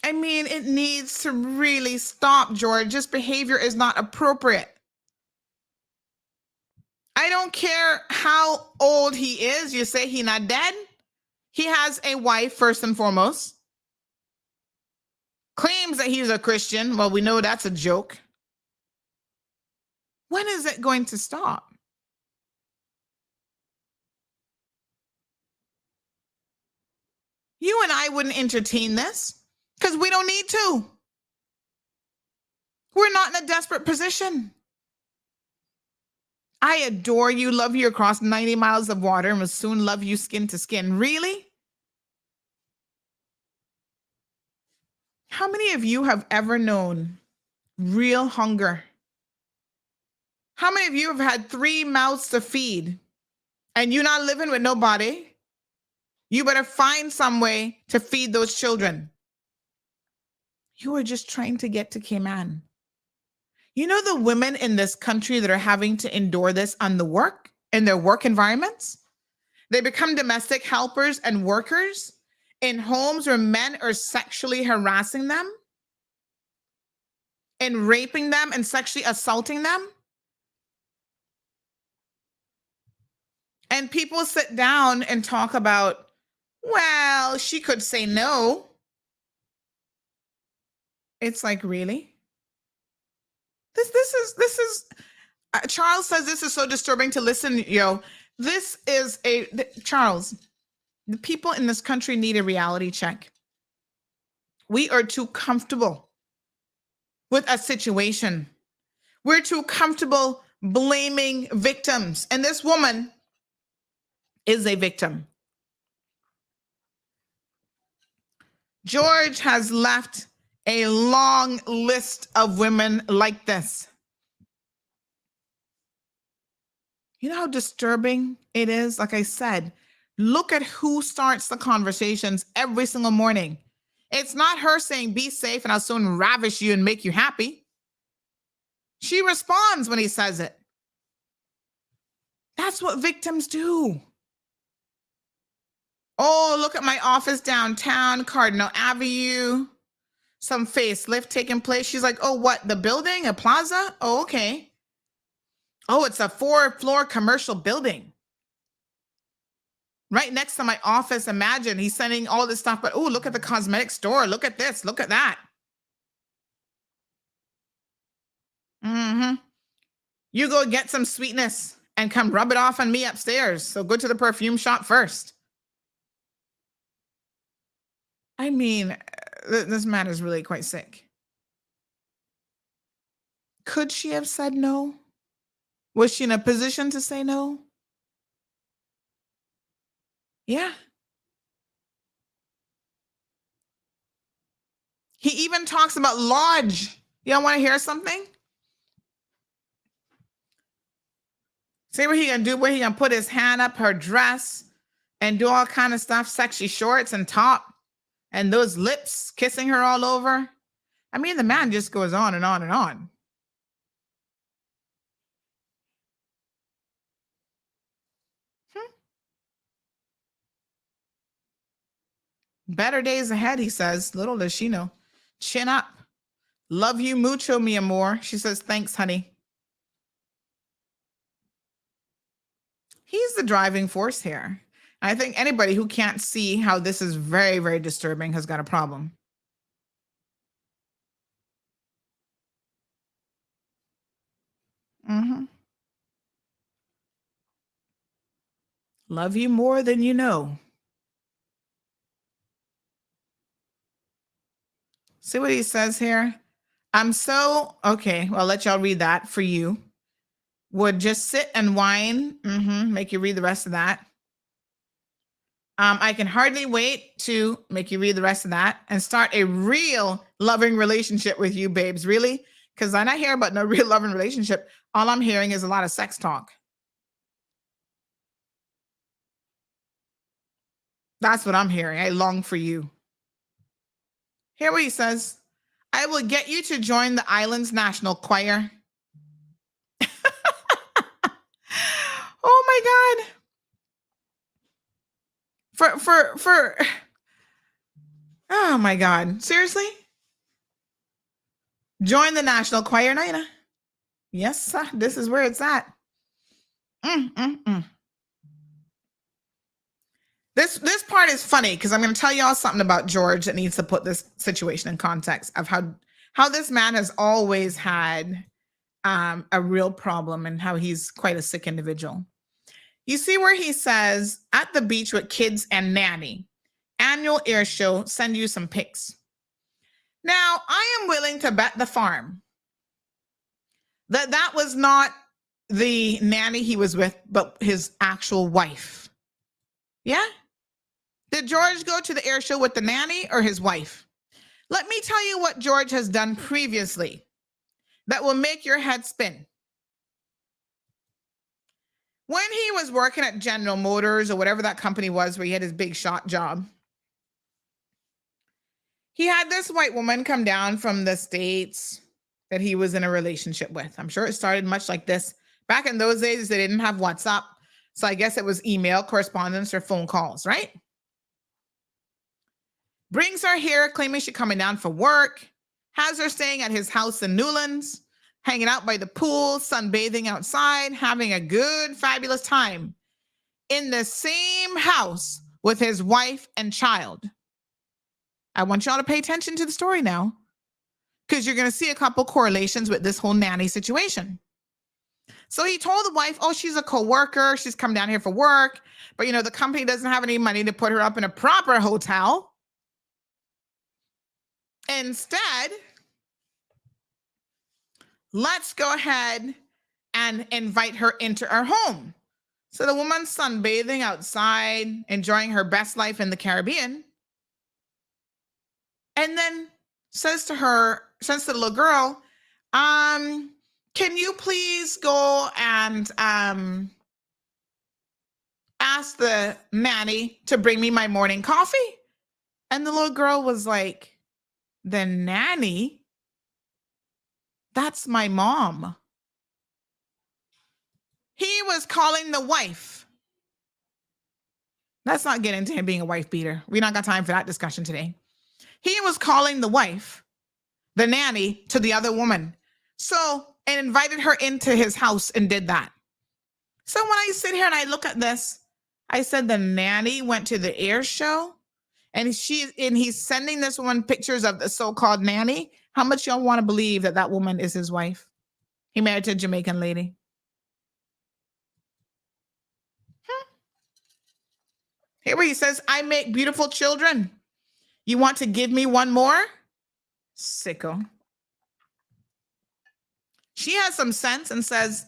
I mean, it needs to really stop, George. This behavior is not appropriate. I don't care how old he is. You say he's not dead. He has a wife, first and foremost. Claims that he's a Christian. Well, we know that's a joke. When is it going to stop? You and I wouldn't entertain this because we don't need to. We're not in a desperate position. I adore you, love you across 90 miles of water, and will soon love you skin to skin. Really? many of you have ever known real hunger? How many of you have had 3 mouths to feed and you're not living with nobody? You better find some way to feed those children. You are just trying to get to Cayman. You know the women in this country that are having to endure this on the work, in their work environments? They become domestic helpers and workers in homes where men are sexually harassing them and raping them and sexually assaulting them. And people sit down and talk about, well, she could say no. It's like, really? This is Charles says this is so disturbing to listen, This is Charles, the people in this country need a reality check. We are too comfortable with a situation. We're too comfortable blaming victims. And this woman is a victim. George has left a long list of women like this. You know how disturbing it is? Like I said, look at who starts the conversations every single morning. It's not her saying, be safe and I'll soon ravish you and make you happy. She responds when he says it. That's what victims do. Oh, look at my office downtown, Cardinal Avenue. Some facelift taking place. She's like, oh, what? The building? A plaza? Oh, okay. Oh, it's a 4-floor commercial building. Right next to my office. Imagine he's sending all this stuff, but oh, look at the cosmetic store. Look at this. Look at that. You go get some sweetness and come rub it off on me upstairs. So go to the perfume shop first. I mean, this man is really quite sick. Could she have said no? Was she in a position to say no? Yeah. He even talks about lodge. Y'all want to hear something? See what he gonna do? Where he gonna put his hand up her dress and do all kind of stuff, sexy shorts and top, and those lips kissing her all over. I mean, the man just goes on and on and on. Better days ahead, he says. Little does she know. Chin up. Love you mucho, mi amor. She says, thanks, honey. He's the driving force here. I think anybody who can't see how this is very, very disturbing has got a problem. Love you more than you know. See what he says here? Okay, well, I'll let y'all read that for you. Would just sit and whine. Make you read the rest of that. I can hardly wait to make you read the rest of that and start a real loving relationship with you, babes. Really? Because I'm not hearing about no real loving relationship. All I'm hearing is a lot of sex talk. That's what I'm hearing. I long for you. Hear what he says. I will get you to join the island's national choir. Oh my God. Oh my God. Seriously? Join the national choir, Naina. Yes, sir. This is where it's at. This part is funny because I'm going to tell y'all something about George that needs to put this situation in context of how this man has always had a real problem and how he's quite a sick individual. You see where he says, at the beach with kids and nanny, annual air show, send you some pics. Now, I am willing to bet the farm that was not the nanny he was with, but his actual wife. Yeah? Did George go to the air show with the nanny or his wife? Let me tell you what George has done previously that will make your head spin. When he was working at General Motors or whatever that company was where he had his big shot job, he had this white woman come down from the States that he was in a relationship with. I'm sure it started much like this. Back in those days, they didn't have WhatsApp. So I guess it was email correspondence or phone calls, right? Brings her here, claiming she's coming down for work, has her staying at his house in Newlands, hanging out by the pool, sunbathing outside, having a good, fabulous time in the same house with his wife and child. I want y'all to pay attention to the story now, because you're going to see a couple correlations with this whole nanny situation. So he told the wife, oh, she's a co-worker. She's come down here for work. But, the company doesn't have any money to put her up in a proper hotel. Instead, let's go ahead and invite her into our home. So the woman's sunbathing outside, enjoying her best life in the Caribbean. And then says to the little girl, can you please go and ask the nanny to bring me my morning coffee? And the little girl was like, the nanny? That's my mom. He was calling the wife. Let's not get into him being a wife beater. We don't got time for that discussion today. He was calling the wife, the nanny, to the other woman. And invited her into his house and did that. So when I sit here and I look at this, I said the nanny went to the air show and he's sending this woman pictures of the so-called nanny. How much y'all want to believe that woman is his wife? He married to a Jamaican lady. Here where he says, I make beautiful children. You want to give me one more? Sicko. She has some sense and says,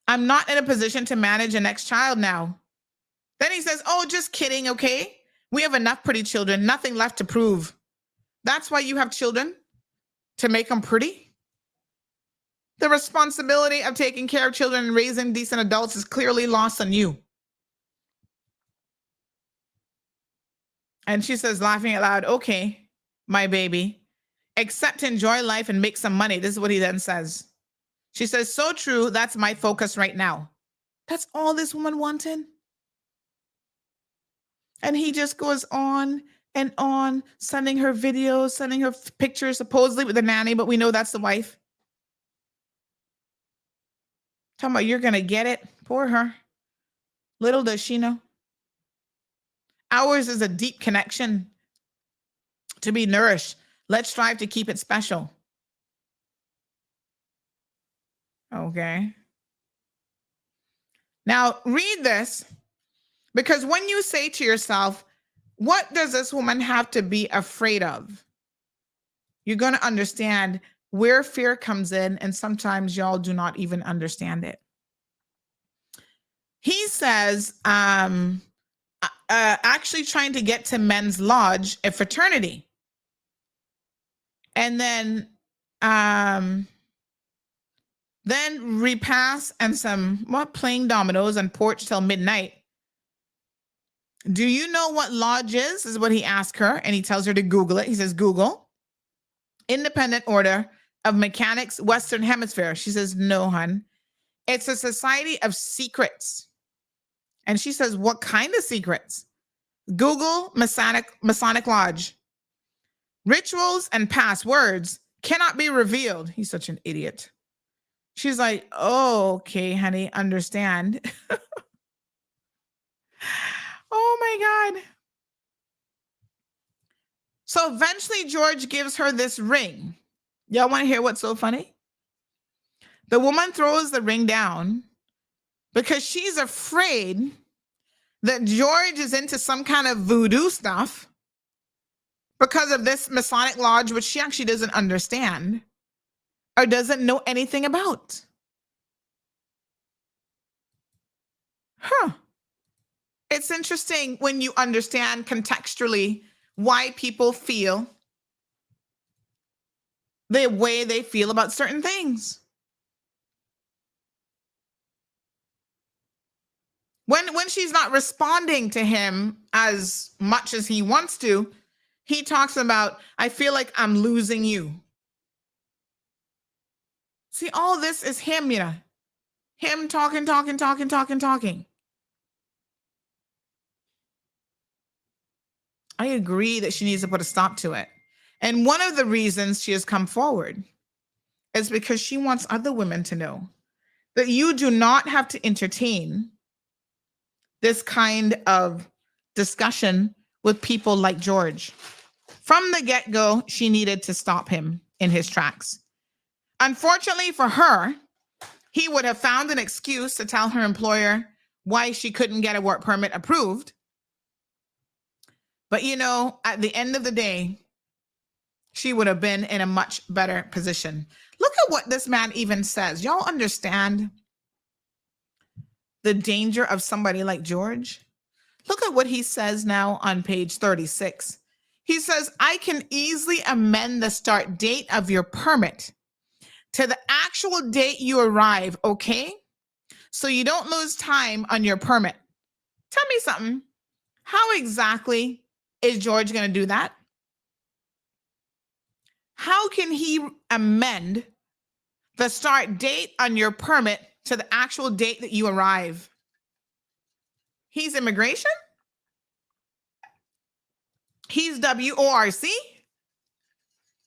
I'm not in a position to manage a next child now. Then he says, oh, just kidding, okay? We have enough pretty children, nothing left to prove. That's why you have children? To make them pretty? The responsibility of taking care of children and raising decent adults is clearly lost on you. And she says, laughing out loud, okay, my baby, except to enjoy life and make some money. This is what he then says. She says, so true, that's my focus right now. That's all this woman wanted. And he just goes on and on, sending her videos, sending her pictures, supposedly with the nanny, but we know that's the wife. Talking about you're going to get it. Poor her. Little does she know. Ours is a deep connection to be nourished. Let's strive to keep it special. Okay. Now read this, because when you say to yourself, what does this woman have to be afraid of? You're going to understand where fear comes in, and sometimes y'all do not even understand it. He says, actually trying to get to men's lodge, a fraternity. And then repass and some playing dominoes on porch till midnight. Do you know what lodge is what he asked her, and he tells her to Google it. He says, Google Independent Order of Mechanics, Western Hemisphere. She says, no, hun. It's a society of secrets. And she says, what kind of secrets? Google Masonic Lodge. Rituals and passwords cannot be revealed. He's such an idiot. She's like, oh, okay, honey, understand. Oh my God. So eventually George gives her this ring. Y'all want to hear what's so funny? The woman throws the ring down because she's afraid that George is into some kind of voodoo stuff because of this Masonic Lodge, which she actually doesn't understand or doesn't know anything about. It's interesting when you understand contextually why people feel the way they feel about certain things. When she's not responding to him as much as he wants to, he talks about, I feel like I'm losing you. See, all this is him, you know. Him talking. I agree that she needs to put a stop to it. And one of the reasons she has come forward is because she wants other women to know that you do not have to entertain this kind of discussion with people like George. From the get-go, she needed to stop him in his tracks. Unfortunately for her, he would have found an excuse to tell her employer why she couldn't get a work permit approved. But you know, at the end of the day, she would have been in a much better position. Look at what this man even says. Y'all understand the danger of somebody like George? Look at what he says now on page 36. He says, I can easily amend the start date of your permit to the actual date you arrive, okay? So you don't lose time on your permit. Tell me something. How exactly is George going to do that? How can he amend the start date on your permit to the actual date that you arrive? He's immigration? He's WORC?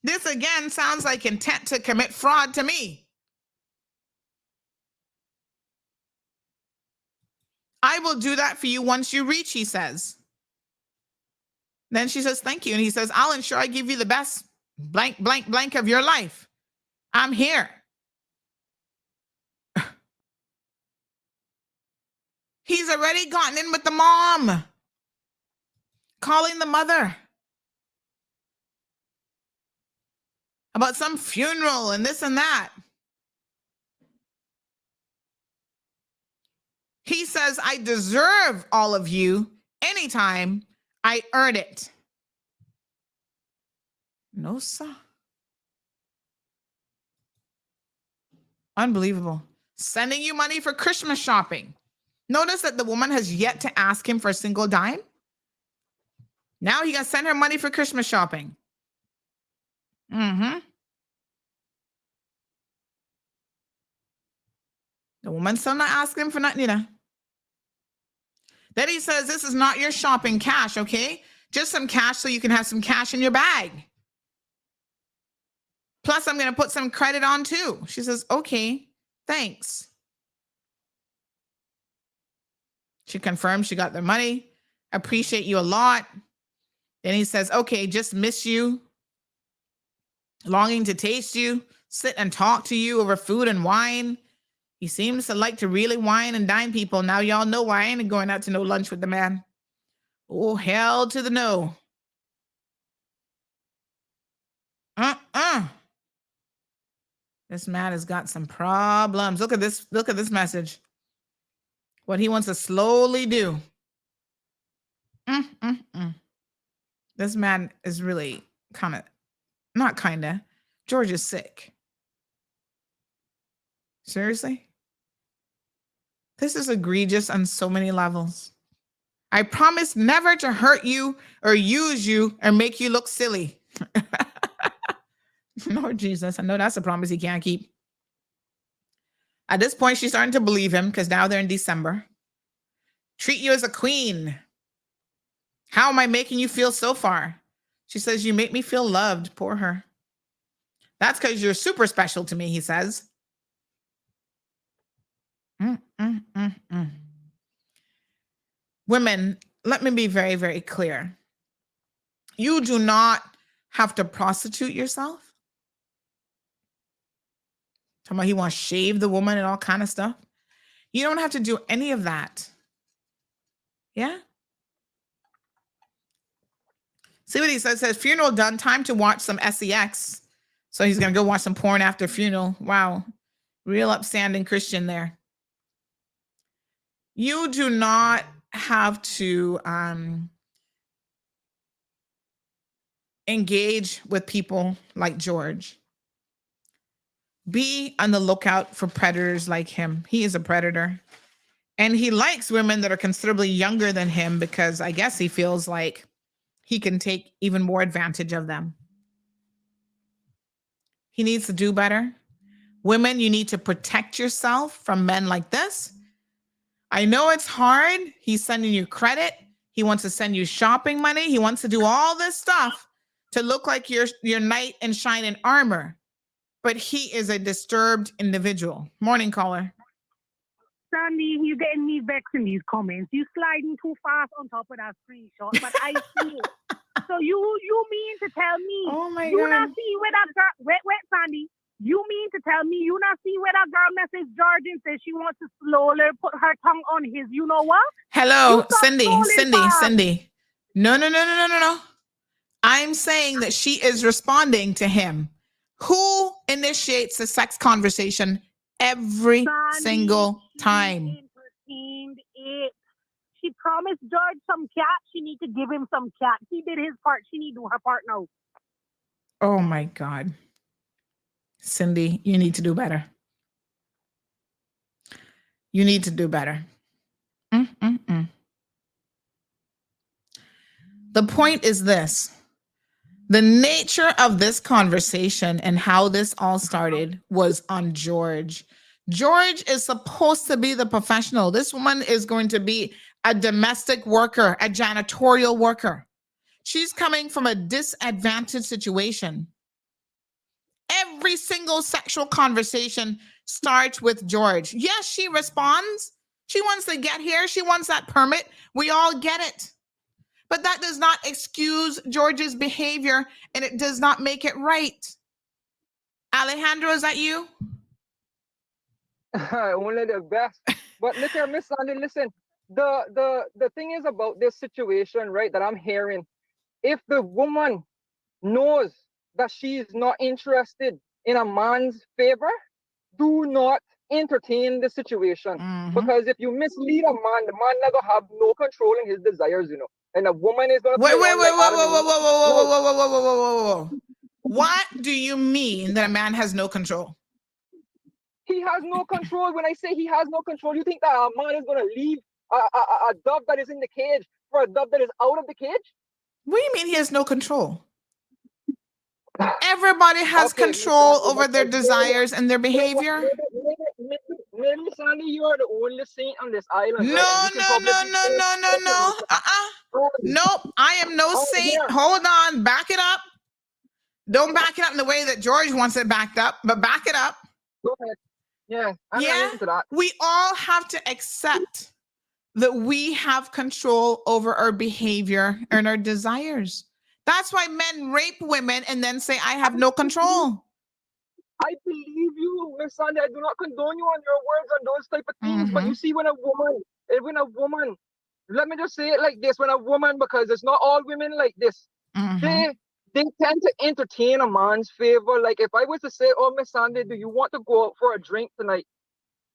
This again sounds like intent to commit fraud to me. I will do that for you once you reach, he says. Then she says, thank you. And he says, I'll ensure I give you the best blank, blank, blank of your life. I'm here. He's already gotten in with the mom, calling the mother about some funeral and this and that. He says, I deserve all of you anytime I earn it. No, sir. Unbelievable. Sending you money for Christmas shopping. Notice that the woman has yet to ask him for a single dime. Now he got to send her money for Christmas shopping. The woman still not asking him for nothing either. Then he says, this is not your shopping cash, okay? Just some cash so you can have some cash in your bag. Plus, I'm going to put some credit on too. She says, okay, thanks. She confirms she got the money. Appreciate you a lot. Then he says, okay, just miss you. Longing to taste you. Sit and talk to you over food and wine. He seems to like to really wine and dine people. Now y'all know why I ain't going out to no lunch with the man. Oh, hell to the no. This man has got some problems. Look at this. Look at this message. What he wants to slowly do. This man is really George is sick. Seriously? This is egregious on so many levels. I promise never to hurt you or use you or make you look silly. Lord Jesus, I know that's a promise he can't keep. At this point, she's starting to believe him because now they're in December. Treat you as a queen. How am I making you feel so far? She says, you make me feel loved. Poor her. That's because you're super special to me, he says. Women, let me be very, very clear. You do not have to prostitute yourself. Talking about he wants to shave the woman and all kind of stuff. You don't have to do any of that. Yeah? See what he says? Says, funeral done, time to watch some sex. So he's going to go watch some porn after funeral. Wow. Real upstanding Christian there. You do not have to engage with people like George. Be on the lookout for predators like him. He is a predator. And he likes women that are considerably younger than him because I guess he feels like he can take even more advantage of them. He needs to do better. Women, you need to protect yourself from men like this. I know it's hard. He's sending you credit. He wants to send you shopping money. He wants to do all this stuff to look like your knight in shining armor. But he is a disturbed individual. Morning, caller. Sandy, you getting me vexed in these comments. You sliding too fast on top of that screenshot, but I see it. So you mean to tell me you God. not see where that girl wait, Sandy. You mean to tell me you not see where that girl message George and says she wants to slowly put her tongue on his, you know what? Hello, Cindy. No. I'm saying that she is responding to him. Who initiates the sex conversation every single time? Entertained it. She promised George some cat. She need to give him some cat. He did his part. She need to do her part now. Oh my God. Cindy, you need to do better. You need to do better. The point is this. The nature of this conversation and how this all started was on George. George is supposed to be the professional. This woman is going to be a domestic worker, a janitorial worker. She's coming from a disadvantaged situation. Every single sexual conversation starts with George. Yes, she responds. She wants to get here. She wants that permit. We all get it. But that does not excuse George's behavior, and it does not make it right. Alejandro, is that you? Only the best. But look here, Miss Sandy, listen. The thing is about this situation, right, that I'm hearing. If the woman knows that she is not interested in a man's favor, do not entertain the situation. Because if you mislead a man, the man never have no control in his desires, you know. And a woman is gonna whoa. What do you mean that a man has no control? He has no control. When I say he has no control, you think that a man is gonna leave a dove that is in the cage for a dove that is out of the cage? What do you mean he has no control? Everybody has control over their desires and their behavior. Maybe Sandy, you are the only saint on this island. No. Nope, I am no saint. Hold on, back it up. Don't back it up in the way that George wants it backed up, but back it up. Go ahead. Yeah, I'm not into that. We all have to accept that we have control over our behavior and our desires. That's why men rape women and then say, I have no control. I believe you, Miss Sandy. I do not condone you on your words on those type of things. But you see, when a woman, let me just say it like this, when a woman, because it's not all women like this, they tend to entertain a man's favor. Like if I was to say, oh, Miss Sandy, do you want to go out for a drink tonight?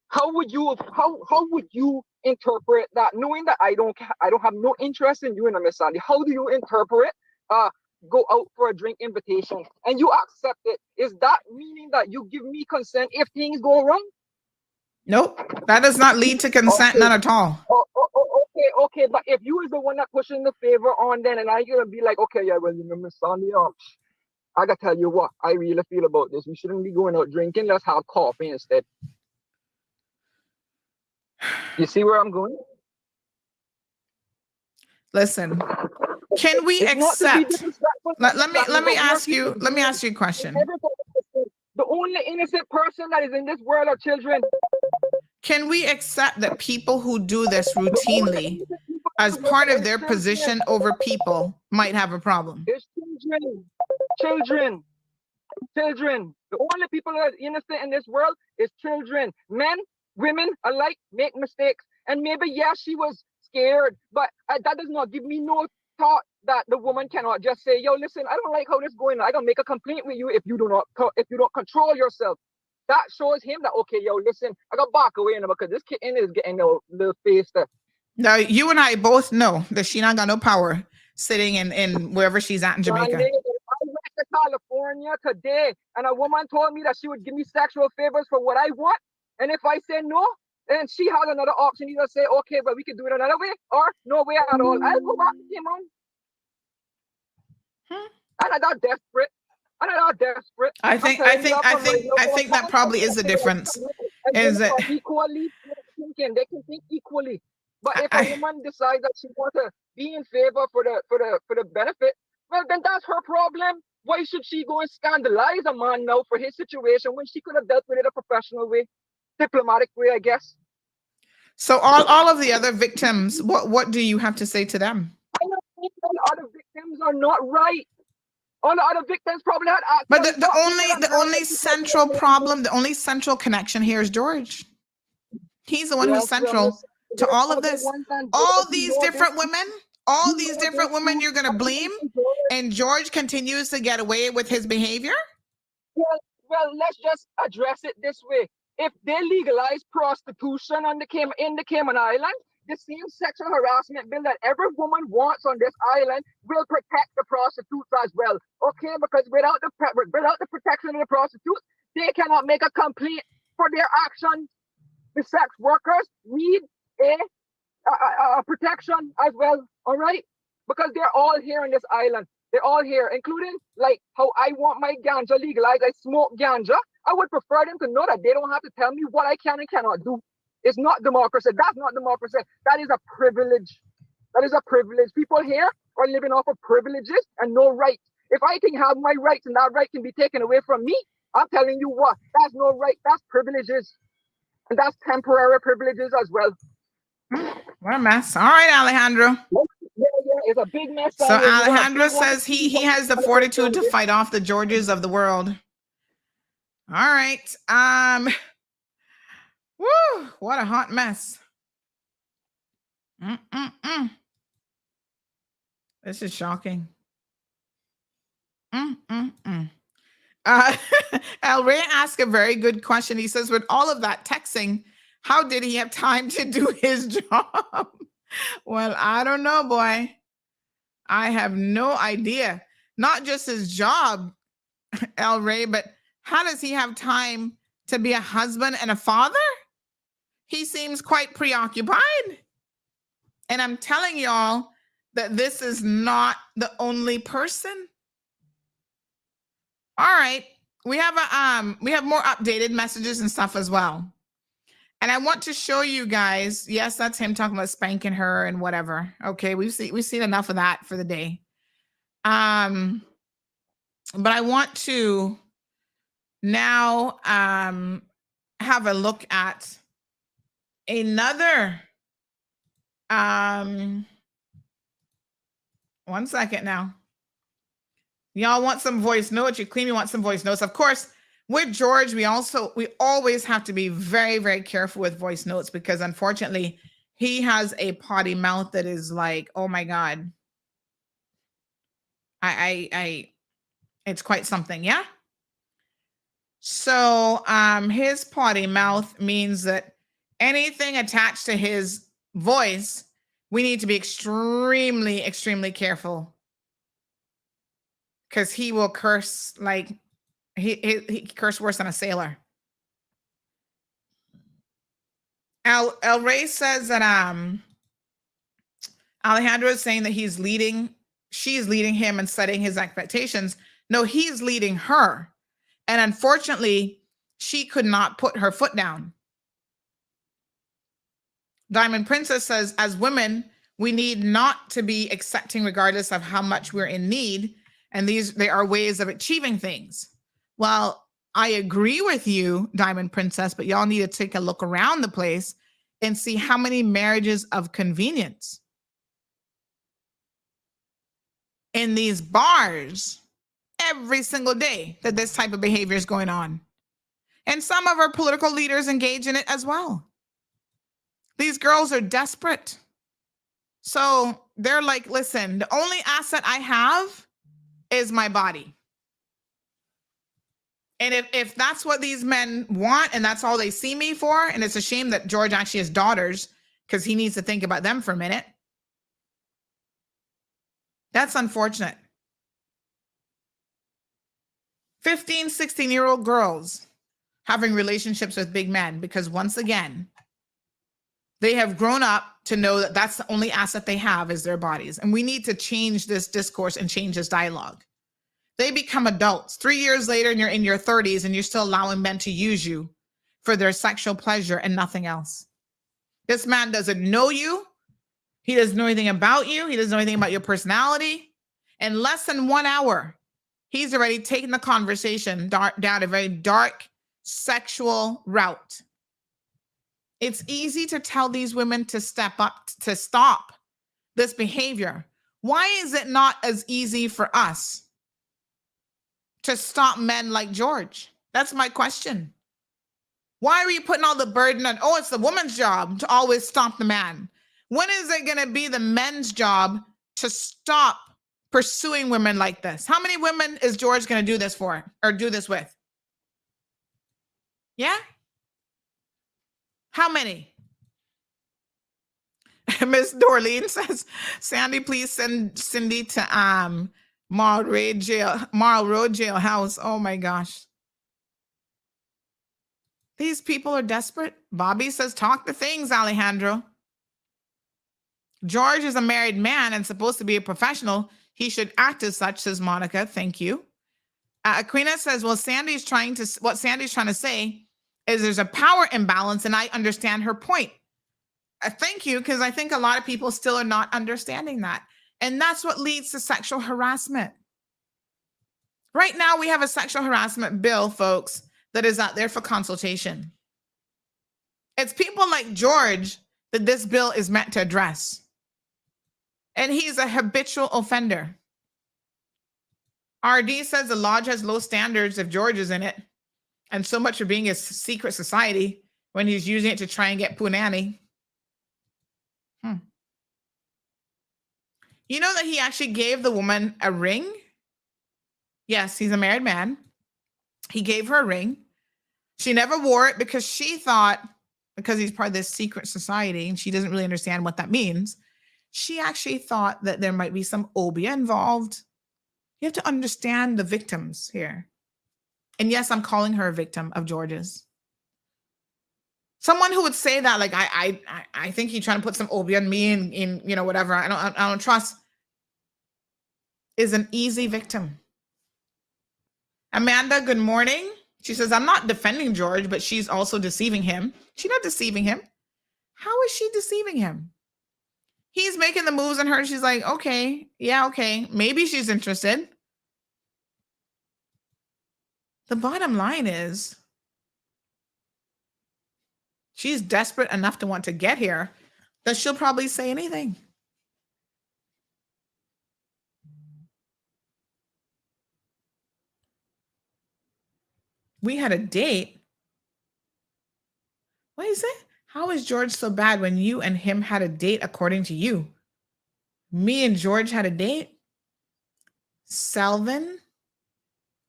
How would you interpret that, knowing that I don't have no interest in you, and Miss Sandy? How do you interpret go out for a drink invitation and you accept it? Is that meaning that you give me consent if things go wrong? Nope, that does not lead to consent, none at all. Okay, but if you is the one that pushing the favor on, then and I gonna be like, okay, yeah, well, you know, Miss Sandy, I gotta tell you what I really feel about this. We shouldn't be going out drinking. Let's have coffee instead. You see where I'm going? Listen, can we accept? Let me ask you a question. The only innocent person that is in this world are children. Can we accept that people who do this routinely as part of their position over people might have a problem? It's children. The only people that are innocent in this world is children. Men, women alike make mistakes. And maybe, yes, she was scared, but that does not give me no thought that the woman cannot just say, yo, listen, I don't like how this is going. I gotta make a complaint with you if you don't control yourself. That shows him that, okay, yo, listen, I gotta back away now because this kitten is getting a little face there. Now, you and I both know that she not got no power sitting in wherever she's at in Jamaica. California today and a woman told me that she would give me sexual favors for what I want, and if I say no, then she has another option. Either say, okay, but we can do it another way, or no way at all. I'll go back to Cayman. And I'm not desperate. I think that probably is the difference. Is that equally thinking? They can think equally. But if a woman decides that she wants to be in favor for the benefit, well, then that's her problem. Why should she go and scandalize a man now for his situation when she could have dealt with it a professional way, diplomatic way, I guess? So all of the other victims, what do you have to say to them? I don't think all the other victims are not right. All the other victims probably had access. But the only central problem, the only central connection here is George. He's the one who's central to all of this. All these different women you're gonna blame, and George continues to get away with his behavior? Well, let's just address it this way. If they legalize prostitution in the Cayman Islands, the same sexual harassment bill that every woman wants on this island will protect the prostitutes as well. Okay, because without the protection of the prostitutes, they cannot make a complaint for their actions. The sex workers need a protection as well. All right, because they're all here on this island. They're all here, including like how I want my ganja legalized. I smoke ganja. I would prefer them to know that they don't have to tell me what I can and cannot do. It's not democracy. That's not democracy. That is a privilege. That is a privilege. People here are living off of privileges and no rights. If I can have my rights and that right can be taken away from me, I'm telling you what, that's no right. That's privileges. And that's temporary privileges as well. What a mess. All right, Alejandro. Yeah, it's a big mess. So Alejandro says he has the fortitude to fight off the Georges of the world. All right. Woo, what a hot mess. This is shocking. El Rey asked a very good question. He says, with all of that texting, how did he have time to do his job? Well, I don't know, boy. I have no idea. Not just his job, El Rey, but how does he have time to be a husband and a father? He seems quite preoccupied. And I'm telling y'all that this is not the only person. All right. We have more updated messages and stuff as well. And I want to show you guys. Yes, that's him talking about spanking her and whatever. Okay, we've seen enough of that for the day. But I want to now have a look at another 1 second now. Y'all want some voice notes? You clearly want some voice notes. Of course, with George, we always have to be very, very careful with voice notes because unfortunately, he has a potty mouth that is like, oh my God. It's quite something, yeah? So his potty mouth means that anything attached to his voice, we need to be extremely, extremely careful. Because he will curse like he cursed worse than a sailor. El Rey says that Alejandro is saying that she's leading him and setting his expectations. No, he's leading her. And unfortunately, she could not put her foot down. Diamond Princess says, as women, we need not to be accepting regardless of how much we're in need. And they are ways of achieving things. Well, I agree with you, Diamond Princess, but y'all need to take a look around the place and see how many marriages of convenience in these bars every single day that this type of behavior is going on. And some of our political leaders engage in it as well. These girls are desperate. So they're like, listen, the only asset I have is my body. And if that's what these men want and that's all they see me for, and it's a shame that George actually has daughters because he needs to think about them for a minute. That's unfortunate. 15, 16-year-old girls having relationships with big men because once again, they have grown up to know that that's the only asset they have is their bodies. And we need to change this discourse and change this dialogue. They become adults. 3 years later, and you're in your 30s and you're still allowing men to use you for their sexual pleasure and nothing else. This man doesn't know you. He doesn't know anything about you. He doesn't know anything about your personality. In less than 1 hour, he's already taken the conversation down a very dark sexual route. It's easy to tell these women to step up, to stop this behavior. Why is it not as easy for us to stop men like George? That's my question. Why are you putting all the burden on, oh, it's the woman's job to always stop the man? When is it going to be the men's job to stop pursuing women like this? How many women is George going to do this for or do this with? Yeah? How many? Miss Dorleen says, Sandy, please send Cindy to Marl Road Jailhouse. Oh my gosh. These people are desperate. Bobby says, talk the things, Alejandro. George is a married man and supposed to be a professional. He should act as such, says Monica. Thank you. Aquina says, well, what Sandy's trying to say is there's a power imbalance, and I understand her point. Thank you, because I think a lot of people still are not understanding that. And that's what leads to sexual harassment. Right now, we have a sexual harassment bill, folks, that is out there for consultation. It's people like George that this bill is meant to address. And he's a habitual offender. RD says the lodge has low standards if George is in it. And so much for being a secret society when he's using it to try and get punani. You know that he actually gave the woman a ring? Yes, he's a married man. He gave her a ring. She never wore it because she thought, because he's part of this secret society and she doesn't really understand what that means, she actually thought that there might be some obia involved. You have to understand the victims here. And yes, I'm calling her a victim of George's. Someone who would say that, like, I think he's trying to put some obia on me and you know, whatever. I don't trust, is an easy victim. Amanda, good morning. She says, I'm not defending George, but she's also deceiving him. She's not deceiving him. How is she deceiving him? He's making the moves on her. She's like, okay, yeah, okay. Maybe she's interested. The bottom line is she's desperate enough to want to get here that she'll probably say anything. We had a date. What is it? How is George so bad when you and him had a date according to you? Me and George had a date? Selvin,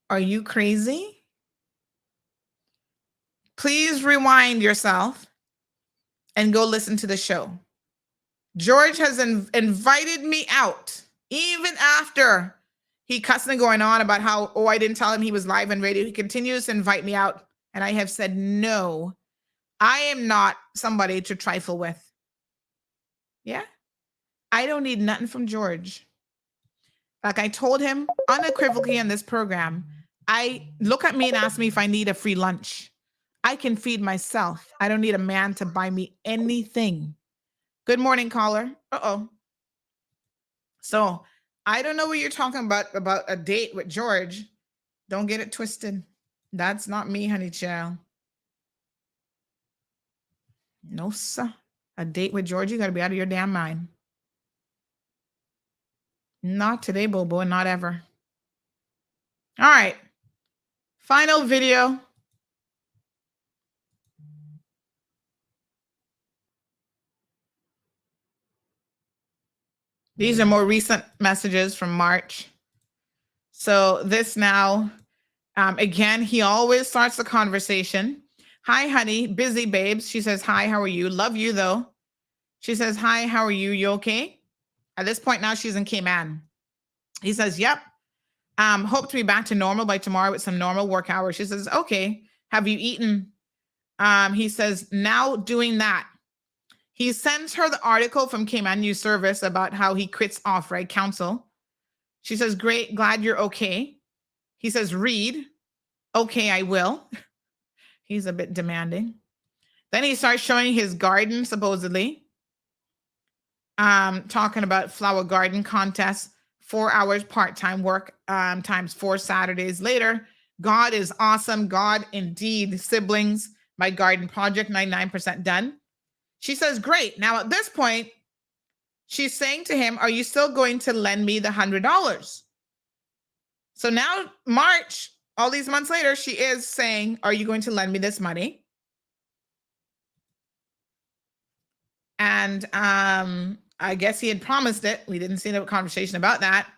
are you crazy? Please rewind yourself and go listen to the show. George has invited me out, even after he cussing going on about how, oh, I didn't tell him he was live on radio. He continues to invite me out. And I have said, no, I am not somebody to trifle with. Yeah. I don't need nothing from George. Like I told him unequivocally in this program, I look at me and ask me if I need a free lunch. I can feed myself. I don't need a man to buy me anything. Good morning, caller. Uh-oh. So I don't know what you're talking about a date with George. Don't get it twisted. That's not me, honey child. No, sir. A date with George, you got to be out of your damn mind. Not today, Bobo, not ever. All right. Final video. These are more recent messages from March. So this now, again, he always starts the conversation. Hi, honey. Busy babes. She says, hi, how are you? Love you, though. She says, hi, how are you? You okay? At this point now, she's in Cayman. He says, yep. Hope to be back to normal by tomorrow with some normal work hours. She says, okay, have you eaten? He says, now doing that. He sends her the article from Cayman News Service about how he quits off-right counsel. She says, great, glad you're okay. He says, read. Okay, I will. He's a bit demanding. Then he starts showing his garden, supposedly. Talking about flower garden contest, 4 hours part-time work, times 4 Saturdays later. God is awesome. God indeed. Siblings, my garden project, 99% done. She says, great. Now at this point, she's saying to him, are you still going to lend me the $100? So now March, all these months later, she is saying, are you going to lend me this money? And I guess he had promised it. We didn't see no conversation about that.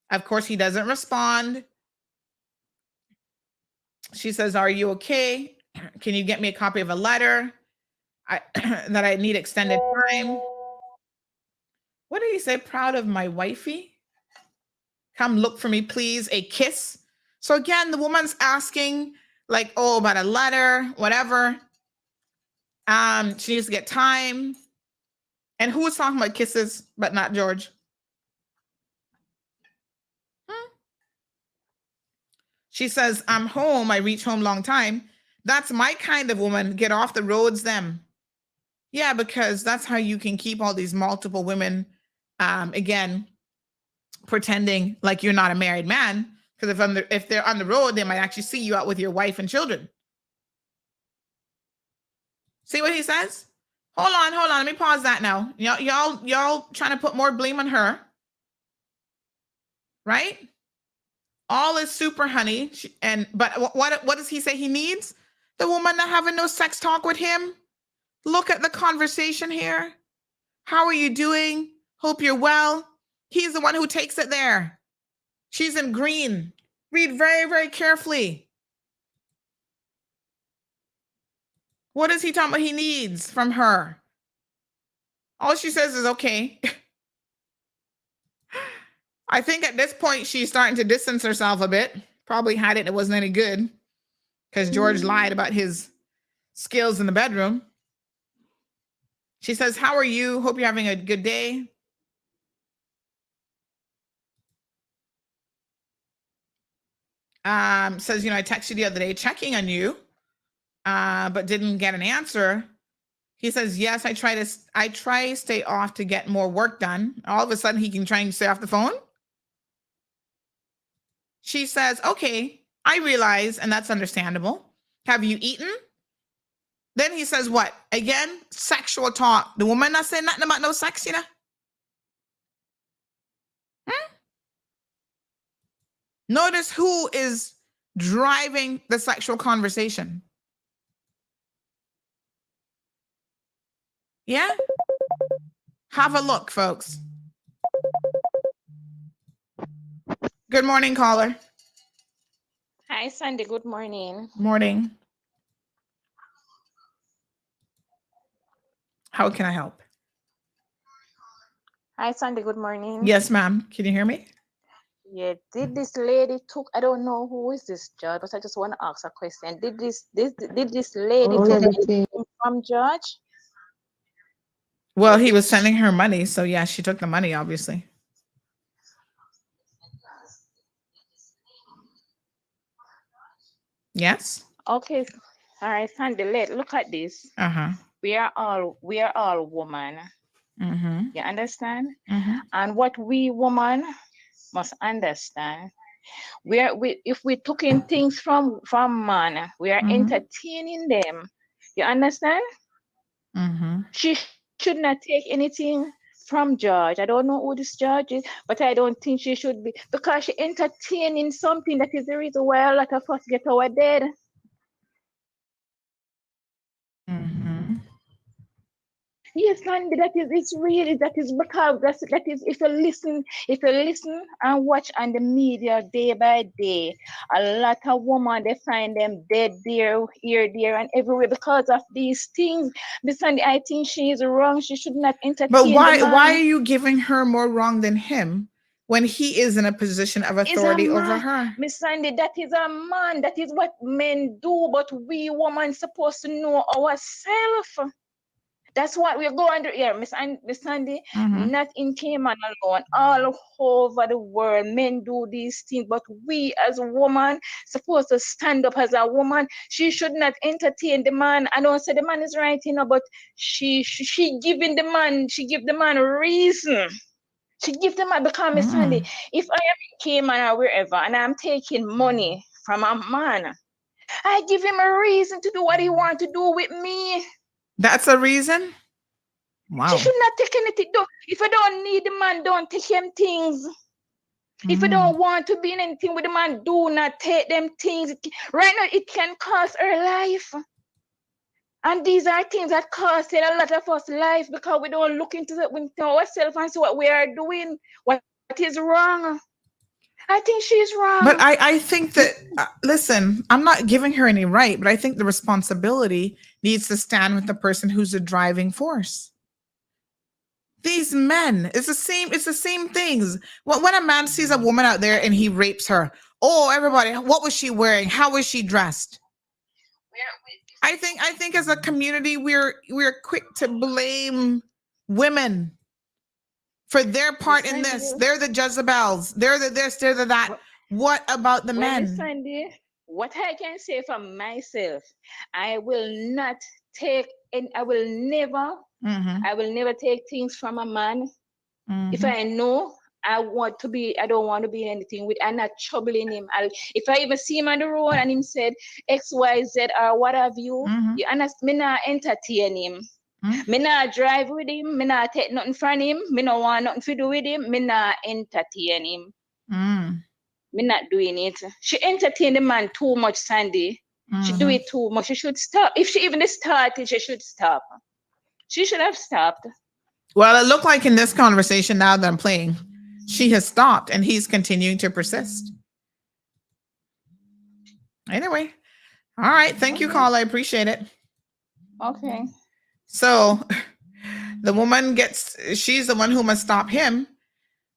Of course, he doesn't respond. She says, are you okay? Can you get me a copy of a letter that I need extended time? What did he say? Proud of my wifey? Come look for me, please. A kiss. So again, the woman's asking like, oh, about a letter, whatever. She needs to get time. And who was talking about kisses, but not George? She says, I'm home. I reach home long time. That's my kind of woman. Get off the roads, them. Yeah, because that's how you can keep all these multiple women, again, pretending like you're not a married man. Because if they're on the road, they might actually see you out with your wife and children. See what he says? Hold on. Let me pause that now. Y'all trying to put more blame on her, right? All is super, honey. But what does he say he needs? The woman not having no sex talk with him. Look at the conversation here. How are you doing? Hope you're well. He's the one who takes it there. She's in green. Read very, very carefully. What is he talking about he needs from her? All she says is, okay. I think at this point, she's starting to distance herself a bit. Probably had it. It wasn't any good because George lied about his skills in the bedroom. She says, how are you? Hope you're having a good day. Says, I texted you the other day checking on you, but didn't get an answer. He says, yes, I try to stay off to get more work done. All of a sudden he can try and stay off the phone. She says, okay, I realize, and that's understandable. Have you eaten? Then he says, what? Again, sexual talk. The woman not saying nothing about no sex, Notice who is driving the sexual conversation. Yeah? Have a look, folks. Good morning, caller. Hi, Sandy. Good morning. Morning. How can I help? Hi, Sandy. Good morning. Yes, ma'am. Can you hear me? Yeah. Did this lady I don't know who is this judge, but I just want to ask a question. Did this lady take anything from judge? Well, he was sending her money, so yeah, she took the money, obviously. Yes. Okay. All right, Sandy. Look at this. We are all women. You understand? And what we women must understand, if we took in things from man, we are entertaining them. You understand? She should not take anything from judge. I don't know who this judge is, but I don't think she should be, because she entertaining something that is the reason why a lot of us get our dead. Yes, Sandy, it's really because that is if you listen and watch on the media day by day, a lot of women, they find them dead there, here, there, and everywhere because of these things. Miss Sandy, I think she is wrong. She should not entertain. But why are you giving her more wrong than him when he is in a position of authority over her? Miss Sandy, that is a man. That is what men do, but we women supposed to know ourselves. That's what we're going through here, Miss Sandy. Not in Cayman alone, all over the world, men do these things. But we, as a woman, supposed to stand up as a woman. She should not entertain the man. I don't say the man is right, but she giving the man. She give the man a reason. She give the man because Miss Sandy, if I am in Cayman or wherever, and I'm taking money from a man, I give him a reason to do what he want to do with me. That's a reason? Wow. She should not take anything. If I don't need the man, don't take him things. If I don't want to be in anything with the man, do not take them things. Right now, it can cost her life. And these are things that cost a lot of us life because we don't look into ourselves and see what we are doing, what is wrong. I think she's wrong. But I think that, listen, I'm not giving her any right, but I think the responsibility needs to stand with the person who's the driving force. These men, it's the same things. When a man sees a woman out there and he rapes her, oh, everybody, what was she wearing? How was she dressed? I think as a community, we're quick to blame women for their part in this. They're the Jezebels. They're the this, they're the that. What about the men? Sandy, what I can say for myself, I will not take, and I will never take things from a man. If I know I don't want to be in anything with, I'm not troubling him. If I even see him on the road and him said X, Y, Z or what have you, you understand, me not entertain him. Me not drive with him, me not take nothing from him, me not want nothing to do with him, me not entertain him. Me not doing it. She entertained the man too much, Sandy. She do it too much. She should stop. If she even started, she should stop. She should have stopped. Well, it looked like in this conversation now that I'm playing, she has stopped and he's continuing to persist. Anyway, all right. Thank you, Carl. I appreciate it. Okay. So the woman she's the one who must stop him.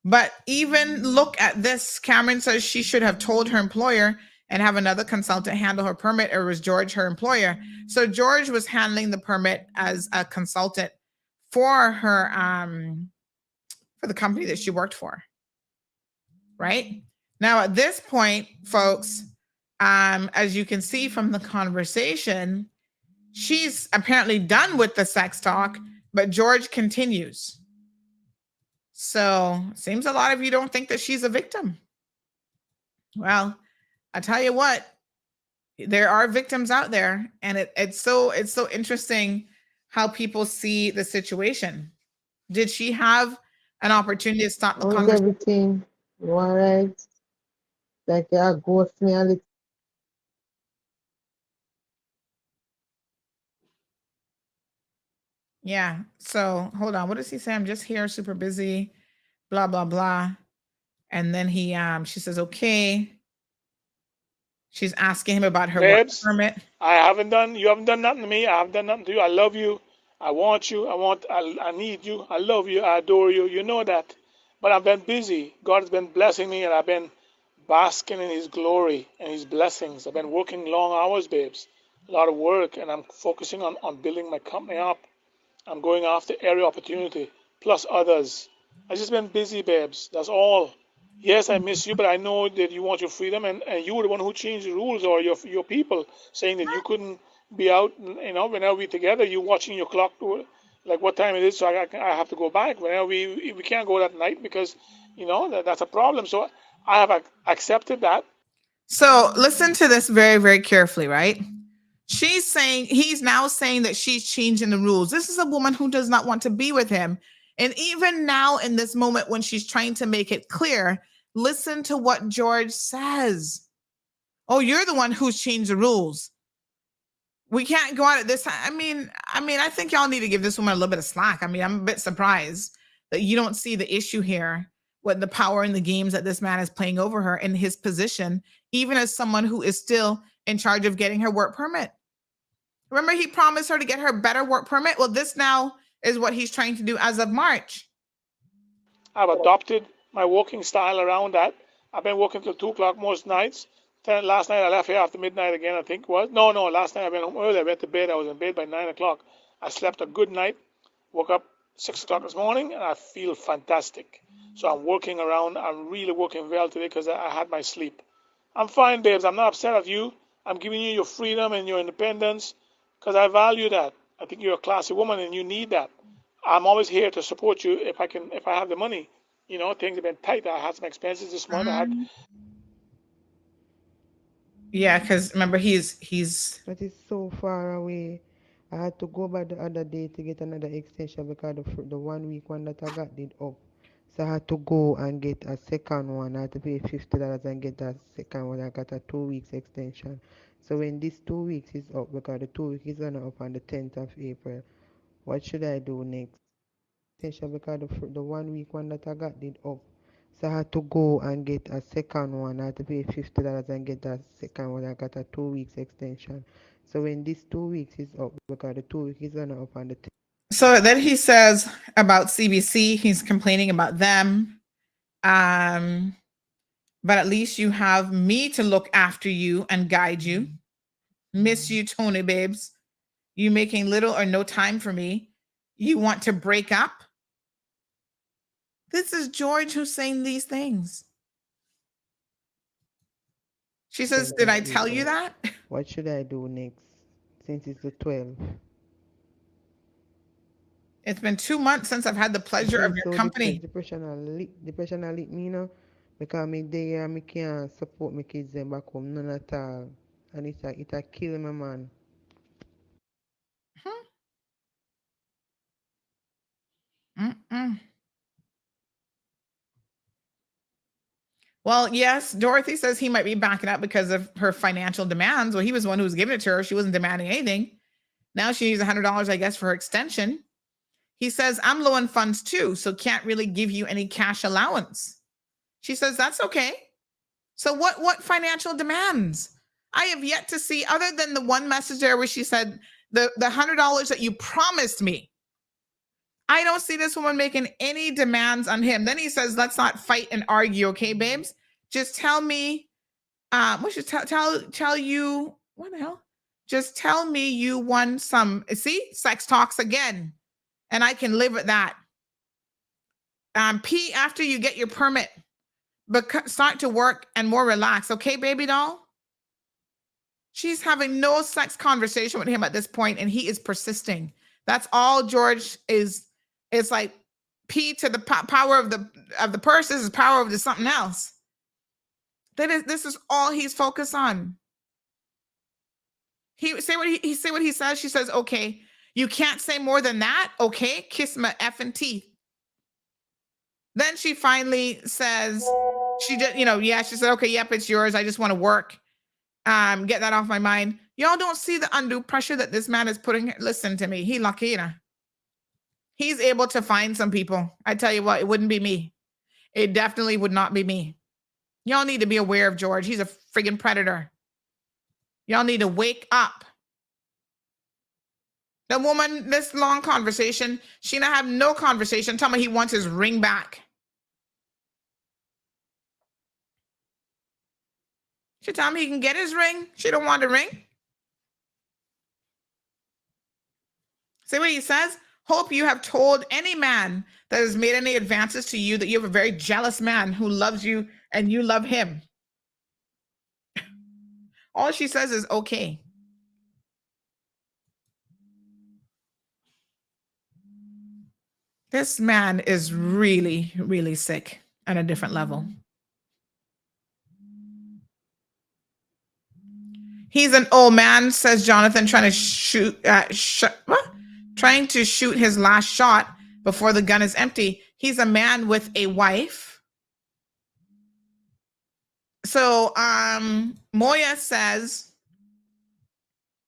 But even look at this. Cameron says she should have told her employer and have another consultant handle her permit, or was George her employer? So George was handling the permit as a consultant for her, for the company that she worked for. Right? Now, at this point, folks, as you can see from the conversation, she's apparently done with the sex talk, but George continues. So seems a lot of you don't think that she's a victim. Well, I tell you what, there are victims out there, and it's so interesting how people see the situation. Did she have an opportunity to stop the conversation? Everything, you all right? Like you ghost me a little. Yeah. So hold on. What does he say? I'm just here, super busy, blah, blah, blah. And then she says, okay. She's asking him about her work permit. You haven't done nothing to me. I haven't done nothing to you. I love you. I want you. I need you. I love you. I adore you. You know that. But I've been busy. God has been blessing me, and I've been basking in his glory and his blessings. I've been working long hours, babes. A lot of work, and I'm focusing on building my company up. I'm going after every opportunity, plus others. I've just been busy, babes. That's all. Yes, I miss you, but I know that you want your freedom, and you were the one who changed the rules, or your people, saying that you couldn't be out, whenever we together, you watching your clock, like what time it is, so I have to go back. Whenever we can't go that night because, that's a problem. So I have accepted that. So listen to this very, very carefully, right? He's now saying that she's changing the rules. This is a woman who does not want to be with him. And even now in this moment when she's trying to make it clear, listen to what George says. Oh, you're the one who's changed the rules. We can't go out at this time. I mean, I think y'all need to give this woman a little bit of slack. I mean, I'm a bit surprised that you don't see the issue here with the power and the games that this man is playing over her in his position, even as someone who is still in charge of getting her work permit. Remember, he promised her to get her better work permit. Well, this now is what he's trying to do as of March. I've adopted my working style around that. I've been working till 2 o'clock most nights. Last night I left here after midnight again, I think it was. No, last night I went home early. I went to bed. I was in bed by 9 o'clock. I slept a good night. Woke up 6 o'clock this morning and I feel fantastic. So I'm working around. I'm really working well today because I had my sleep. I'm fine, babes. I'm not upset at you. I'm giving you your freedom and your independence because I value that. I think you're a classy woman and you need that. I'm always here to support you if I have the money. You know, things have been tight. I had some expenses this month. Yeah, because remember he's. That is so far away. I had to go by the other day to get another extension because the 1 week one that I got did up. So I had to go and get a second one. I had to pay $50 and get that second one. I got a 2 weeks extension. So when this 2 weeks is up, because the 2 weeks is gonna up on the 10th of April, what should I do next? Extension because the 1 week one that I got did up. So I had to go and get a second one. I had to pay $50 and get that second one. I got a 2 weeks extension. So when this 2 weeks is up, because the 2 weeks is gonna up on the 10th. So then he says about CBC, he's complaining about them. But at least you have me to look after you and guide you. Miss you, Tony babes. You making little or no time for me. You want to break up? This is George who's saying these things. She says, did I tell you that? What should I do next since it's the 12th? It's been 2 months since I've had the pleasure of your company. Depression lit me now because me there me can't support my kids them back home none at all. And it a kill me, man. Well, yes, Dorothy says he might be backing up because of her financial demands. Well, he was the one who was giving it to her. She wasn't demanding anything. Now she needs $100, I guess, for her extension. He says, I'm low on funds too, so can't really give you any cash allowance. She says, that's okay. So what financial demands? I have yet to see, other than the one message there where she said, the $100 that you promised me. I don't see this woman making any demands on him. Then he says, let's not fight and argue, okay, babes? Just tell me, what should tell you, what the hell? Just tell me you won some, see, sex talks again. And I can live with that. P, after you get your permit, but start to work and more relax, okay, baby doll? She's having no sex conversation with him at this point, and he is persisting. That's all George is. It's like P to the power of the purse is power of the something else. This is all he's focused on. He say what he says. She says, okay, you can't say more than that. Okay, kiss my effing teeth. Then she finally says, she just, she said, okay, yep, it's yours. I just want to work. Get that off my mind. Y'all don't see the undue pressure that this man is putting. Listen to me. He lucky, He's able to find some people. I tell you what, it wouldn't be me. It definitely would not be me. Y'all need to be aware of George. He's a friggin' predator. Y'all need to wake up. The woman, this long conversation, she not have no conversation. Tell me he wants his ring back. She tell me he can get his ring. She don't want the ring. See what he says? Hope you have told any man that has made any advances to you that you have a very jealous man who loves you and you love him. All she says is, okay. This man is really, really sick at a different level. He's an old man, says Jonathan, trying to shoot his last shot before the gun is empty. He's a man with a wife. So Moya says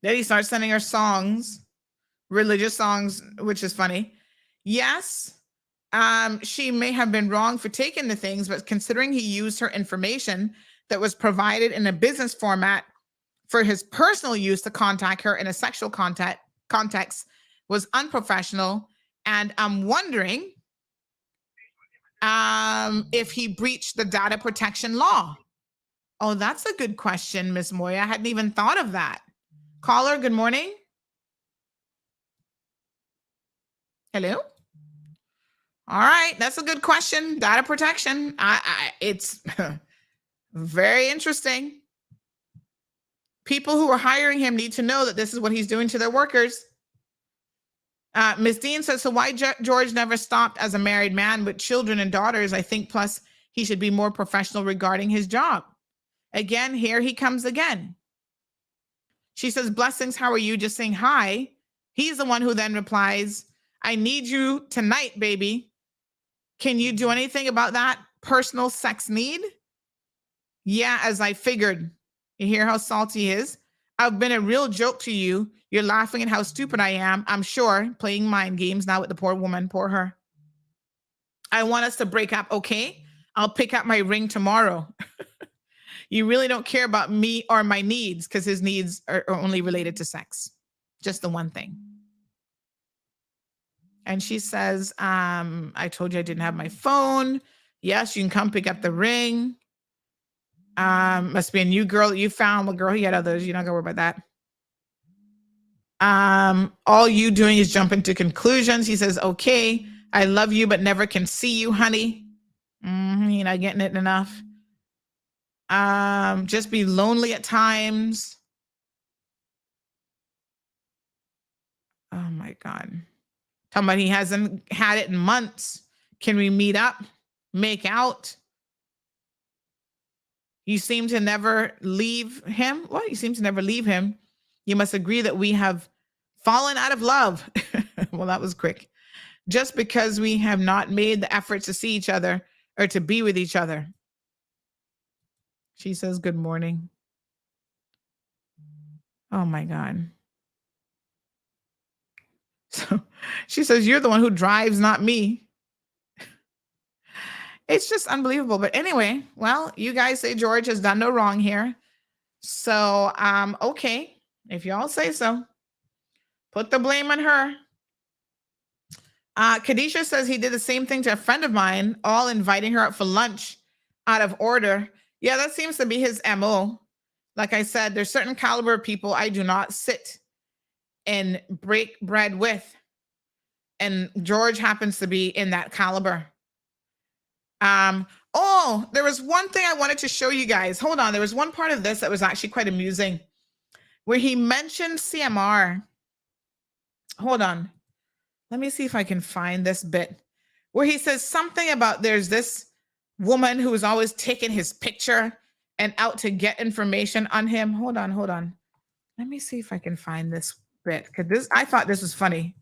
that he starts sending her songs, religious songs, which is funny. Yes, she may have been wrong for taking the things, but considering he used her information that was provided in a business format for his personal use to contact her in a sexual context was unprofessional. And I'm wondering if he breached the data protection law? Oh, that's a good question, Miss Moya. I hadn't even thought of that. Caller, good morning. Hello? All right, that's a good question. Data protection. It's very interesting. People who are hiring him need to know that this is what he's doing to their workers. Ms. Dean says, so why George never stopped as a married man with children and daughters? I think plus he should be more professional regarding his job. Again, here he comes again. She says, blessings, how are you? Just saying hi. He's the one who then replies, I need you tonight, baby. Can you do anything about that personal sex need? Yeah, as I figured. You hear how salty he is? I've been a real joke to you. You're laughing at how stupid I am. I'm sure, playing mind games now with the poor woman, poor her. I want us to break up, okay? I'll pick up my ring tomorrow. You really don't care about me or my needs because his needs are only related to sex. Just the one thing. And she says, I told you I didn't have my phone. Yes, you can come pick up the ring. Must be a new girl that you found. Well, girl, he had others. You're not gonna worry about that. All you doing is jump into conclusions. He says, okay, I love you, but never can see you, honey. You're not getting it enough. Just be lonely at times. Oh my God. Talking about he hasn't had it in months. Can we meet up? Make out? You seem to never leave him. What? You seem to never leave him. You must agree that we have fallen out of love. Well, that was quick. Just because we have not made the effort to see each other or to be with each other. She says, good morning. Oh my God. So she says, you're the one who drives, not me. It's just unbelievable. But anyway, well, you guys say George has done no wrong here. So, okay, if y'all say so, put the blame on her. Kadisha says he did the same thing to a friend of mine, all inviting her out for lunch out of order. Yeah, that seems to be his MO. Like I said, there's certain caliber of people I do not sit and break bread with. And George happens to be in that caliber. Oh, there was one thing I wanted to show you guys. Hold on. There was one part of this that was actually quite amusing where he mentioned CMR. Hold on. Let me see if I can find this bit where he says something about there's this woman who is always taking his picture and out to get information on him. Hold on. Let me see if I can find this bit because I thought this was funny.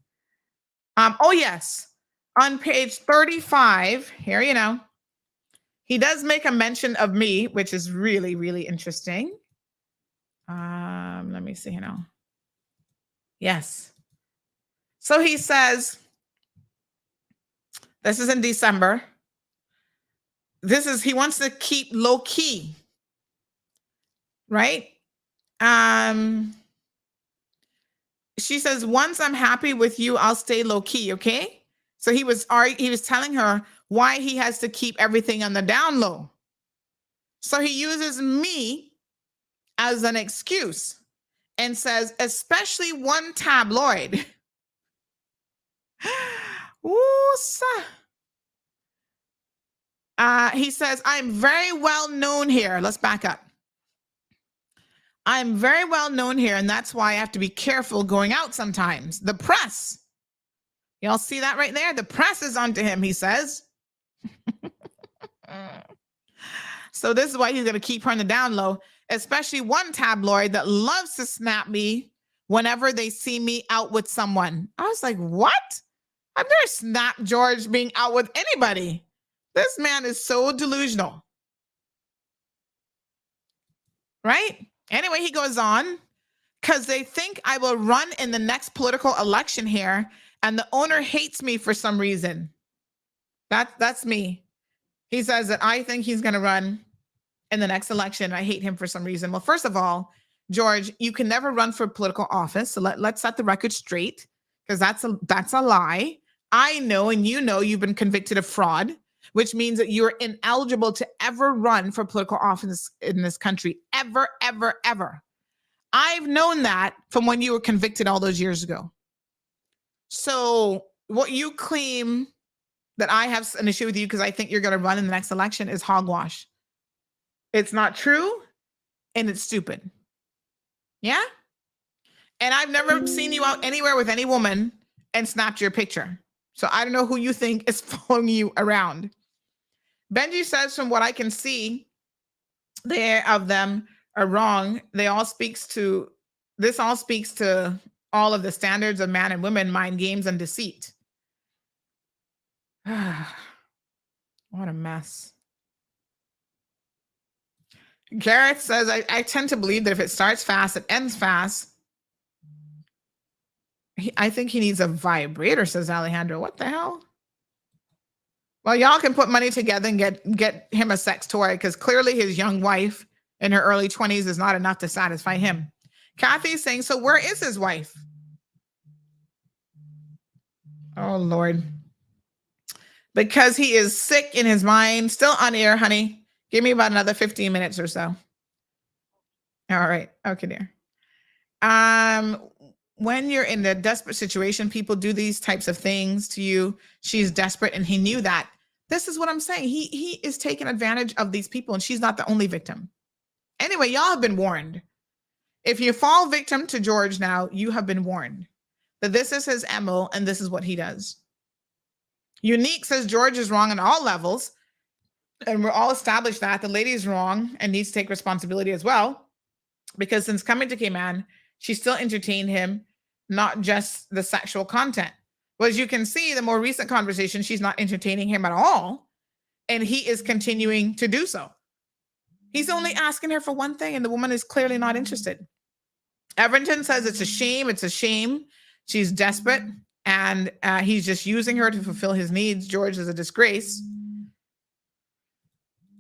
Oh, yes. On page 35, here, he does make a mention of me, which is really, really interesting. Let me see, Yes. So he says, this is in December. He wants to keep low key, right? She says, once I'm happy with you, I'll stay low key, okay? So he was telling her why he has to keep everything on the down low. So he uses me as an excuse and says, especially one tabloid. Ooh, he says, I'm very well known here. Let's back up. I'm very well known here, and that's why I have to be careful going out sometimes. The press. Y'all see that right there? The press is onto him, he says. So this is why he's going to keep her on the down low, especially one tabloid that loves to snap me whenever they see me out with someone. I was like, what? I've never snapped George being out with anybody. This man is so delusional. Right? Anyway, he goes on, because they think I will run in the next political election here, and the owner hates me for some reason. That's me. He says that I think he's going to run in the next election. I hate him for some reason. Well, first of all, George, you can never run for political office. So let's set the record straight, because that's a lie. I know, and you've been convicted of fraud. which means that you're ineligible to ever run for political office in this country. Ever, ever, ever. I've known that from when you were convicted all those years ago. So what you claim that I have an issue with you because I think you're going to run in the next election is hogwash. It's not true, and it's stupid. Yeah? And I've never seen you out anywhere with any woman and snapped your picture. So I don't know who you think is following you around. Benji says, from what I can see, they of them are wrong. This all speaks to all of the standards of man and women, mind games and deceit. What a mess. Gareth says, I tend to believe that if it starts fast, it ends fast. I think he needs a vibrator, says Alejandro. What the hell? Well, y'all can put money together and get him a sex toy, because clearly his young wife in her early 20s is not enough to satisfy him. Kathy's saying, so where is his wife? Oh, Lord. Because he is sick in his mind. Still on air, honey. Give me about another 15 minutes or so. All right. Okay, dear. When you're in a desperate situation, people do these types of things to you. She's desperate, and he knew that. This is what I'm saying. He is taking advantage of these people, and she's not the only victim. Anyway, y'all have been warned. If you fall victim to George now, you have been warned that this is his MO and this is what he does. Unique says George is wrong on all levels, and we're all established that the lady is wrong and needs to take responsibility as well, because since coming to Cayman, she still entertained him, not just the sexual content. Well, as you can see, the more recent conversation, she's not entertaining him at all, and he is continuing to do so. He's only asking her for one thing, and the woman is clearly not interested. Everington says it's a shame. It's a shame. She's desperate, and he's just using her to fulfill his needs. George is a disgrace.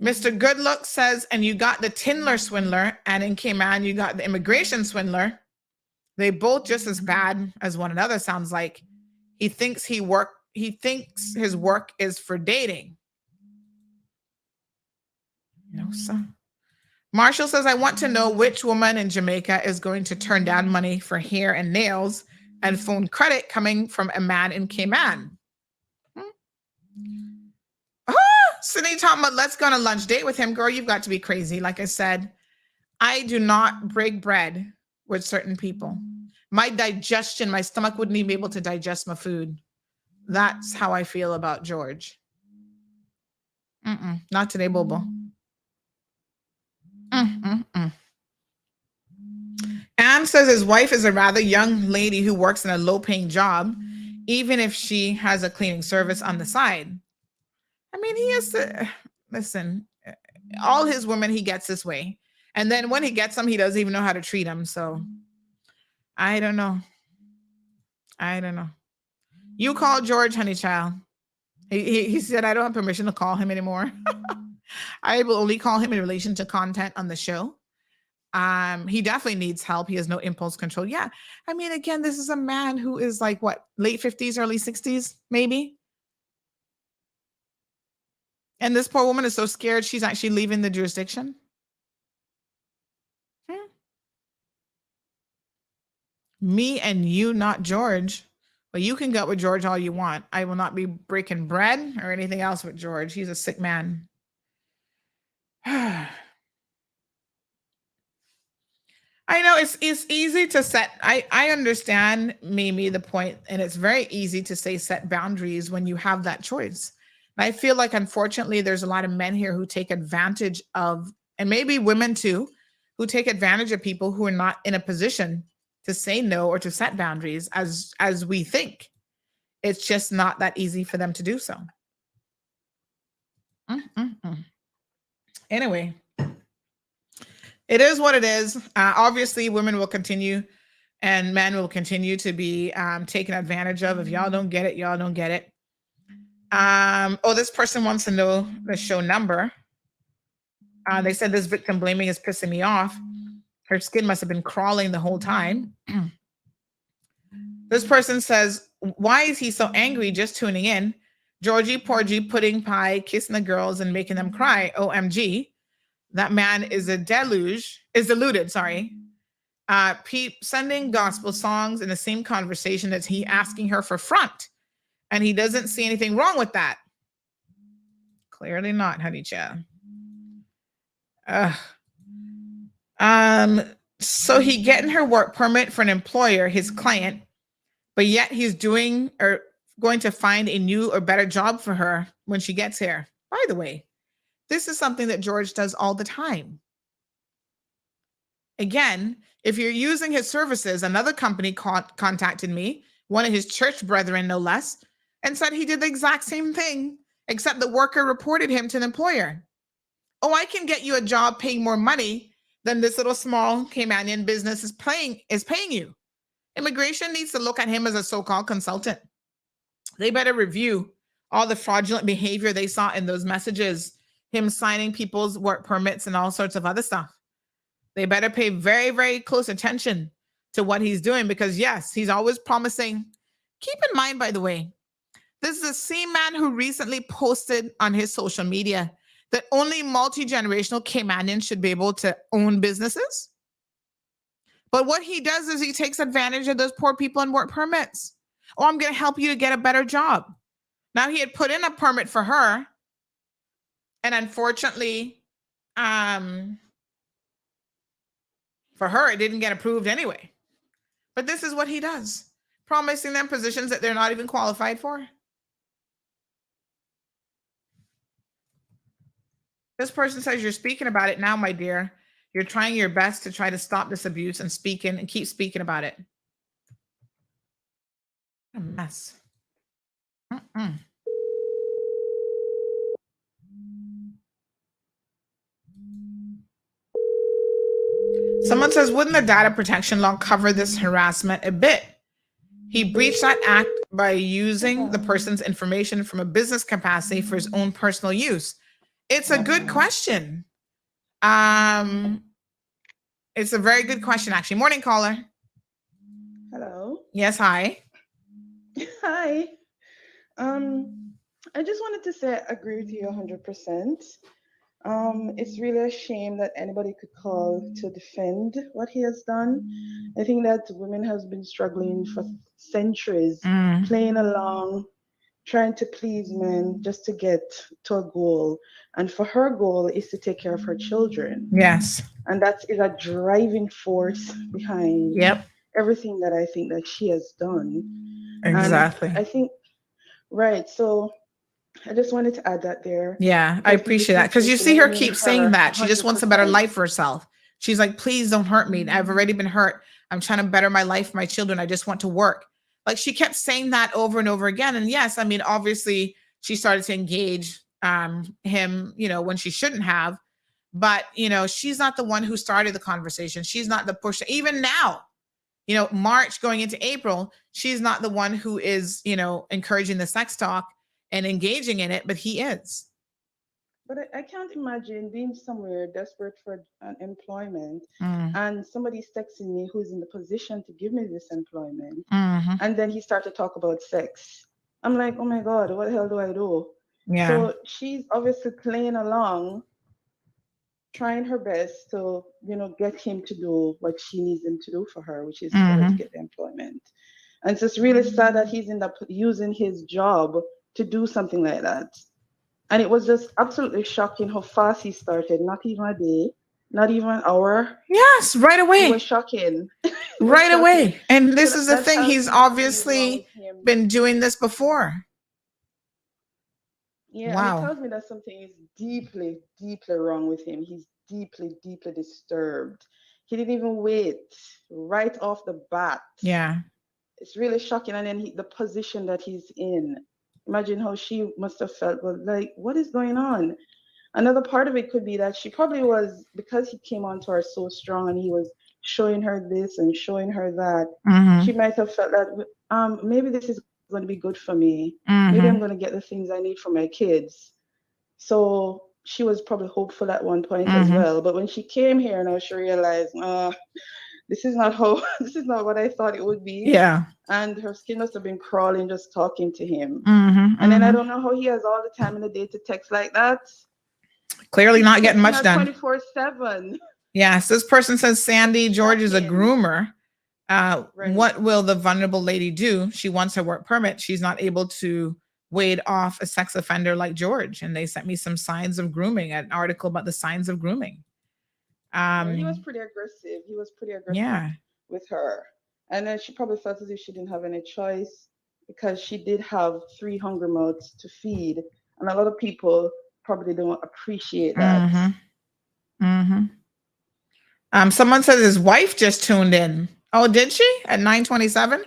Mr. Goodlook says, and you got the Tindler swindler, and in Cayman, you got the immigration swindler. They both just as bad as one another, sounds like. He thinks his work is for dating. No, sir. Marshall says, I want to know which woman in Jamaica is going to turn down money for hair and nails and phone credit coming from a man in Cayman. Sydney talking about, let's go on a lunch date with him. Girl, you've got to be crazy. Like I said, I do not break bread with certain people. My digestion, my stomach wouldn't even be able to digest my food. That's how I feel about George. Not today, Bobo. Anne says his wife is a rather young lady who works in a low-paying job, even if she has a cleaning service on the side. I mean, he has to, listen, all his women he gets this way. And then when he gets them, he doesn't even know how to treat them. So I don't know. You call George, honey child. He said, I don't have permission to call him anymore. I will only call him in relation to content on the show. He definitely needs help. He has no impulse control. Yeah. I mean, again, this is a man who is like, what, late 50s, early 60s, maybe? And this poor woman is so scared she's actually leaving the jurisdiction. Me and you, not George. Well, you can go with George all you want. I will not be breaking bread or anything else with George. He's a sick man. I know it's easy to set. I understand, Mimi, the point, and it's very easy to say set boundaries when you have that choice. And I feel like, unfortunately, there's a lot of men here who take advantage of, and maybe women too, who take advantage of people who are not in a position to say no or to set boundaries as we think. It's just not that easy for them to do so. Anyway, it is what it is. Obviously, women will continue and men will continue to be taken advantage of. If y'all don't get it, y'all don't get it. This person wants to know the show number. They said this victim blaming is pissing me off. Her skin must have been crawling the whole time. This person says, why is he so angry just tuning in? Georgie Porgy, pudding pie, kissing the girls and making them cry. OMG. That man is deluded, sorry. Pete sending gospel songs in the same conversation as he asking her for front. And he doesn't see anything wrong with that. Clearly not, honey child. So he getting her work permit for an employer, his client, but yet he's doing or going to find a new or better job for her when she gets here. By the way, this is something that George does all the time. Again, if you're using his services, another company contacted me, one of his church brethren, no less, and said he did the exact same thing, except the worker reported him to the employer. Oh, I can get you a job paying more money than this little small Caymanian business is paying you. Immigration needs to look at him as a so-called consultant. They better review all the fraudulent behavior they saw in those messages, him signing people's work permits and all sorts of other stuff. They better pay very, very close attention to what he's doing because, yes, he's always promising. Keep in mind, by the way, this is the same man who recently posted on his social media that only multi-generational Caymanians should be able to own businesses. But what he does is he takes advantage of those poor people in work permits. Oh, I'm going to help you to get a better job. Now, he had put in a permit for her. And unfortunately, for her, it didn't get approved anyway. But this is what he does, promising them positions that they're not even qualified for. This person says, you're speaking about it now, my dear. You're trying your best to try to stop this abuse and keep speaking about it. What a mess. Someone says, wouldn't the data protection law cover this harassment a bit? He breached that act by using the person's information from a business capacity for his own personal use. It's a good question. It's a very good question, actually. Morning, caller. Hello. Yes, hi. Hi. I just wanted to say I agree with you 100%. It's really a shame that anybody could call to defend what he has done. I think that women have been struggling for centuries, playing along, trying to please men just to get to a goal. And for her goal is to take care of her children. Yes. And that is a driving force behind everything that I think that she has done. Exactly. And I think, right. So I just wanted to add that there. Yeah, I appreciate that. Because you see her keep saying that. She just wants a better life for herself. She's like, please don't hurt me. I've already been hurt. I'm trying to better my life for my children. I just want to work. Like she kept saying that over and over again. And yes, I mean, obviously she started to engage him, when she shouldn't have. But, she's not the one who started the conversation. She's not the pusher. Even now, March going into April, she's not the one who is, encouraging the sex talk and engaging in it, but he is. But I can't imagine being somewhere desperate for employment and somebody's texting me who's in the position to give me this employment. And then he started to talk about sex. I'm like, oh my God, what the hell do I do? Yeah. So she's obviously playing along, trying her best to, get him to do what she needs him to do for her, which is for her to get the employment. And so it's really sad that he's ended up using his job to do something like that. And it was just absolutely shocking how fast he started. Not even a day, not even an hour. Yes, right away. It was shocking. Right away. And this is the thing. He's obviously been doing this before. Yeah, wow. And it tells me that something is deeply, deeply wrong with him. He's deeply, deeply disturbed. He didn't even wait right off the bat. Yeah. It's really shocking. And then the position that he's in. Imagine how she must have felt, well, like, what is going on? Another part of it could be that she probably was, because he came onto her so strong and he was showing her this and showing her that, she might have felt that maybe this is going to be good for me. Maybe I'm going to get the things I need for my kids. So she was probably hopeful at one point as well. But when she came here, now she realized, this is not how, this is not what I thought it would be. Yeah. And her skin must have been crawling just talking to him. Mm-hmm, And then I don't know how he has all the time in the day to text like that. Clearly He's not getting texting much her done. 24/7. Yes, this person says Sandy George is a groomer. Right. What will the vulnerable lady do? She wants her work permit. She's not able to wade off a sex offender like George. And they sent me some signs of grooming, an article about the signs of grooming. He was pretty aggressive. He was pretty aggressive Yeah. with her. And then she probably felt as if she didn't have any choice because she did have 3 hungry mouths to feed. And a lot of people probably don't appreciate that. Someone says his wife just tuned in. Oh, did she? At 9:27?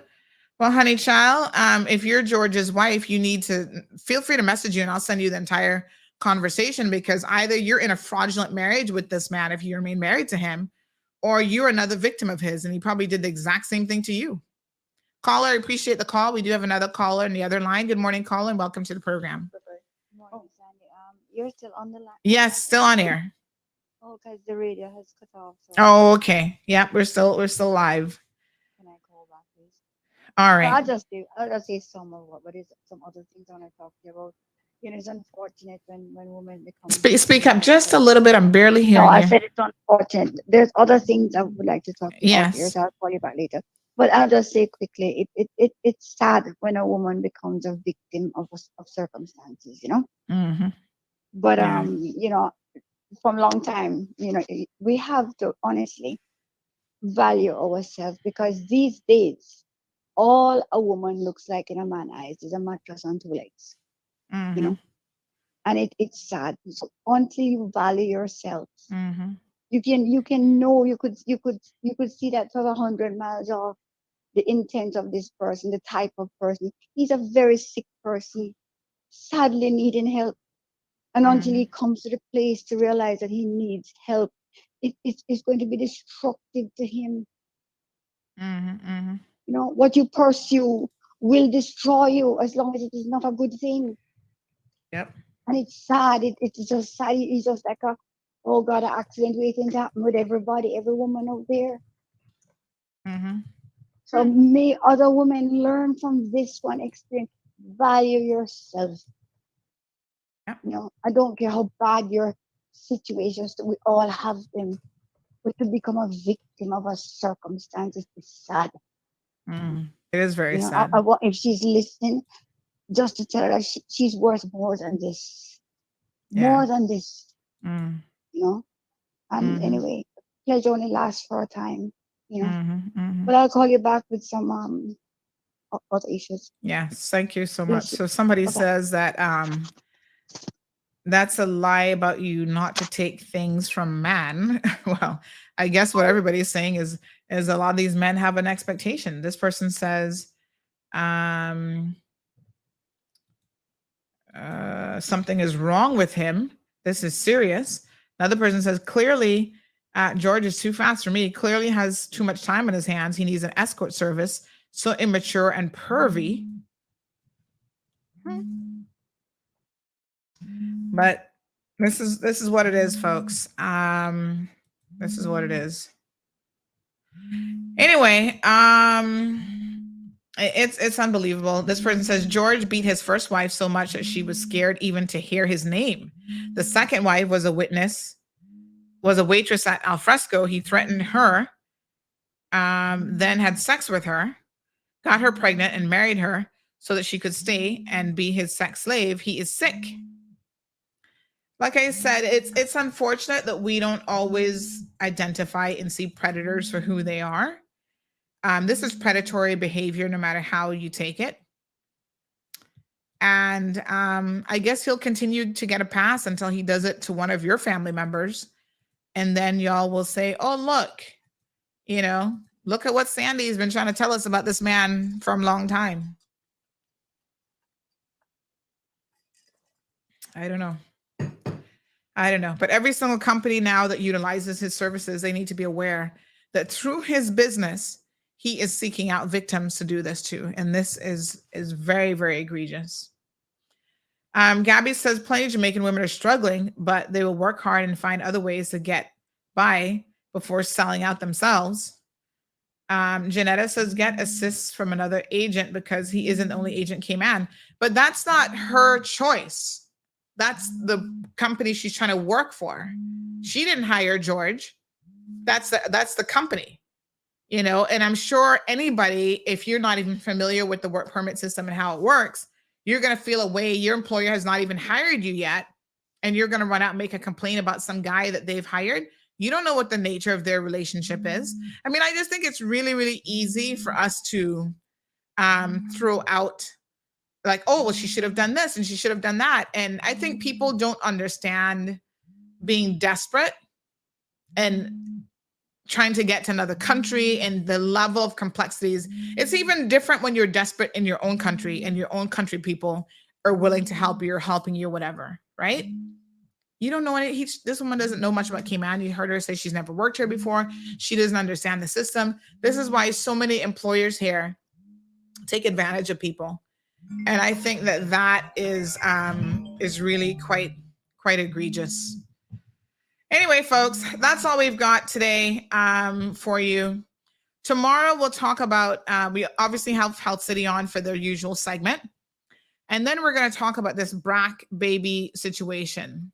Well, honey child, if you're George's wife, you need to feel free to message you and I'll send you the entire conversation, because either you're in a fraudulent marriage with this man if you remain married to him, or you're another victim of his and he probably did the exact same thing to you. Caller, I appreciate the call. We do have another caller on the other line. Good morning, caller, and welcome to the program. Morning, Sandy. You're still on the line? Yes, still on air. Oh, because the radio has cut off. So Oh, okay. Yeah, we're still live. can I call back, please? All right. I'll just say some of what is some other things I want to talk to you about. You know, it's unfortunate when women become. Speak up just a little bit. I'm barely hearing No, I you. said it's unfortunate. There's other things I would like to talk to you about here, Yes. so I'll call you back later. But I'll just say quickly, it's sad when a woman becomes a victim of circumstances, you know. Mm-hmm. But Yeah. you know, from long time, you know, we have to honestly value ourselves, because these days, all a woman looks like in a man's eyes is a mattress on 2 legs, you know, and it's sad. So until you value yourself, Mm-hmm. you can know you could see that sort of 100 miles off the intent of this person, the type of person. He's a very sick person, sadly needing help. And until he comes to the place to realize that he needs help, it's going to be destructive to him. You know, what you pursue will destroy you as long as it is not a good thing. Yep. And it's sad. It's just sad. It's just like oh God, an accident waiting to happen with everybody, every woman out there. So may other women learn from this one experience. Value yourself. You know, I don't care how bad your situations, we all have them. But to become a victim of a circumstance is sad. It is very You know, sad. I want, if she's listening, just to tell her that she's worth more than this. More than this. You know? And anyway, pleasure only lasts for a time, you know. But I'll call you back with some other issues. Yes, thank you so much. Bless you. So somebody Bye-bye. says that that's a lie about you not to take things from man. Well, I guess what everybody's saying is a lot of these men have an expectation. This person says something is wrong with him. This is serious. Another person says clearly George is too fast for me. Clearly has too much time on his hands. He needs an escort service. So immature and pervy. But this is what it is, folks. This is what it is. Anyway, it's unbelievable. This person says George beat his first wife so much that she was scared even to hear his name. The second wife was a witness, was a waitress at Alfresco. He threatened her, then had sex with her, got her pregnant, and married her so that she could stay and be his sex slave. He is sick. Like I said, it's unfortunate that we don't always identify and see predators for who they are. This is predatory behavior, no matter how you take it. And I guess he'll continue to get a pass until he does it to one of your family members. And then y'all will say, oh, look, you know, look at what Sandy's been trying to tell us about this man from a long time. I don't know. But every single company now that utilizes his services, they need to be aware that through his business, he is seeking out victims to do this to. And this is very, very egregious. Gabby says plenty of Jamaican women are struggling, but they will work hard and find other ways to get by before selling out themselves. Janetta says get assists from another agent because he isn't the only agent Cayman. But that's not her choice. That's the company she's trying to work for. She didn't hire George. That's the company, you know. And I'm sure anybody, if you're not even familiar with the work permit system and how it works, you're going to feel a way. Your employer has not even hired you yet, and you're going to run out and make a complaint about some guy that they've hired. You don't know what the nature of their relationship is. I mean, I just think it's really, really easy for us to throw out like, oh, well, she should have done this and she should have done that. And I think people don't understand being desperate and trying to get to another country and the level of complexities. It's even different when you're desperate in your own country and your own country people are willing to help you or helping you, whatever, right? You don't know any, this woman doesn't know much about Cayman. You heard her say she's never worked here before. She doesn't understand the system. This is why so many employers here take advantage of people. And I think that is really quite egregious. Anyway, folks, that's all we've got today for you. Tomorrow we'll talk about, we obviously have Health City on for their usual segment. And then we're going to talk about this BRAC baby situation.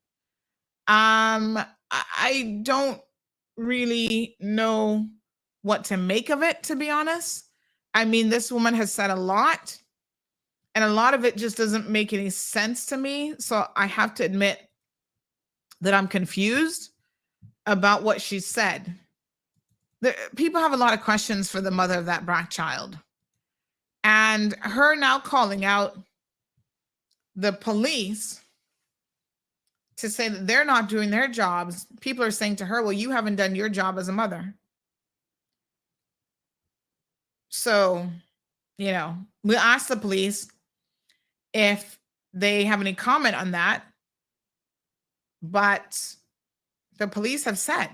I don't really know what to make of it, to be honest. I mean, this woman has said a lot, and a lot of it just doesn't make any sense to me. So I have to admit that I'm confused about what she said. People have a lot of questions for the mother of that BRAC child. And her now calling out the police to say that they're not doing their jobs. People are saying to her, well, you haven't done your job as a mother. So, you know, we'll ask the police if they have any comment on that. But the police have said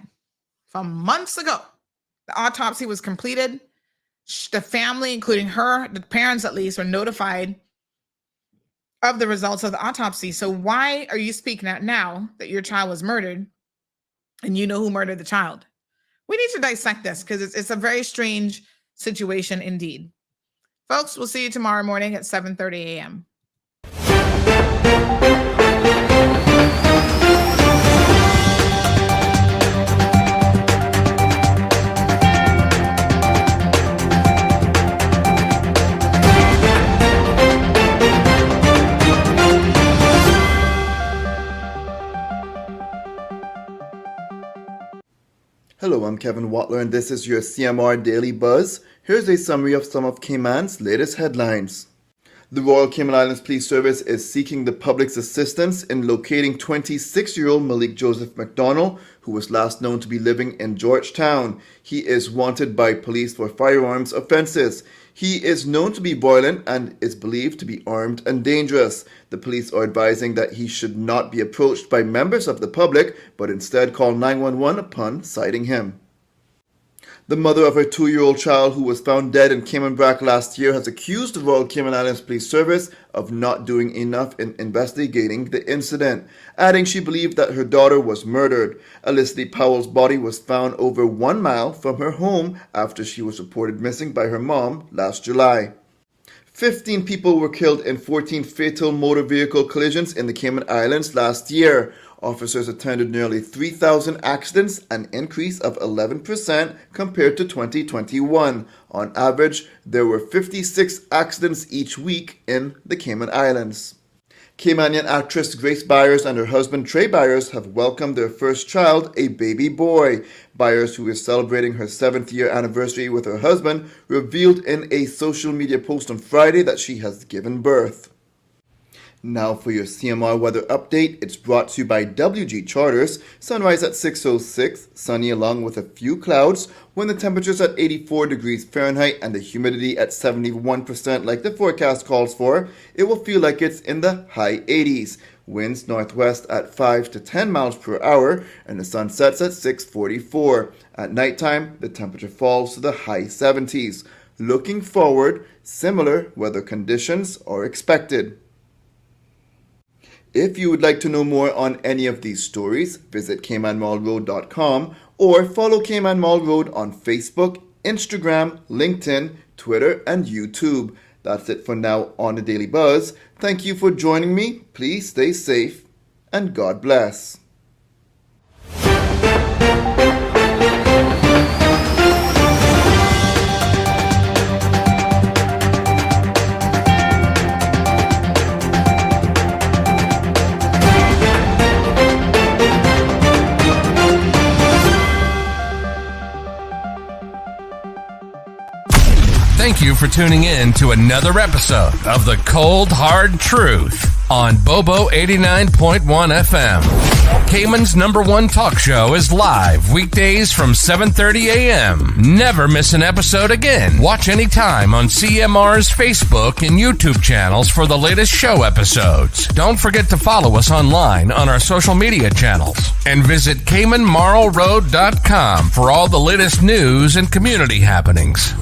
from months ago, the autopsy was completed. The family, including her, the parents at least, were notified of the results of the autopsy. So why are you speaking out now that your child was murdered and you know who murdered the child? We need to dissect this because it's a very strange situation indeed. Folks, we'll see you tomorrow morning at 7:30 a.m. Hello, I'm Kevin Watler, and this is your CMR Daily Buzz. Here's a summary of some of Cayman's latest headlines. The Royal Cayman Islands Police Service is seeking the public's assistance in locating 26-year-old Malik Joseph McDonald, who was last known to be living in Georgetown. He is wanted by police for firearms offenses. He is known to be violent and is believed to be armed and dangerous. The police are advising that he should not be approached by members of the public, but instead call 911 upon sighting him. The mother of her 2-year-old child who was found dead in Cayman Brac last year has accused the Royal Cayman Islands Police Service of not doing enough in investigating the incident, adding she believed that her daughter was murdered. Alicely Powell's body was found over 1 mile from her home after she was reported missing by her mom last July. 15 people were killed in 14 fatal motor vehicle collisions in the Cayman Islands last year. Officers attended nearly 3,000 accidents, an increase of 11% compared to 2021. On average, there were 56 accidents each week in the Cayman Islands. Caymanian actress Grace Byers and her husband Trey Byers have welcomed their first child, a baby boy. Byers, who is celebrating her 7th year anniversary with her husband, revealed in a social media post on Friday that she has given birth. Now for your CMR weather update. It's brought to you by WG Charters. Sunrise at 6:06, sunny along with a few clouds. When the temperature's at 84 degrees Fahrenheit and the humidity at 71% like the forecast calls for, it will feel like it's in the high 80s. Winds northwest at 5 to 10 miles per hour, and the sun sets at 6:44. At nighttime, the temperature falls to the high 70s. Looking forward, similar weather conditions are expected. If you would like to know more on any of these stories, visit CaymanMallRoad.com or follow Cayman Mall Road on Facebook, Instagram, LinkedIn, Twitter, and YouTube. That's it for now on the Daily Buzz. Thank you for joining me. Please stay safe and God bless. Thank you for tuning in to another episode of The Cold Hard Truth on Bobo 89.1 FM. Cayman's #1 talk show is live weekdays from 7:30 a.m. Never miss an episode again. Watch anytime on CMR's Facebook and YouTube channels for the latest show episodes. Don't forget to follow us online on our social media channels. And visit CaymanMarlRoad.com for all the latest news and community happenings.